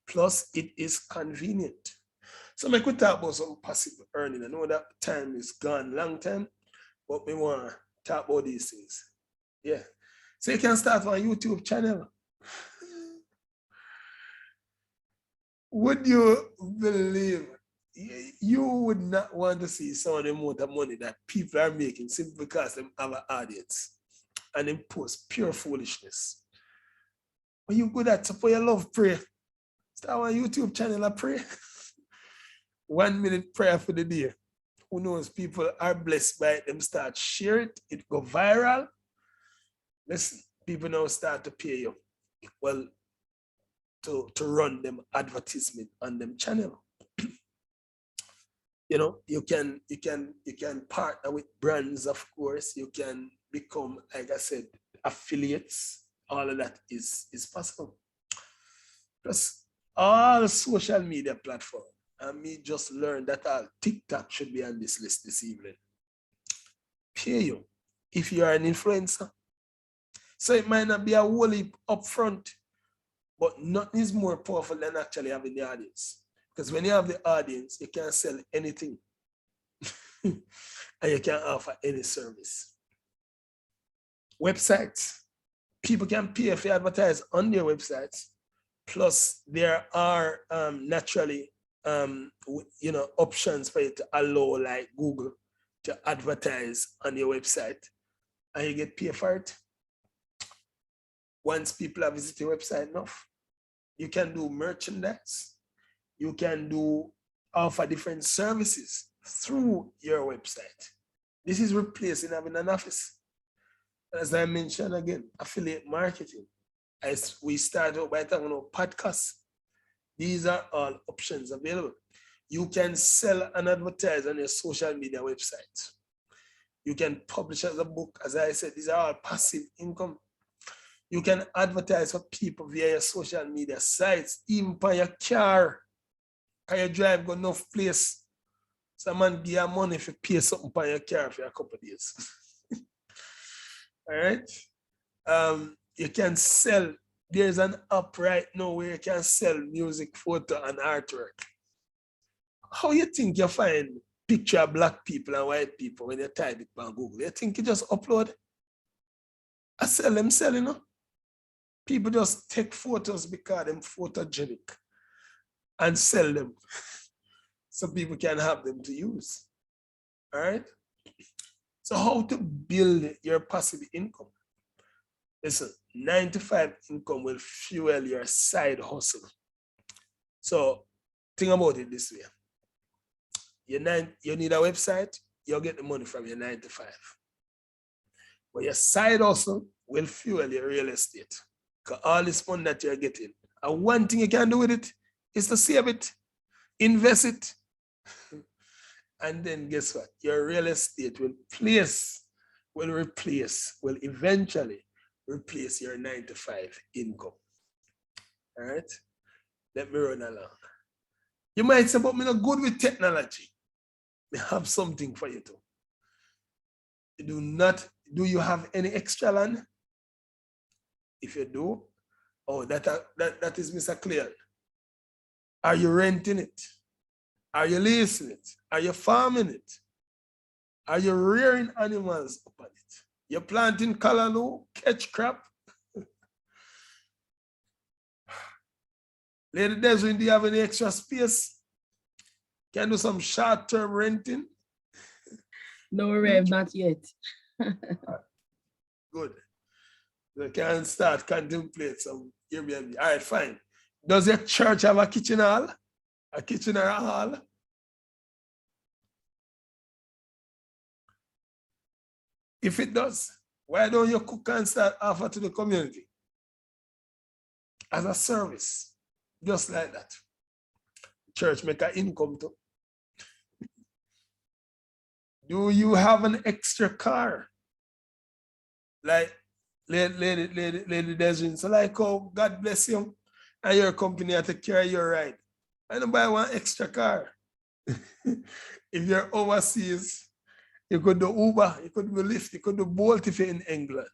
Plus, it is convenient. So I could talk about some passive earning. I know that time is gone long time, but we want to talk about these things. Yeah. So you can start on YouTube channel. Would you believe you would not want to see some of the amount of money that people are making simply because they have an audience and they post pure foolishness? When you good at support your love, pray. Start on YouTube channel and pray. 1 minute prayer for the day. Who knows? People are blessed by it. Them start share it. It go viral. Listen, people now start to pay you. Well, to run them advertisement on them channel. You know, you can partner with brands, of course. You can become, like I said, affiliates. All of that is possible. Plus, all social media platforms. And me just learned that TikTok should be on this list this evening. Pay you if you are an influencer. So it might not be a whole heap upfront, but nothing is more powerful than actually having the audience. Because when you have the audience, you can sell anything and you can offer any service. Websites. People can pay if they advertise on their websites. Plus, there are naturally options for you to allow, like Google, to advertise on your website, and you get paid for it. Once people have visited your website enough, You can do merchandise. You can do offer different services through your website. This is replacing having an office. As I mentioned again, affiliate marketing. As we start out by talking about podcasts, these are all options available. You can sell and advertise on your social media website. You can publish as a book. As I said, these are all passive income. You can advertise for people via your social media sites, even by your car. Can you drive go enough place? Someone give you money if you pay something for your car for a couple of days. All right. You can sell. There's an app right now where you can sell music, photo, and artwork. How you think you find picture of black people and white people when you type it on Google? You think you just upload? I sell them selling, you know? People just take photos because they're photogenic and sell them so people can have them to use. All right? So how to build your passive income? Listen, 9-to-5 income will fuel your side hustle. So think about it this way. You need a website, you'll get the money from your 9-to-5. But your side hustle will fuel your real estate. Because all this money that you're getting, and one thing you can do with it is to save it, invest it, and then guess what? Your real estate will eventually replace your 9-to-5 income. All right? Let me run along. You might say, but I'm not good with technology. I have something for you too. Do you have any extra land? If you do, that is Mr. Cleon. Are you renting it? Are you leasing it? Are you farming it? Are you rearing animals upon it? You're planting callaloo, catch crop? Lady Desiree, do you have any extra space? Can do some short-term renting? No, Rev, not yet. Good. You can start contemplate some Airbnb. All right, fine. Does your church have a kitchen hall? A kitchen or a hall? If it does, why don't you cook and start offer to the community as a service? Just like that. Church make an income too. Do you have an extra car? Like Lady Desiree, so like, oh, God bless you, and your company has to carry your ride. I don't buy one extra car. If you're overseas, you could do Uber, you could do Lyft, you could do Bolt if you're in England.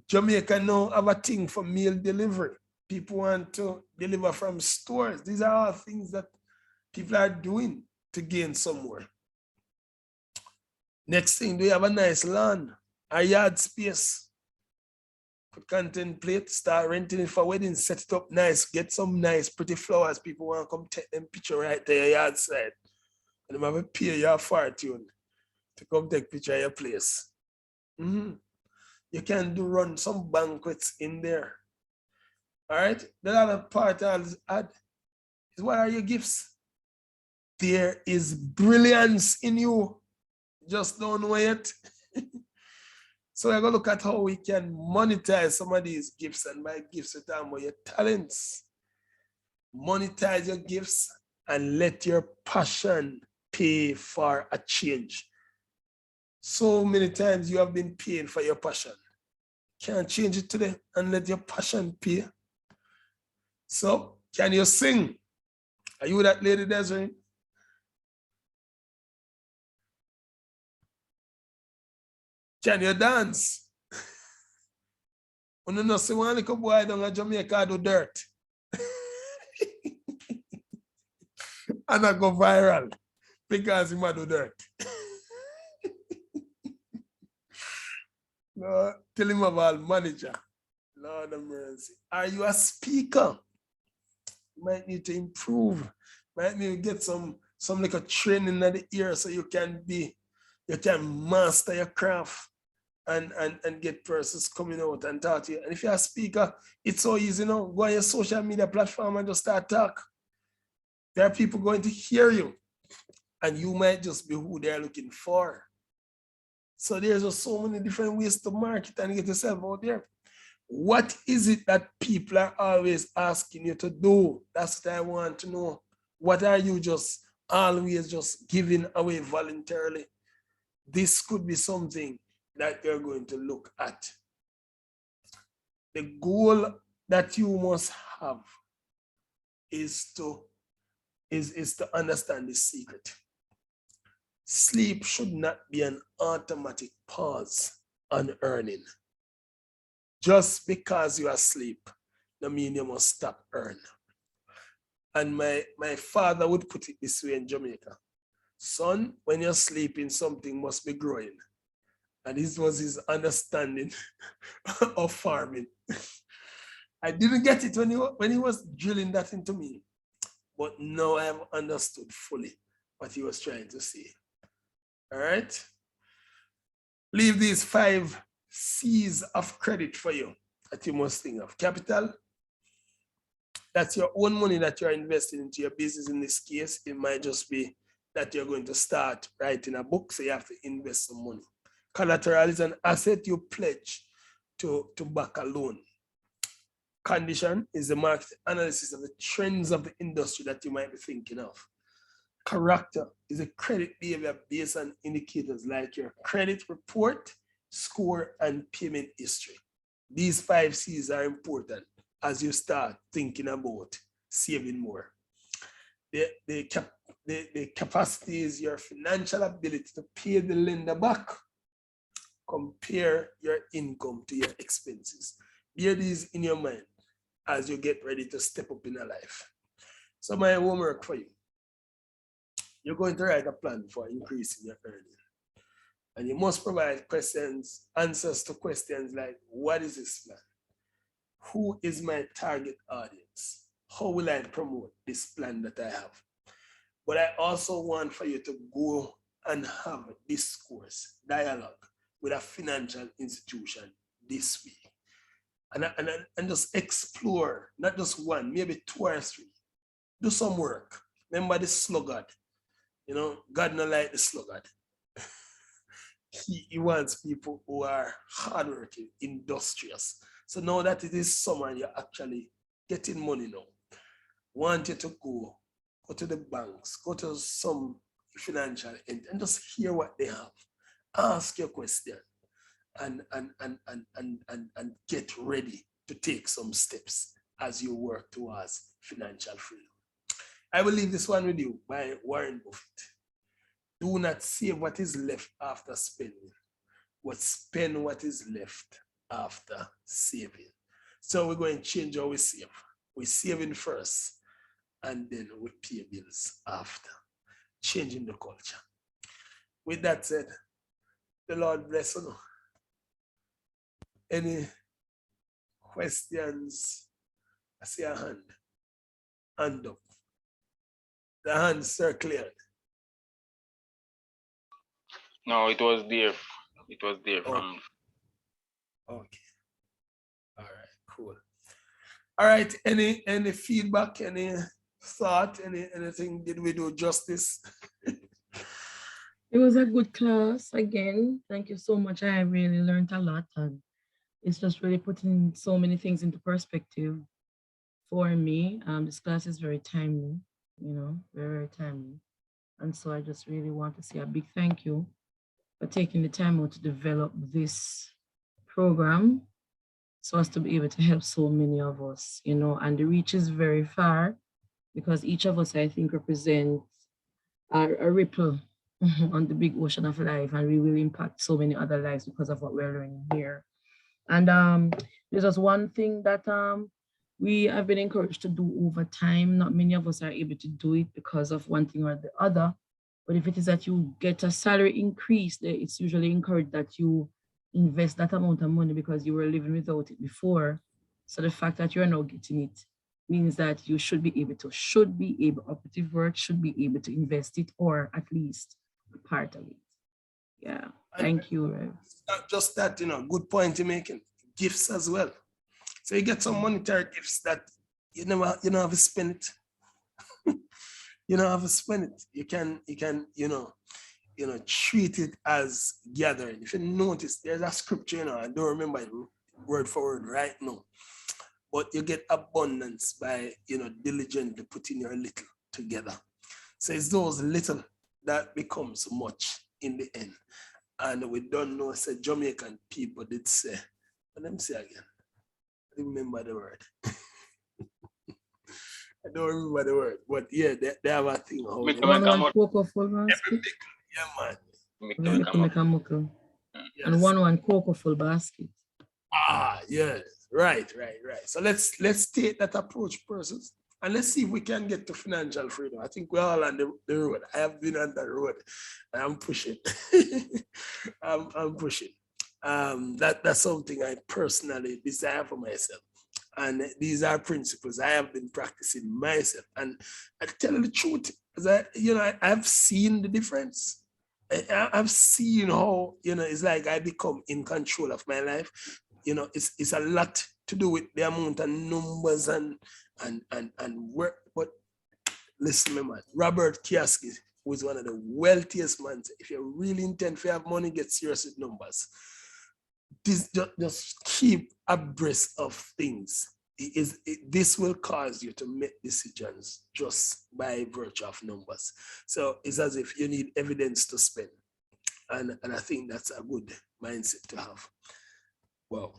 Jamaica now have a thing for meal delivery. People want to deliver from stores. These are all things that people are doing to gain somewhere. Next thing, do you have a nice lawn, a yard space? Could contemplate, start renting it for weddings, set it up nice, get some nice pretty flowers. People want to come take them picture right there, your yard side. And they have to pay your fortune to come take picture of your place. You can run some banquets in there. All right, the other part I'll add is, what are your gifts? There is brilliance in you. Just don't know it. So we're going to look at how we can monetize some of these gifts, and by gifts we're talking about your talents. Monetize your gifts and let your passion pay for a change. So many times you have been paying for your passion. Can't change it today and let your passion pay. So, can you sing? Are you that Lady Desiree? Can you dance? You know, see one little boy down in Jamaica do dirt. And I go viral because he might do dirt. No, tell him about manager. Lord have mercy. Are you a speaker? You might need to improve. Might need to get some like a training in the ear so you can master your craft. and get persons coming out and talk to you. And if you're a speaker, it's so easy now. Go on your social media platform and just start talk. There are people going to hear you, and you might just be who they're looking for. So there's just so many different ways to market and get yourself out there. What is it that people are always asking you to do? That's what I want to know. What are you just always just giving away voluntarily? This could be something that you're going to look at. The goal that you must have is to understand this secret. Sleep should not be an automatic pause on earning. Just because you are asleep, no mean you must stop earning. And my father would put it this way in Jamaica. Son, when you're sleeping, something must be growing. And this was his understanding of farming. I didn't get it when he was drilling that into me, but now I have understood fully what he was trying to say. All right? Leave these 5 C's of credit for you that you must think of. Capital, that's your own money that you're investing into your business. In this case, it might just be that you're going to start writing a book, so you have to invest some money. Collateral is an asset you pledge to back a loan. Condition is the market analysis of the trends of the industry that you might be thinking of. Character is a credit behavior based on indicators like your credit report, score, and payment history. These 5 C's are important as you start thinking about saving more. The capacity is your financial ability to pay the lender back. Compare your income to your expenses. Bear these in your mind as you get ready to step up in your life. So my homework for you. You're going to write a plan for increasing your earning. And you must provide answers to questions like, what is this plan? Who is my target audience? How will I promote this plan that I have? But I also want for you to go and have a discourse, dialogue with a financial institution this week. And just explore, not just one, maybe 2 or 3. Do some work. Remember the sluggard. You know, God not like the sluggard. He wants people who are hardworking, industrious. So now that it is summer, you're actually getting money now. Want you to go to the banks, go to some financial end and just hear what they have. Ask your question and get ready to take some steps as you work towards financial freedom. I will leave this one with you by Warren Buffett. Do not save what is left after spending, but spend what is left after saving. So we're going to change how we save. We're saving first, and then we pay bills after. Changing the culture. With that said, the Lord bless you. Any questions? I see a hand. Hand up. The hands are cleared. No, it was there. It was there from. Okay. All right, cool. All right, any feedback, any thought, anything? Did we do justice? It was a good class again. Thank you so much. I really learned a lot, and it's just really putting so many things into perspective for me. This class is very timely, very, very timely. And so I just really want to say a big thank you for taking the time out to develop this program so as to be able to help so many of us, and the reach is very far because each of us, I think, represents a ripple on the big ocean of life, and we will impact so many other lives because of what we're learning here. And there's just one thing that we have been encouraged to do over time. Not many of us are able to do it because of one thing or the other. But if it is that you get a salary increase, it's usually encouraged that you invest that amount of money because you were living without it before. So the fact that you're now getting it means that you should be able, operative word, should be able to invest it or at least a part of it. Yeah. Thank you, Rev. Not just that, good point you're making. Gifts as well. So you get some monetary gifts that you don't have to spend it. You don't have to spend it. You can, treat it as gathering. If you notice, there's a scripture, I don't remember it word for word right now. But you get abundance by, diligently putting your little together. So it's those little that becomes much in the end. And we don't know, say Jamaican people did say, let me say again. I remember the word. I don't remember the word, but yeah, they have a thing. How Make they- them One make a one cocoa full basket. yeah, man. Make We them make make a a muckle. Yes. And one cocoa full basket. Yeah, right. So let's take that approach, persons, and let's see if we can get to financial freedom. I think we're all on the road. I have been on the road. I'm pushing. I'm pushing. That's something I personally desire for myself. And these are principles I have been practicing myself. And I tell you the truth, as I've seen the difference. I've seen how, it's like I become in control of my life. It's a lot to do with the amount of numbers and work. But listen, man, Robert Kiyosaki, who is one of the wealthiest men, if you really intend to have money, get serious with numbers. Just keep abreast of things. This will cause you to make decisions just by virtue of numbers. So it's as if you need evidence to spend. And I think that's a good mindset to have. Wow.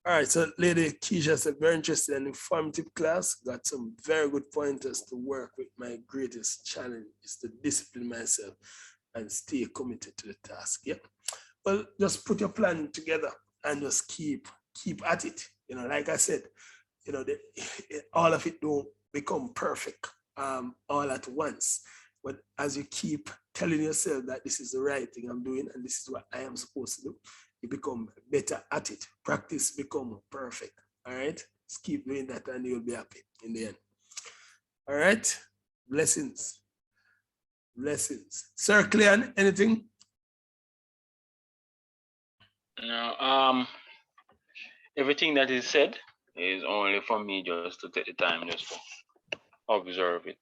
All right, so Lady Keisha said, very interesting and informative class. Got some very good pointers to work with. My greatest challenge is to discipline myself and stay committed to the task. Yeah. Well, just put your plan together and just keep at it. Like I said, all of it don't become perfect all at once. But as you keep telling yourself that this is the right thing I'm doing and this is what I am supposed to do, you become better at it. Practice become perfect. All right? Just keep doing that and you'll be happy in the end. All right? Blessings. Sir Cleon, anything? No, everything that is said is only for me just to take the time just to observe it.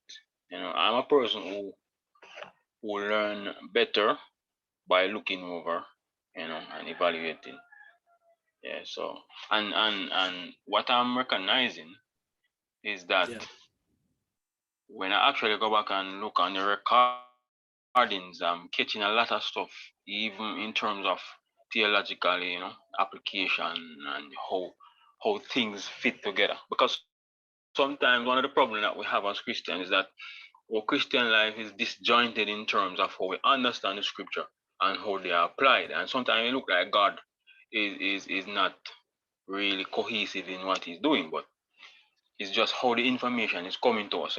I'm a person who learn better by looking over, and evaluating. Yeah. So and what I'm recognizing is that when I actually go back and look on the recordings, I'm catching a lot of stuff, even in terms of theologically, application and how things fit together. Because sometimes one of the problems that we have as Christians is that our Christian life is disjointed in terms of how we understand the scripture and how they are applied. And sometimes it look like God is not really cohesive in what he's doing, but it's just how the information is coming to us,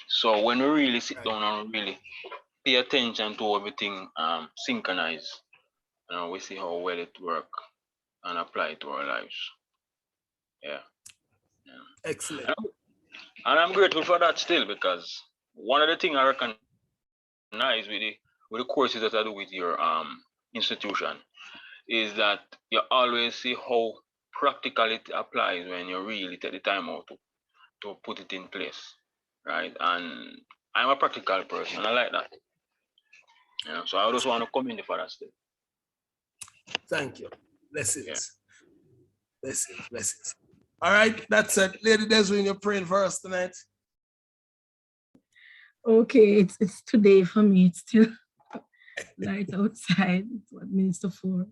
So when we really sit down and really pay attention to everything synchronized, we see how well it works and apply it to our lives. Yeah. Excellent. And I'm grateful for that still, because one of the things I recognize with the courses that I do with your institution is that you always see how practical it applies when you really take the time out to put it in place, right? And I'm a practical person, and I like that. So I just want to commend you for that still. Thank you. Blessings. Yeah. Blessings. All right, that's it. Lady Desiree, you're praying for us tonight. Okay, it's today for me. It's still light outside. It's what minutes to 4.